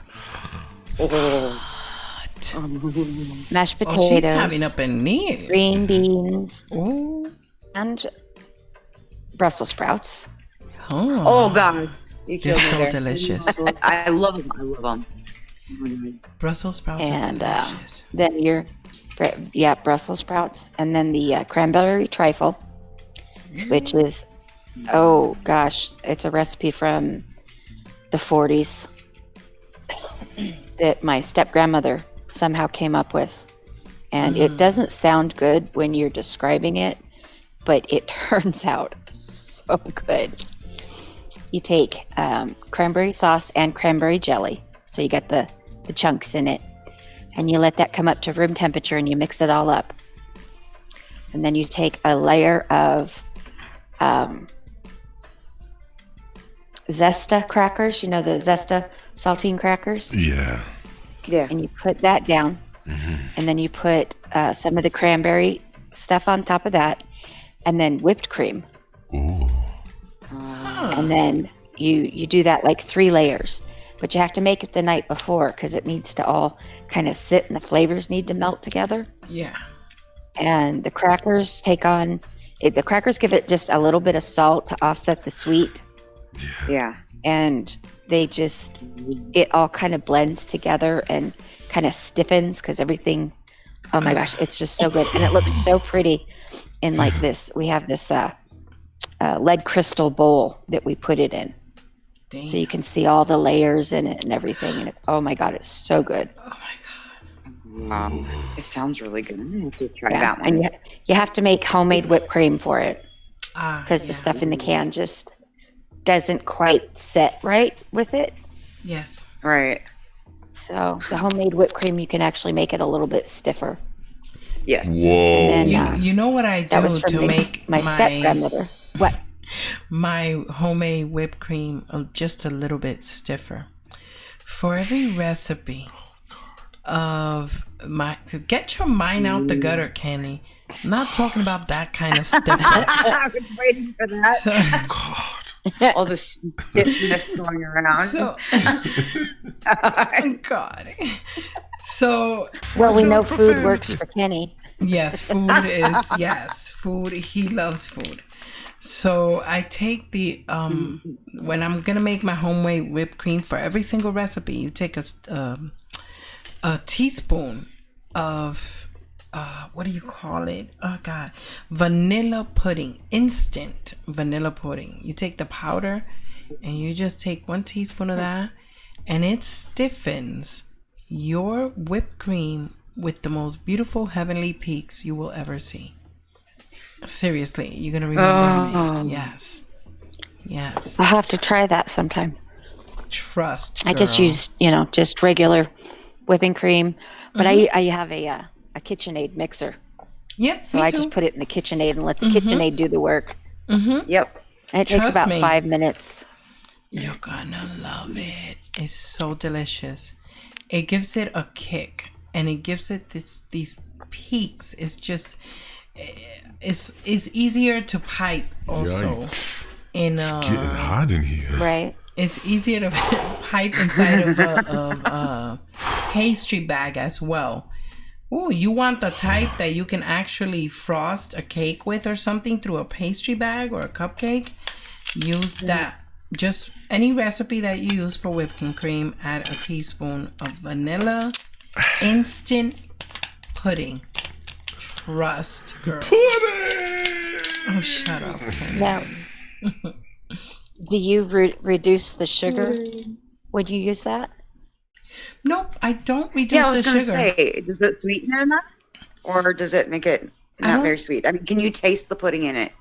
Mashed potatoes. Oh, she's having up a meal. Green beans. Ooh. And Brussels sprouts. Oh God. You They're killed me so there. delicious. I love them. Brussels sprouts And are delicious. then your Yeah, Brussels sprouts, and then the cranberry trifle, which is, oh gosh, it's a recipe from the 40s that my step-grandmother somehow came up with. And it doesn't sound good when you're describing it, but it turns out so good. You take cranberry sauce and cranberry jelly, so you get the chunks in it, and you let that come up to room temperature, and you mix it all up. And then you take a layer of Zesta crackers, you know, the Zesta saltine crackers? Yeah. Yeah. And you put that down. And then you put some of the cranberry stuff on top of that, and then whipped cream. Ooh. And then you do that like 3 layers. But you have to make it the night before because it needs to all kind of sit and the flavors need to melt together. Yeah. And the crackers the crackers give it just a little bit of salt to offset the sweet. Yeah. And it all kind of blends together and kind of stiffens because everything, oh my gosh, it's just so good. And it looks so pretty in like this. We have this lead crystal bowl that we put it in. Damn. So you can see all the layers in it and everything. And it's, oh my God, it's so good. Oh my God. It sounds really good. I'm going to have to try Yeah. that one. And you have to make homemade whipped cream for it because the Yeah. stuff in the can just doesn't quite set right with it. Yes. Right. So the homemade whipped cream, you can actually make it a little bit stiffer. Yeah. Whoa. And then, You know what I that do was from to make my step-grandmother. What? my homemade whipped cream just a little bit stiffer? For every recipe to get your mind out the gutter, Kenny. I'm not talking about that kind of stuff. I was waiting for that. So, All this stiffness going around. so God. So Well, we know food works for Kenny. yes, food. He loves food. So I take the when I'm gonna make my homemade whipped cream for every single recipe, you take a teaspoon of what do you call it? Oh God, vanilla pudding, instant vanilla pudding. You take the powder and you just take 1 teaspoon of that, and it stiffens your whipped cream with the most beautiful heavenly peaks you will ever see. Seriously, you're gonna remember me. Yes. I'll have to try that sometime. Trust. I just girl. use, just regular whipping cream, but I have a KitchenAid mixer. Yep. So me I too. just put it in the KitchenAid and let the KitchenAid do the work. Yep. And it takes Trust about me. 5 minutes. You're gonna love it. It's so delicious. It gives it a kick, and it gives it these peaks. It's just it's easier to pipe also. Yikes. In It's getting hot in here. Right. It's easier to pipe inside of a pastry bag as well. Oh, you want the type that you can actually frost a cake with or something through a pastry bag or a cupcake? Use that. Just any recipe that you use for whipping cream, add a teaspoon of vanilla instant pudding. Trust, girl. Oh, shut up. Now, do you reduce the sugar when you use that? Nope, I don't reduce Yeah, I was the going to sugar. say, does it sweeten it enough? Or does it make it not very sweet? I mean, can you taste the pudding in it?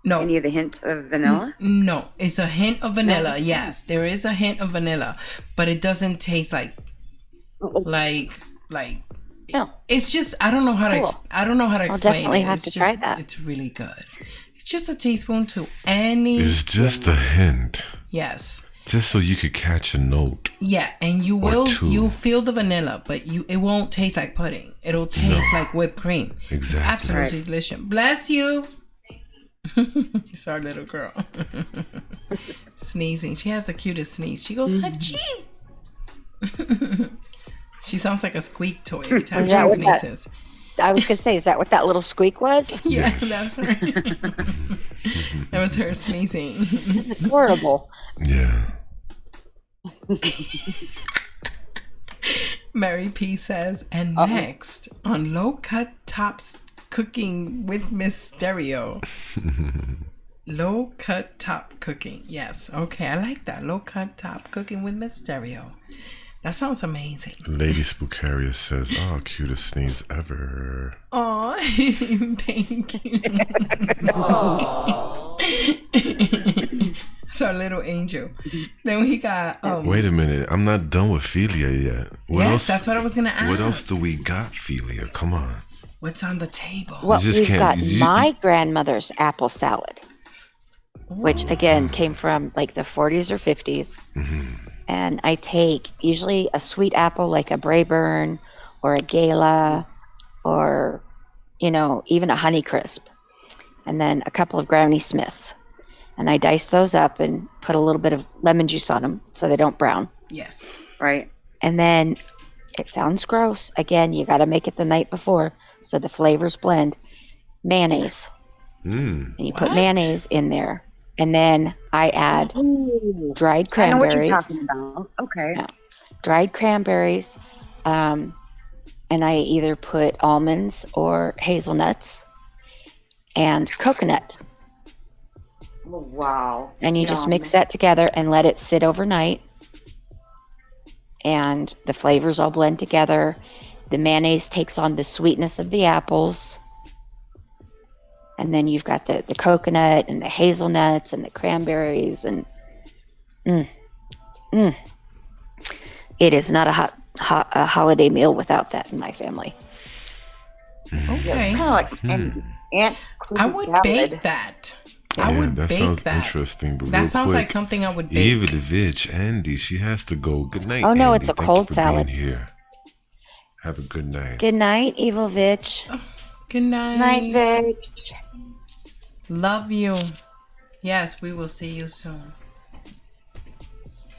No. Any of the hint of vanilla? No, it's a hint of vanilla. No? Yes, there is a hint of vanilla, but it doesn't taste like No. It's just I don't know how Cool. to I don't know how to I'll explain definitely it. have It's to just, try that. It's really good. It's just a teaspoon to any. It's just a hint. Yes. Just so you could catch a note. Yeah, and you Or will two. you'll feel the vanilla, but it won't taste like pudding. It'll taste like whipped cream. Exactly. It's absolutely delicious. Bless you. It's our little girl. Sneezing. She has the cutest sneeze. She goes, Hachi. She sounds like a squeak toy every time Is she that what that- sneezes. I was going to say, is that what that little squeak was? Yeah, Yes. that's right. That was her sneezing. Horrible. Yeah. Mary P says, and next on Low Cut Tops Cooking with Miss Stereo. Low Cut Top Cooking. Yes. Okay, I like that. Low Cut Top Cooking with Miss Stereo. That sounds amazing. Lady Spookarius says, "Oh, cutest sneeze ever." Oh, thank you. It's our little angel. Then we got. Wait a minute, I'm not done with Philia yet. What else? That's what I was gonna ask. What else do we got, Philia? Come on. What's on the table? Well, we've got my grandmother's apple salad, which again came from like the 40s or 50s. Mm-hmm. And I take usually a sweet apple like a Braeburn or a Gala or, even a Honeycrisp. And then a couple of Granny Smiths. And I dice those up and put a little bit of lemon juice on them so they don't brown. Yes. Right. And then it sounds gross. Again, you got to make it the night before so the flavors blend. Mayonnaise. And you put mayonnaise in there. And then I add dried cranberries. I know what you're talking about. Okay. Yeah. Dried cranberries. And I either put almonds or hazelnuts and coconut. Oh, wow. And you just mix that together and let it sit overnight. And the flavors all blend together. The mayonnaise takes on the sweetness of the apples. And then you've got the coconut and the hazelnuts and the cranberries. And it is not a holiday meal without that in my family. Okay. Yeah, it's kind of like an ant. I would bake that. I would that bake sounds that. interesting. But That real sounds quick, like something I would bake. Eva the Vitch, Andy, she has to go. Good night. Oh no, Andy. it's a Thank cold you for salad. being here. Have a good night. Good night, Evil Vitch. Good night. Night, Vic. Love you. Yes, we will see you soon.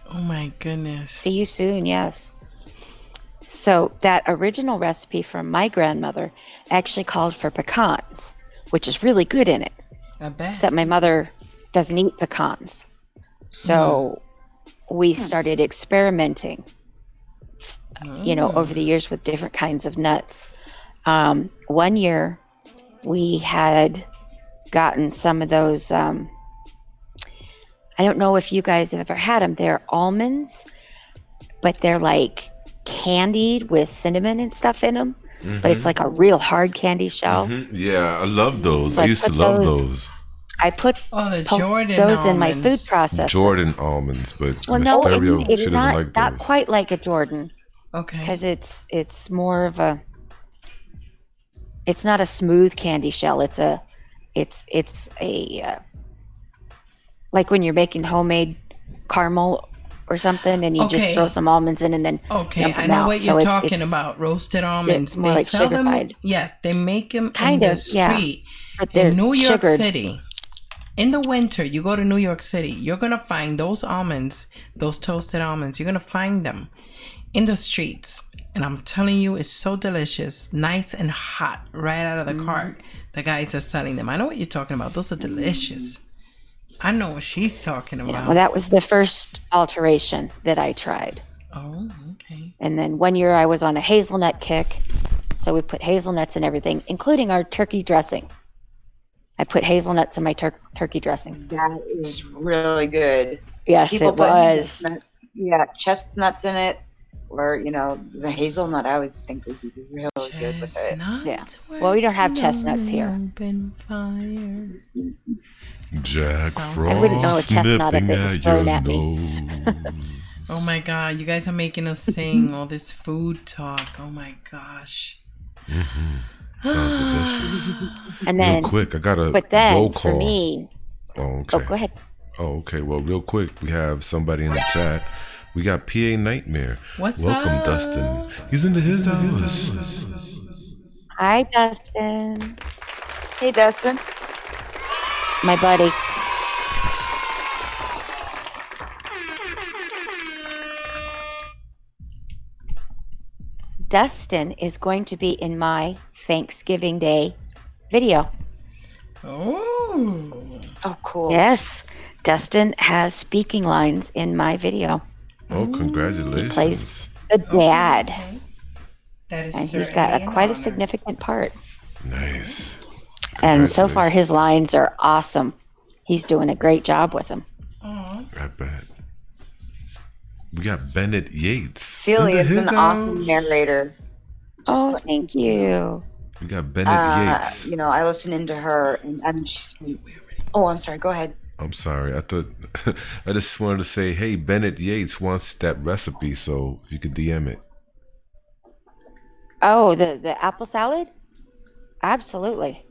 Oh my goodness. See you soon, yes. So that original recipe from my grandmother actually called for pecans, which is really good in it. I bet. Except my mother doesn't eat pecans. So we started experimenting, over the years with different kinds of nuts. One year we had gotten some of those, I don't know if you guys have ever had them. They're almonds, but they're like candied with cinnamon and stuff in them. But it's like a real hard candy shell. Yeah, I love those. So I used to love those. I put the poked Jordan those in my food almonds. processor. Jordan almonds, but Well, Miss no, Stereo, it's she doesn't not like not those. quite like a Jordan. Okay. Because it's more of a. It's not a smooth candy shell. It's a like when you're making homemade caramel or something, and you just Okay. throw some almonds in and then Okay, dump I them know out. what So you're it's- talking it's- about. Roasted almonds. It's more They like sell them. sugar-fied. Yes, they make them Kind in of, the yeah. street But they're in New York sugared. City. In the winter, you go to New York City, you're gonna find those almonds, those toasted almonds. You're gonna find them in the streets, and I'm telling you, it's so delicious, nice and hot, right out of the cart. The guys are selling them. I know what you're talking about. Those are delicious. I know what she's talking about. Yeah, well, that was the first alteration that I tried. Oh, okay. And then one year I was on a hazelnut kick, so we put hazelnuts in everything, including our turkey dressing. I put hazelnuts in my turkey dressing. That is really good. Yes, People it put was. chestnuts in it, or the hazelnut. I would think would be really good with it. Yeah. Well, we don't have chestnuts here. Open fire. Jack Sounds Frost I wouldn't know a chestnut if nipping it was at thrown your at me. nose. Oh my god, you guys are making us sing all this food talk. Oh my gosh. Sounds delicious. And then, real quick, I got a but then roll for call. me, Oh, okay. oh, go ahead. Oh, okay. Well, real quick, we have somebody in the chat. We got PA Nightmare. What's Welcome, up? Dustin. He's into his house. Hi, Dustin. Hey, Dustin. My buddy. Dustin is going to be in my Thanksgiving Day video. Oh. Oh, cool. Yes, Dustin has speaking lines in my video. Oh, congratulations. He plays the dad. Okay. That is and he's certainly got an quite a honor. significant part. Nice. And so far, Congratulations. his lines are awesome. He's doing a great job with them. Aw. I bet. We got Bennett Yates. Philly into is his an awesome house. narrator. Just Oh, let- thank you. We got Bennett Yates. You know, I listen into her, and I mean, she's. Oh, I'm sorry. Go ahead. I'm sorry. I thought I just wanted to say, hey, Bennett Yates wants that recipe, so if you could DM it. Oh, the apple salad? Absolutely.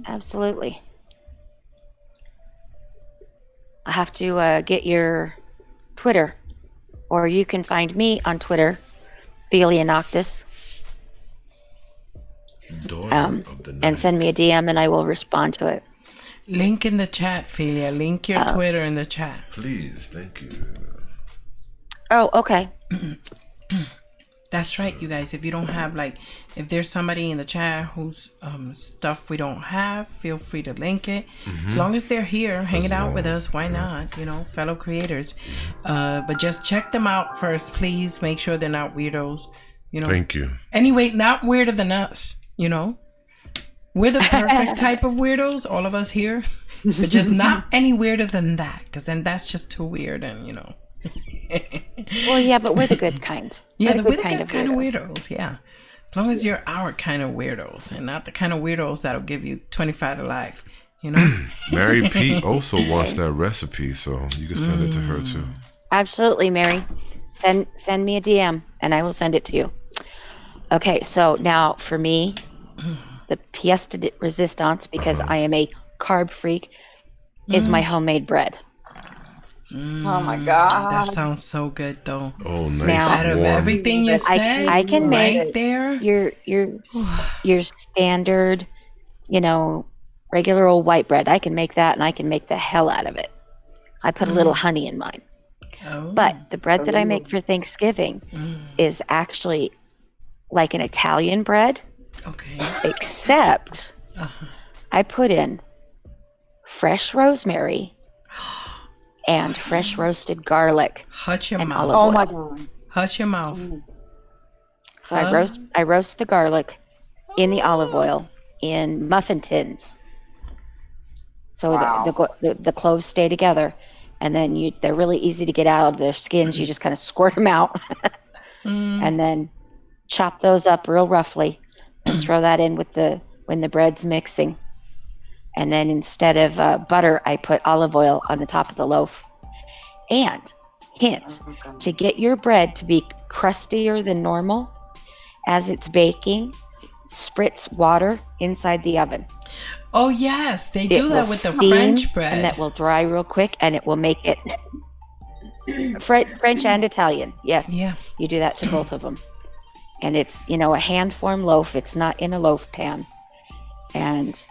Absolutely. I have to get your Twitter, or you can find me on Twitter, Phelianoctus, Daughter of the night. and send me a DM, and I will respond to it. Link in the chat, Philia. Link your Twitter in the chat. Please, thank you. Oh, okay. That's right, you guys. If you don't have, like, if there's somebody in the chat whose stuff we don't have, feel free to link it. As long as they're here, hanging out with us, why not? You know, fellow creators. But just check them out first, please. Make sure they're not weirdos. You know. Thank you. Anyway, not weirder than us. You know, we're the perfect type of weirdos, all of us here. But just not any weirder than that, because then that's just too weird, and you know. Well, yeah, but we're the good kind. Yeah, we're we're the good kind of weirdos. Yeah, as long as you're our kind of weirdos and not the kind of weirdos that'll give you 25 to life. You know. Mary Pete also wants that recipe, so you can send it to her too. Absolutely, Mary. Send me a DM, and I will send it to you. Okay, so now for me, the pièce de resistance, because I am a carb freak, is my homemade bread. Oh my God. That sounds so good, though. Oh, nice. Now- Out of warm. everything you said, I can right make there. your standard, you know, regular old white bread. I can make that, and I can make the hell out of it. I put a little honey in mine. Oh. But the bread that I make for Thanksgiving is actually like an Italian bread, Okay. except I put in fresh rosemary and fresh roasted garlic Hush your and mouth. olive Oh oil. my God. Hush your mouth. So I roast the garlic in the olive oil in muffin tins. So Wow. the cloves stay together, and then they're really easy to get out of their skins. You just kind of squirt them out, and then chop those up real roughly, and throw that in with when the bread's mixing. And then instead of butter, I put olive oil on the top of the loaf. And hint, to get your bread to be crustier than normal, as it's baking, spritz water inside the oven. Oh yes, they It do will that with the steam, French bread. and that will dry real quick, and it will make it French and Italian. Yes, Yeah. you do that to both of them, and it's a hand formed loaf. It's not in a loaf pan, and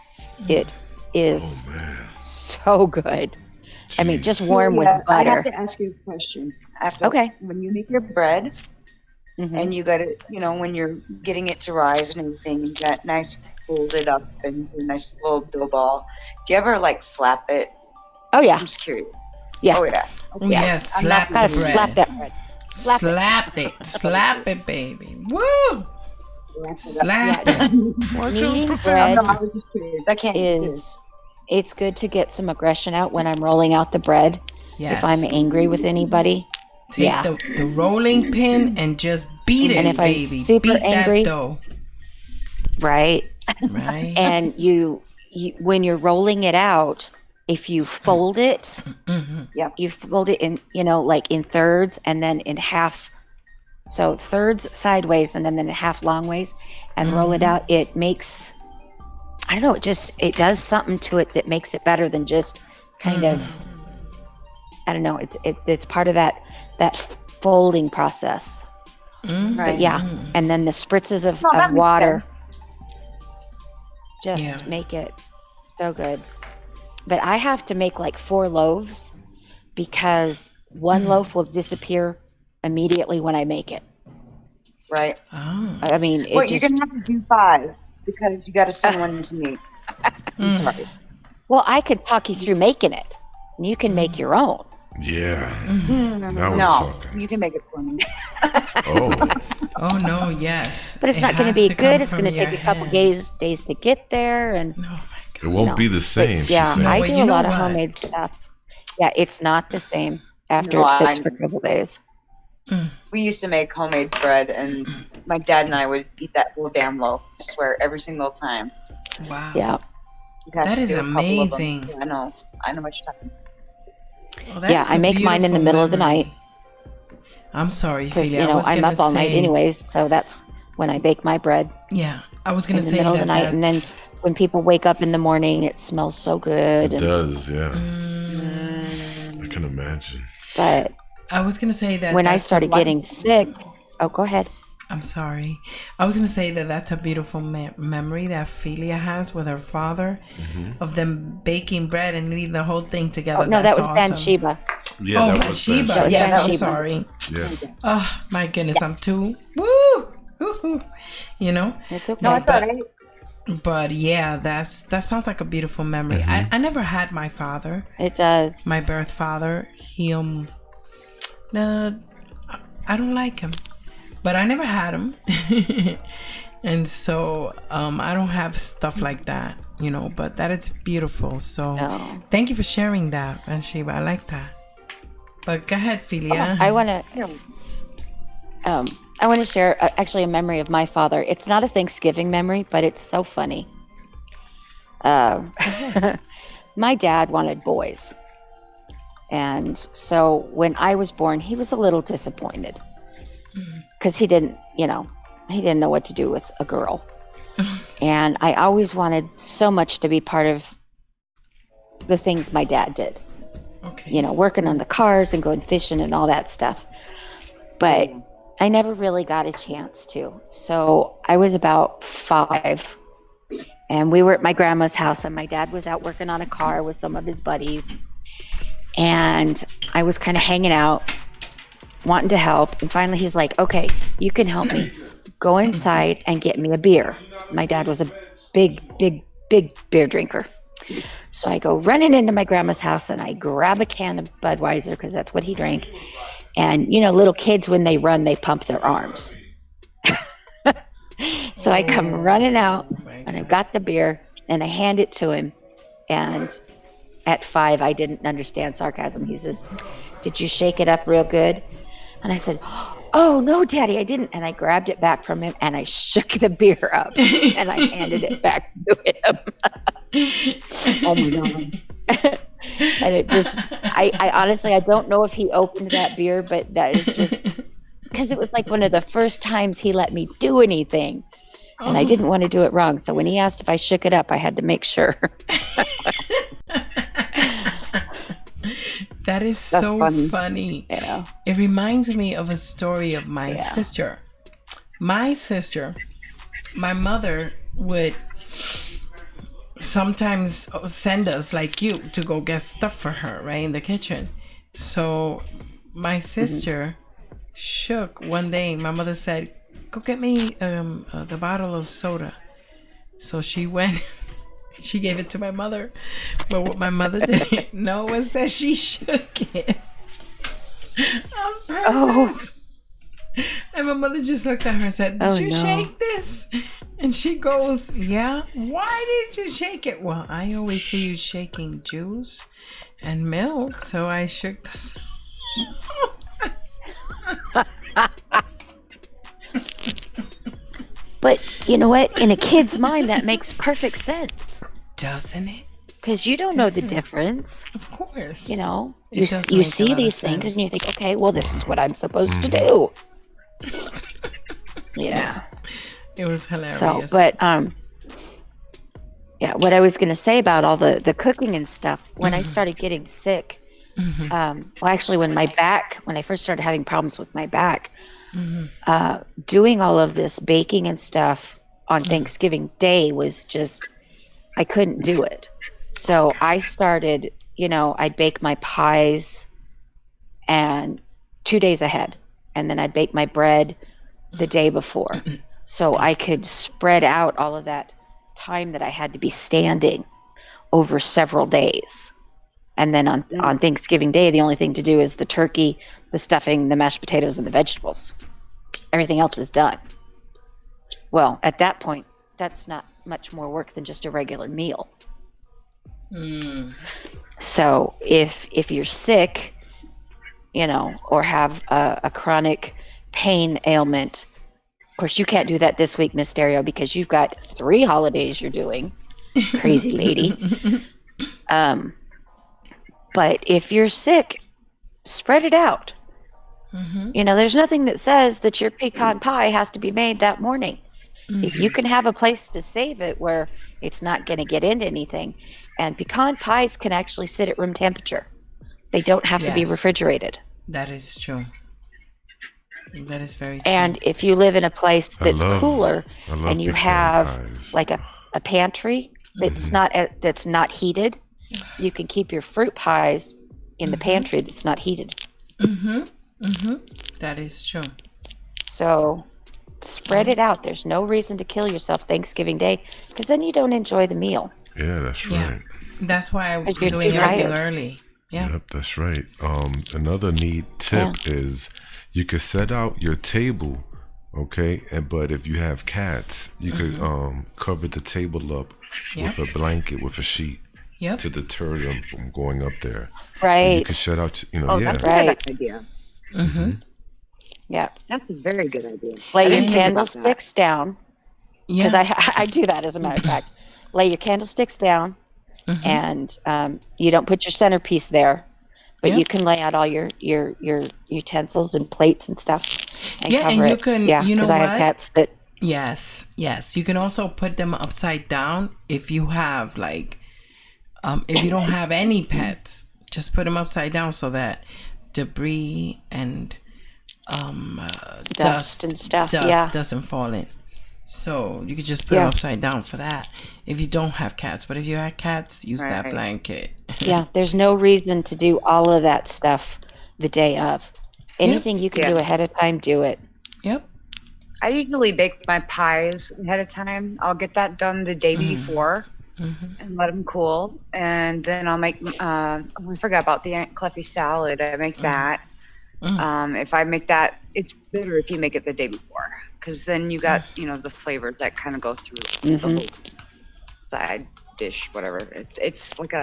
it is so good. I mean, just warm with I butter. have to ask you a question. Okay. When you make your bread, and you got it, when you're getting it to rise and everything, you got nice folded up and a nice little dough ball. Do you ever slap it? Oh yeah. I'm just curious. Yeah. Oh yeah. Oh, yeah, slap the Gotta bread. slap that bread. Slap it. Slap it, baby. Woo! Slap it. Watch your Kneading profanity. bread I was just curious. I can't. it's good to get some aggression out when I'm rolling out the bread. Yes. If I'm angry with anybody. Take the rolling pin and just beat it, And if I'm baby. super beat angry- that dough. Right. Right. And you when you're rolling it out, if you fold it, you fold it in, in thirds and then in half. So thirds sideways and then in half long ways, and roll it out. It makes, I don't know, it does something to it that makes it better than just kind of, I don't know. It's part of that folding process. But yeah, and then the spritzes of that makes water just make it so good. But I have to make 4 loaves because one loaf will disappear immediately when I make it. Right. Oh. I mean, Well, you're gonna have to do 5 because you got to send one to me. Well, I could talk you through making it, and you can make your own. Yeah. Mhm. Now we're No, talking. you can make it for me. Oh. Oh no, yes. But it's It not going to has be come good. It's from going to your take a couple head. days to get there, and It won't No. be the same, But yeah, she said. I but do you a know lot of what? homemade stuff. Yeah, it's not the same after No, it sits I- for a couple days. We used to make homemade bread, and my dad and I would eat that whole damn loaf. I swear, every single time. Wow. Yeah. We got That to is do a couple of them. amazing. Yeah, I know what you're talking about. Well, that Yeah, is I a make mine in the beautiful middle of the memory. night I'm sorry, because, Ophelia. I was I'm gonna up all night say- anyways. So that's when I bake my bread Yeah, I was in gonna the say middle of that the night. And then that's- when people wake up in the morning, it smells so good. It and- does, yeah. Mm. I can imagine. But I was gonna say that when I that's a started getting sick, oh, go ahead. I'm sorry. I was gonna say that that's a beautiful memory that Ophelia has with her father, of them baking bread and eating the whole thing together. Oh, no, that That's was awesome. Bathsheba. Yeah, Oh, that was Bathsheba. That was Yes, I'm Bathsheba. sorry. Yeah. Oh my goodness, I'm too woo. Woo-hoo. You know. It's okay. No, it's all right. But yeah, that sounds like a beautiful memory. I never had my father, It does. my birth father. He I don't like him, but I never had him, and so I don't have stuff like that, But that is beautiful. So No. thank you for sharing that, Bathsheba. I like that. But go ahead, Ophelia. I want to share actually a memory of my father. It's not a Thanksgiving memory, but it's so funny. My dad wanted boys. And so when I was born, he was a little disappointed because he didn't know what to do with a girl. And I always wanted so much to be part of the things my dad did. Okay. Working on the cars and going fishing and all that stuff. But I never really got a chance to. So I was about 5, and we were at my grandma's house, and my dad was out working on a car with some of his buddies. And I was kind of hanging out, wanting to help. And finally he's like, okay, you can help me. Go inside and get me a beer. My dad was a big beer drinker. So I go running into my grandma's house, and I grab a can of Budweiser because that's what he drank. And, little kids, when they run, they pump their arms. So I come running out, and I've got the beer, and I hand it to him. And at 5, I didn't understand sarcasm. He says, "Did you shake it up real good?" And I said, "Oh, no, Daddy, I didn't." And I grabbed it back from him, and I shook the beer up, and I handed it back to him. Oh my god. And it just, I honestly, I don't know if he opened that beer, but that is just, because it was like one of the first times he let me do anything. And I didn't want to do it wrong. So when he asked if I shook it up, I had to make sure. That is That's so funny. Yeah. It reminds me of a story of my sister. My sister, my mother would sometimes send us, like you, to go get stuff for her, right, in the kitchen. So my sister shook one day. My mother said, "Go get me the bottle of soda." So she went. She gave it to my mother, but what my mother didn't know was that she shook it on purpose. And my mother just looked at her and said, "Did you shake this?" And she goes, "Yeah." "Why did you shake it?" "Well, I always see you shaking juice and milk, so I shook the But you know what? In a kid's mind, that makes perfect sense. Doesn't it? Because you don't know the difference. Of course. You It does you make a see lot of things sense. and you think, okay, well, this is what I'm supposed to do. Yeah. It was hilarious. So, but yeah, what I was going to say about all the cooking and stuff, when I started getting sick, well, actually, when I first started having problems with my back, doing all of this baking and stuff on Thanksgiving Day was just, I couldn't do it. So I started, I'd bake my pies and 2 days ahead, and then I'd bake my bread the day before. So I could spread out all of that time that I had to be standing over several days. And then on Thanksgiving Day, the only thing to do is the turkey, the stuffing, the mashed potatoes, and the vegetables. Everything else is done. Well, at that point, that's not much more work than just a regular meal. So if you're sick, or have a chronic pain ailment, of course you can't do that this week, Miss Stereo, because you've got 3 holidays you're doing. Crazy lady. But if you're sick, spread it out. There's nothing that says that your pecan pie has to be made that morning. If you can have a place to save it where it's not going to get into anything, and pecan pies can actually sit at room temperature. They don't have to be refrigerated. That is true. That is very true. And if you live in a place that's cooler and you have like a pantry that's not heated, you can keep your fruit pies in the pantry that's not heated. That is true. So spread it out. There's no reason to kill yourself Thanksgiving Day, because then you don't enjoy the meal. Yeah, that's right. That's why I'm doing everything early. Yeah. Yep, that's right. Another neat tip is you could set out your table, okay? But if you have cats, you could cover the table up with a blanket, with a sheet, to deter them from going up there. Right. And you could shut out, That's a good idea. Yeah. That's a very good idea. Lay your candlesticks down. Because I do that, as a matter of fact. Lay your candlesticks down, and you don't put your centerpiece there, but you can lay out all your utensils and plates and stuff and cover and it. you can, because I have cats that. Yes. You can also put them upside down if you have if you don't have any pets, just put them upside down so that debris and dust and stuff doesn't fall in. So you could just put them upside down for that if you don't have cats. But if you have cats, use that blanket. There's no reason to do all of that stuff the day of. Anything you can do ahead of time, do it. I usually bake my pies ahead of time. I'll get that done the day before and let them cool. And then I'll make, I forgot about the Aunt Cleffy salad. I make that. If I make that, it's better if you make it the day before, because then you got, the flavors that kind of go through the whole side dish, whatever. It's like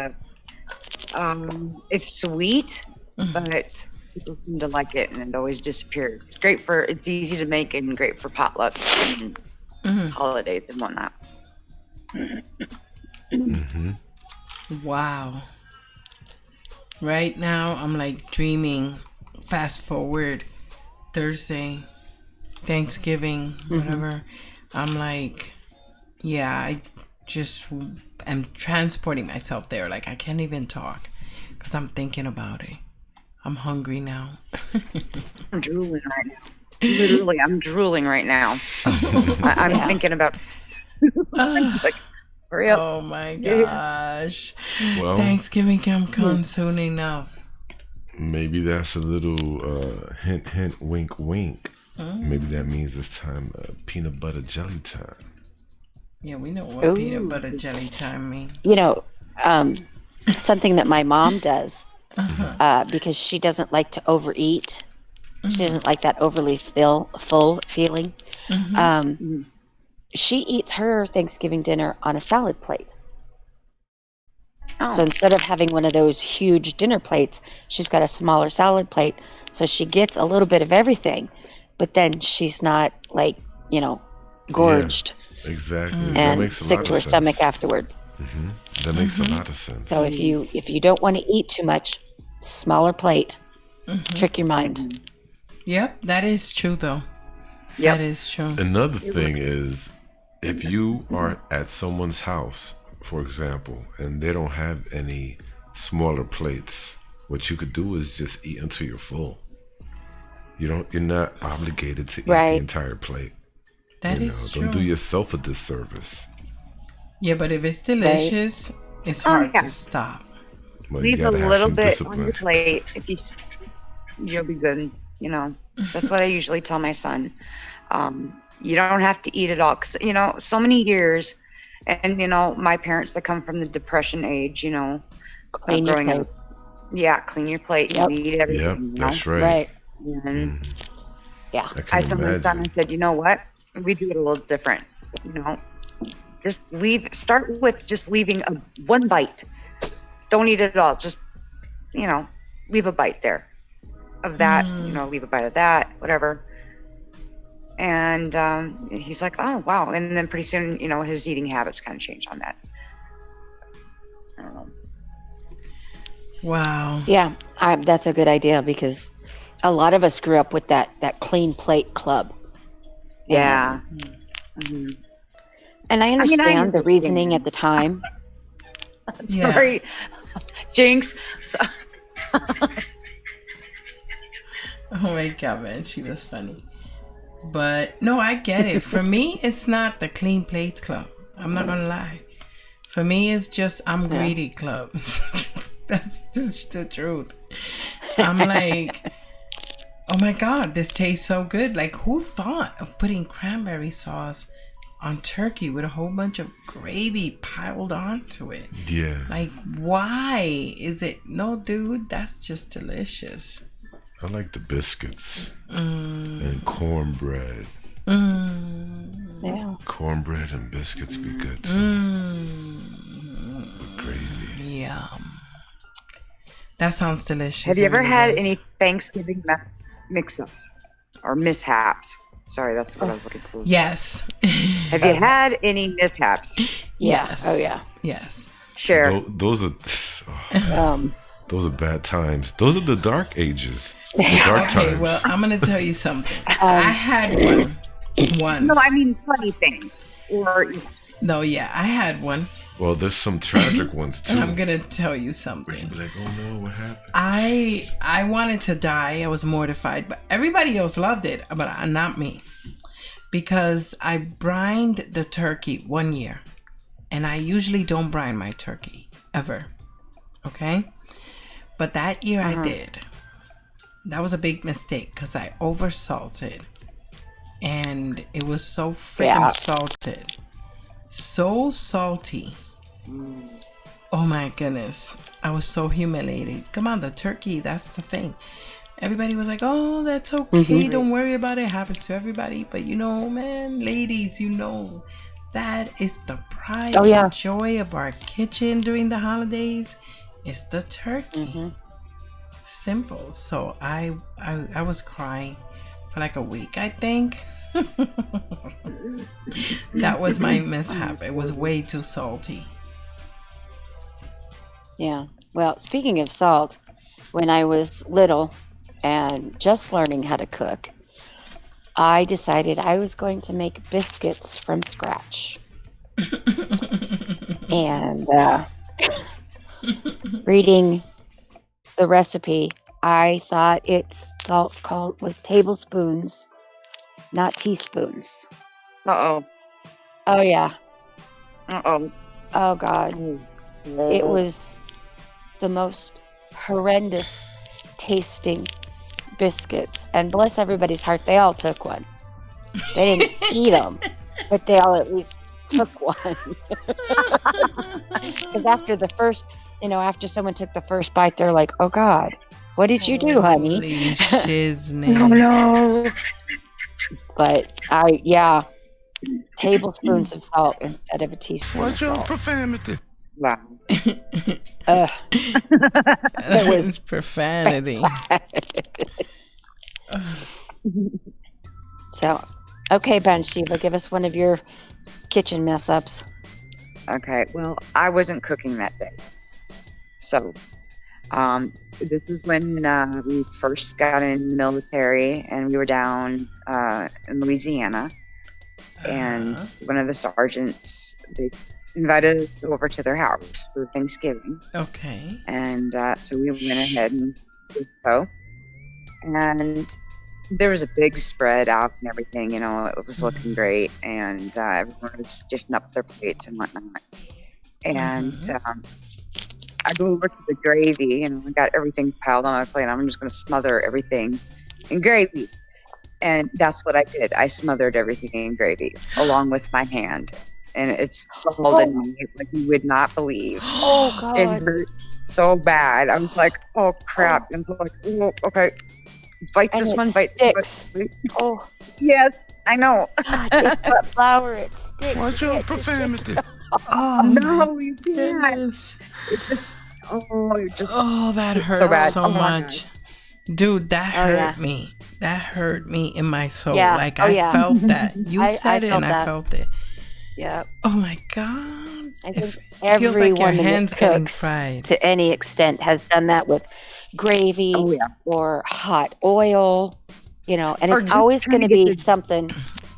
it's sweet, but people seem to like it, and it always disappears. It's easy to make and great for potlucks and holidays and whatnot. Wow. Right now, I'm dreaming. Fast forward Thursday, Thanksgiving, whatever. I'm I just am transporting myself there. I can't even talk because I'm thinking about it. I'm hungry now. I'm drooling right now. Literally, I'm drooling right now. I'm thinking about hurry up. Oh my gosh. Well, Thanksgiving can come soon enough. Maybe that's a little hint, hint, wink, wink. Maybe that means it's time peanut butter jelly time. Yeah, we know what peanut butter jelly time means. Something that my mom does, because she doesn't like to overeat. She doesn't like that overly full feeling. She eats her Thanksgiving dinner on a salad plate. So instead of having one of those huge dinner plates, she's got a smaller salad plate. So she gets a little bit of everything, but then she's not gorged. Yeah, exactly. And sick to her stomach afterwards. That makes a lot of sense. So if you don't want to eat too much, smaller plate, trick your mind. Yep, that is true though. That is true. Another thing is, if you are at someone's house, for example, and they don't have any smaller plates, what you could do is just eat until you're full. You're not obligated to eat the entire plate. That is true. Don't do yourself a disservice. Yeah, but if it's delicious, it's hard to stop. Well, leave a little bit on your plate. If you'll be good. That's what I usually tell my son. You don't have to eat it all, because so many years. And, my parents that come from the Depression age, growing up Yeah, clean your plate. Yep. You eat everything. Yep, You know? that's right. Right. And Yeah. I I can told my son, I imagine. said, you know what? We do it a little different. You know, just start with just leaving one bite. Don't eat it all. Just, you know, leave a bite there of that, you know, leave a bite of that, whatever. And he's like, oh, wow. And then pretty soon, you know, his eating habits kind of changed on that. I don't know. Wow. Yeah, that's a good idea because a lot of us grew up with that clean plate club. Yeah. And I I understand the understand. reasoning at the time. Sorry, Jinx. Oh my god, man, she was funny. But no, I get it. For me, it's not the clean plates club. I'm not gonna lie. For me, it's just I'm greedy club. That's just the truth. I'm like, oh my god, this tastes so good. Like, who thought of putting cranberry sauce on turkey with a whole bunch of gravy piled onto it? Yeah. Like, why is it? No, dude, that's just delicious. I like the biscuits and cornbread. Yeah. Cornbread and biscuits be good too. With gravy. Yum. That sounds delicious. Have you ever It really had does. any Thanksgiving mix-ups or mishaps? Sorry, that's what I was looking for. Yes. Have you had any mishaps? Yes. Oh yeah. Yes. Share. Those are bad times. Those are the dark ages. The dark Okay, times. well, I'm gonna tell you something. I had one once. No, I mean funny things. Or No, yeah, I had one. Well, there's some tragic ones too. And I'm gonna tell you Where something. you be like, oh no, what happened? I wanted to die. I was mortified, but everybody else loved it, but not me, because I brined the turkey one year, and I usually don't brine my turkey ever. Okay, but that year I did. That was a big mistake because I oversalted, and it was so freaking salted, so salty. Oh my goodness. I was so humiliated. Come on, the turkey, that's the thing. Everybody was like, oh, that's okay. Don't worry about it. It happens to everybody. But you know, man, ladies, you know, that is the pride and joy of our kitchen during the holidays. It's the turkey. Simple. So I was crying for like a week, I think. That was my mishap. It was way too salty. Yeah. Well, speaking of salt, when I was little and just learning how to cook, I decided I was going to make biscuits from scratch. And reading the recipe, I thought its salt was tablespoons, not teaspoons. Uh-oh. Oh, yeah. Uh-oh. Oh, God. It was the most horrendous tasting biscuits. And bless everybody's heart, they all took one. They didn't eat them, but they all at least took one. Because after the first, after someone took the first bite, they're like, oh, God, what did you do, honey? Holy shiznit. Oh, no. But tablespoons of salt instead of a teaspoon What's of your salt. profanity? Wow. That was profanity. So, okay, Bathsheba, give us one of your kitchen mess ups. Okay, well, I wasn't cooking that day. So, this is when we first got in the military, and we were down in Louisiana. And one of the sergeants, they invited us over to their house for Thanksgiving. Okay. And so we went ahead and did so. And there was a big spread out and everything, it was looking great. And everyone was dishing up their plates and whatnot. And I go over to the gravy, and I got everything piled on my plate. I'm just going to smother everything in gravy. And that's what I did. I smothered everything in gravy along with my hand. And it's scalded me like you would not believe. Oh, God. It hurt so bad. I was like, oh crap. And so like, oh, okay. Bite And this it one, bite sticks. this one. Oh, Yes, I know. God, it's got flour. It sticks. Watch You your can't just profanity. Oh No, my you can't. goodness. It's just, it just Oh, that hurt so bad. so Oh my much. Dude, that Oh, hurt yeah. me. That hurt me in my soul. Yeah. Like Oh, I yeah. felt that. You I said it felt and I that. felt it. Yeah. Oh my god. I It think feels like your everyone hands that getting cooks fried. to any extent has done that with gravy Oh, yeah. or hot oil, you know, and Or it's just always trying going to to get be the- something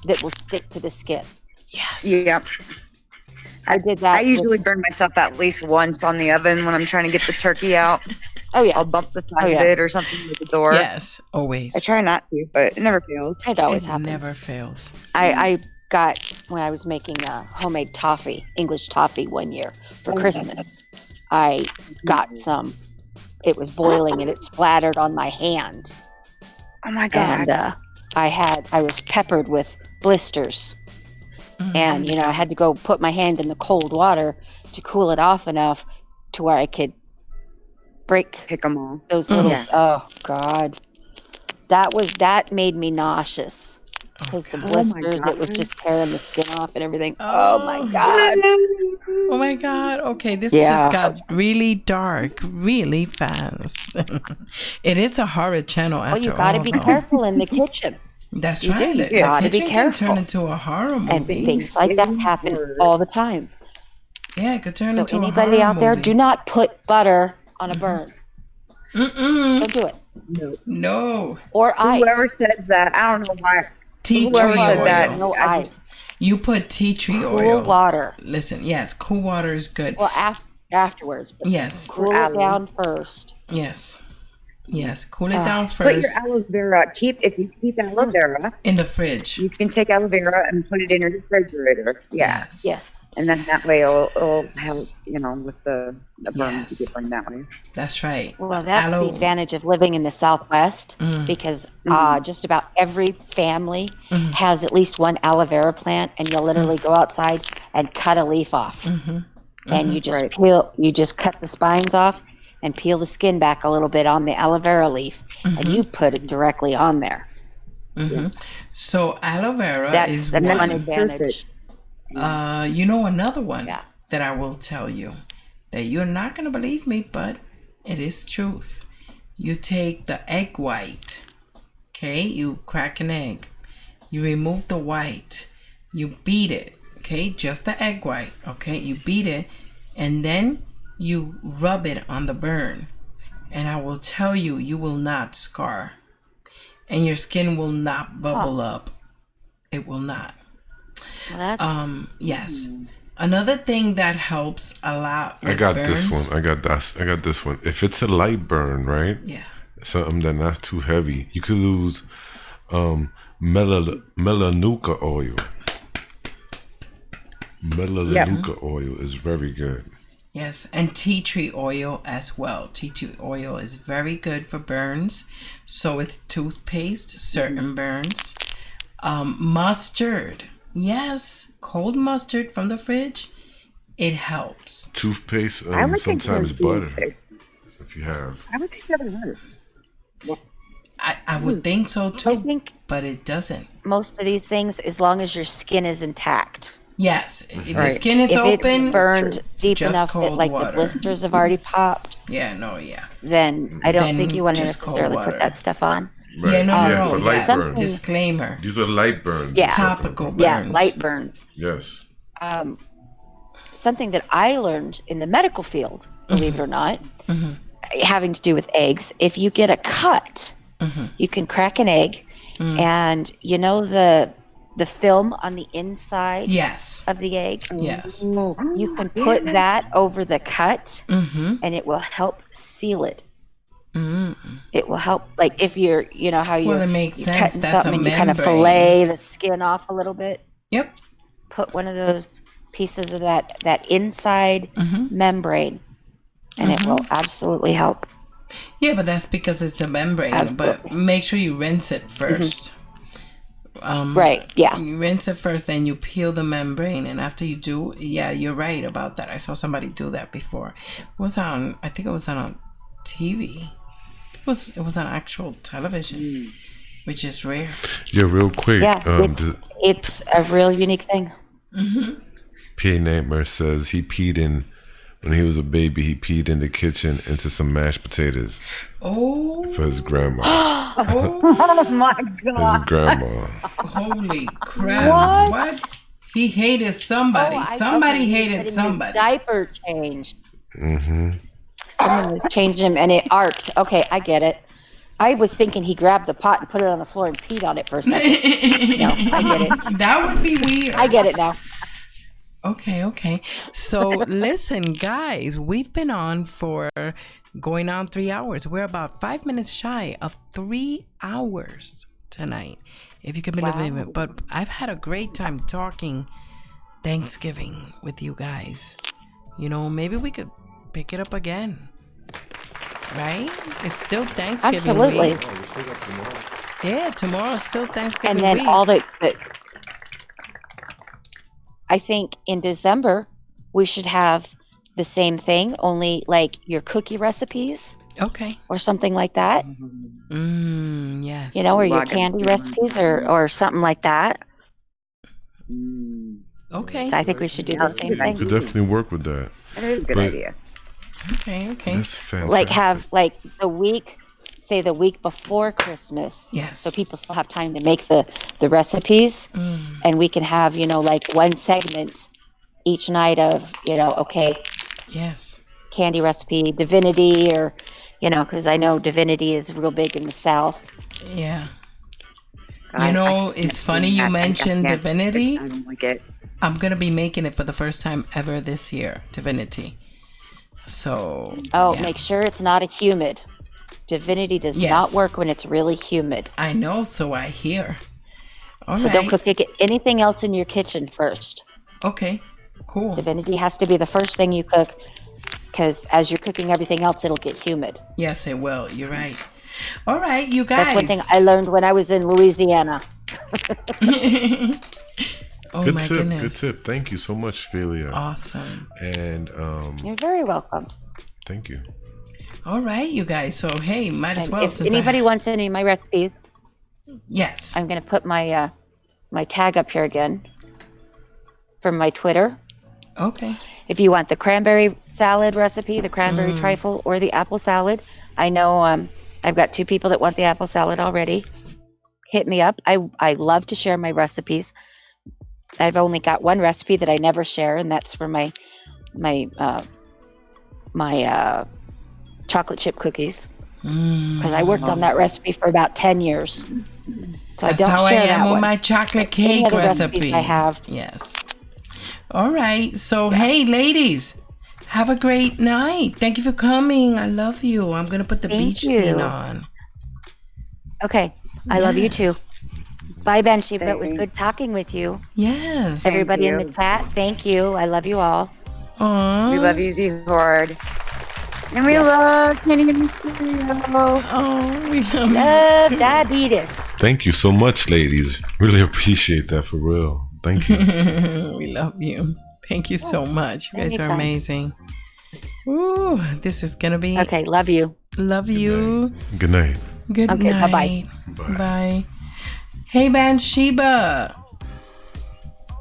that will stick to the skin. Yes. Yeah. I did that. I usually burn myself at least once on the oven when I'm trying to get the turkey out. Oh, yeah. I'll bump the side Oh, yeah. of it or something with the door. Yes, always. I try not to, but it never fails. It always It happens. never fails. I got, when I was making homemade toffee, English toffee one year for Christmas, I got some. It was boiling and it splattered on my hand. Oh my god. And I was peppered with blisters. And, you know, I had to go put my hand in the cold water to cool it off enough to where I could pick them all. those little, Yeah. oh God. That made me nauseous. Because the my blisters, it was God. just tearing the skin off and everything. Oh my God. Oh my god. Okay, this Yeah. just got really dark really fast. It is a horror channel after Well, you gotta all, be though. careful in the kitchen. That's You right. do. The You gotta be kitchen can turn careful. into a horror movie. And things like that happen all the time. Yeah, it could turn So into a anybody horror out there, movie. do not put butter on a burn. Mm-mm. Don't do it. No. Or ice. Whoever said that, I don't know why. Tea Whoever tree said oil. that, No I ice. just- You put tea tree Cool oil. water. Listen, yes, cool water is good. Well, afterwards. But Yes. cool it down first. Yes. Yes. Cool it down Put your first aloe vera. If you keep aloe vera, in the fridge. you can take aloe vera and put it in your refrigerator. Yeah. Yes. Yes. And then that way it'll help, you know, with the burn Yes. to get burned that way. That's right. Well, that's Aloe. the advantage of living in the Southwest because just about every family has at least one aloe vera plant, and you'll literally go outside and cut a leaf off, and you just you just cut the spines off and peel the skin back a little bit on the aloe vera leaf, and you put it directly on there. So aloe vera is That's one one. advantage. You know another one Yeah. that I will tell you that you're not gonna believe me, but it is truth. You take the egg white, okay? You crack an egg, you remove the white, you beat it, okay? Just the egg white, okay? You beat it, and then you rub it on the burn, and I will tell you, you will not scar, and your skin will not bubble up. It will not. Well, that's Yes. Another thing that helps a lot with I got burns, this one. I got this one. If it's a light burn, right? Yeah. Something that's not too heavy, you could use melanuka oil. Melanuka oil is very good. Yes, and tea tree oil as well. Tea tree oil is very good for burns. So is toothpaste, certain burns. Mustard. Yes, cold mustard from the fridge. It helps. Toothpaste, I would think sometimes that would be butter, if you have. I would think that would hurt. I would think so too, I think but it doesn't. most of these things, as long as your skin is intact. Yes, if your Right. skin is If open, it's burned deep just enough that cold like water. the blisters have already popped, yeah. then I don't Then think you want to just cold necessarily water. put that stuff on. Right. Yeah, no, yeah, no, for no. light Yes. burns. Disclaimer. These are light burns. Yeah. Topical burns. Yeah, light burns. Yes. Something that I learned in the medical field, believe it or not, having to do with eggs. If you get a cut, you can crack an egg, and you know the film on the inside Yes. of the egg. Yes. You can put that over the cut, Mm-hmm. and it will help seal it. Mm. It will help, like if you're, you know how Well, you're, it makes you're sense. cutting That's something a and you kind of membrane. fillet the skin off a little bit. Yep. Put one of those pieces of that inside membrane, and it will absolutely help. Yeah, but that's because it's a membrane. Absolutely. But make sure you rinse it 1st Right, yeah. You rinse it first, then you peel the membrane, and after you do, yeah, you're right about that. I saw somebody do that before. I think it was on a TV. It was on actual television, which is rare. Yeah, real quick. Yeah, it's a real unique thing. Mm-hmm. PA Nightmare says when he was a baby, he peed in the kitchen into some mashed potatoes. Oh. For his grandma. Oh my God. His grandma. Holy crap. What? He hated somebody. Somebody hated somebody. His diaper changed. Mm-hmm. Someone was changing him and it arced. Okay, I get it. I was thinking he grabbed the pot and put it on the floor and peed on it for a second. No, I get it. That would be weird. I get it now. Okay. So listen, guys, we've been on for going on 3 hours. We're about 5 minutes shy of 3 hours tonight, if you can believe it. But I've had a great time talking Thanksgiving with you guys. You know, maybe we could pick it up again. Right? It's still Thanksgiving Absolutely. week. Yeah, tomorrow's still Thanksgiving and then week. all the I think in December we should have the same thing, only like your cookie recipes. Okay. Or something like that. Yes. You know, or your candy recipes or something like that. Okay. So I think we should do the same thing. You could definitely work with that. That is a good idea. Okay. That's fantastic. Like have like the week before Christmas. Yes. So people still have time to make the recipes. And we can have, you know, like one segment each night of, you know, okay. Yes. Candy recipe, divinity, or, you know, because I know divinity is real big in the South. Yeah. You know, it's funny you mentioned divinity. I don't like it. I'm going to be making it for the first time ever this year, divinity. So. Make sure it's not a humid. Divinity does not work when it's really humid. I know, so I hear. All so right. don't cook anything else in your kitchen first. Okay, cool. Divinity has to be the first thing you cook, because as you're cooking everything else, it'll get humid. Yes, it will. You're right. All right, you guys. That's one thing I learned when I was in Louisiana. Oh my goodness. Good tip. Thank you so much, Philia. Awesome. And you're very welcome. Thank you. All right, you guys. So hey, might as well. If anybody wants any of my recipes, yes, I'm gonna put my my tag up here again from my Twitter. Okay. If you want the cranberry salad recipe, the cranberry trifle, or the apple salad, I know I've got 2 people that want the apple salad already. Hit me up. I love to share my recipes. I've only got one recipe that I never share, and that's for my chocolate chip cookies, because I worked on that recipe for about 10 years. So that's I don't how share I am that with one. my chocolate Any cake other recipe. recipes I have. Yes. All right. So hey, ladies, have a great night. Thank you for coming. I love you. I'm gonna put the beach scene on. Okay. I love you too. Bye, Banshee. It was good talking with you. Yes. Everybody in the chat, thank you. I love you all. Aww. We love you, Z-Horde. And we love Kenny and Mysterio. Oh, we love Love diabetes. Thank you so much, ladies. Really appreciate that for real. Thank you. We love you. Thank you so much. You guys are Anytime. amazing. Ooh, this is gonna be Okay, love you. Love you. Good night. Good Okay, night. bye-bye. Bye. Hey, Bathsheba.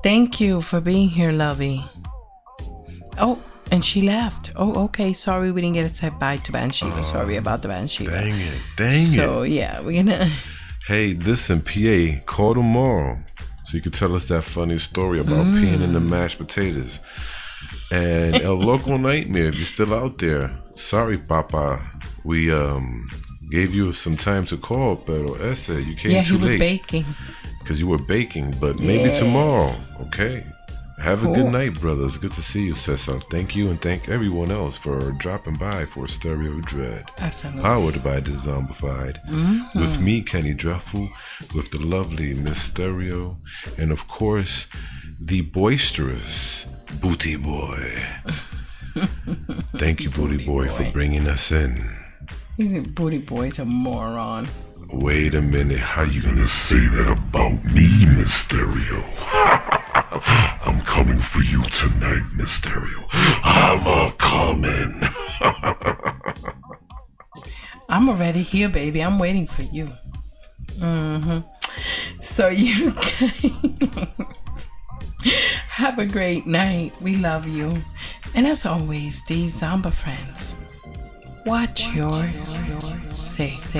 Thank you for being here, lovey. Oh, and she left. Oh, okay. Sorry we didn't get to say bye to Bathsheba. Sorry about the Bathsheba. Dang it. So, yeah, we're gonna... Hey, listen, PA, call tomorrow so you can tell us that funny story about peeing in the mashed potatoes. And El Loco Nightmare, if you're still out there, sorry, Papa. We gave you some time to call, pero ese, you came too late. Yeah, he was baking. Because you were baking, but maybe tomorrow, okay? Have a good Cool. night, brothers. Good to see you, Cesar. Thank you, and thank everyone else for dropping by for Stereo Dread. Absolutely. Powered by Dezombified. With me, Kenny Dreffel, with the lovely Miss Stereo, and of course, the boisterous Booty Boy. Thank you, Booty Boy, for bringing us in. You think Booty Boy's a moron. Wait a minute, how you gonna say that about me, Mysterio? I'm coming for you tonight, Mysterio. I'm a-coming. I'm already here, baby. I'm waiting for you. So you guys have a great night. We love you. And as always, these zombie friends, watch your six.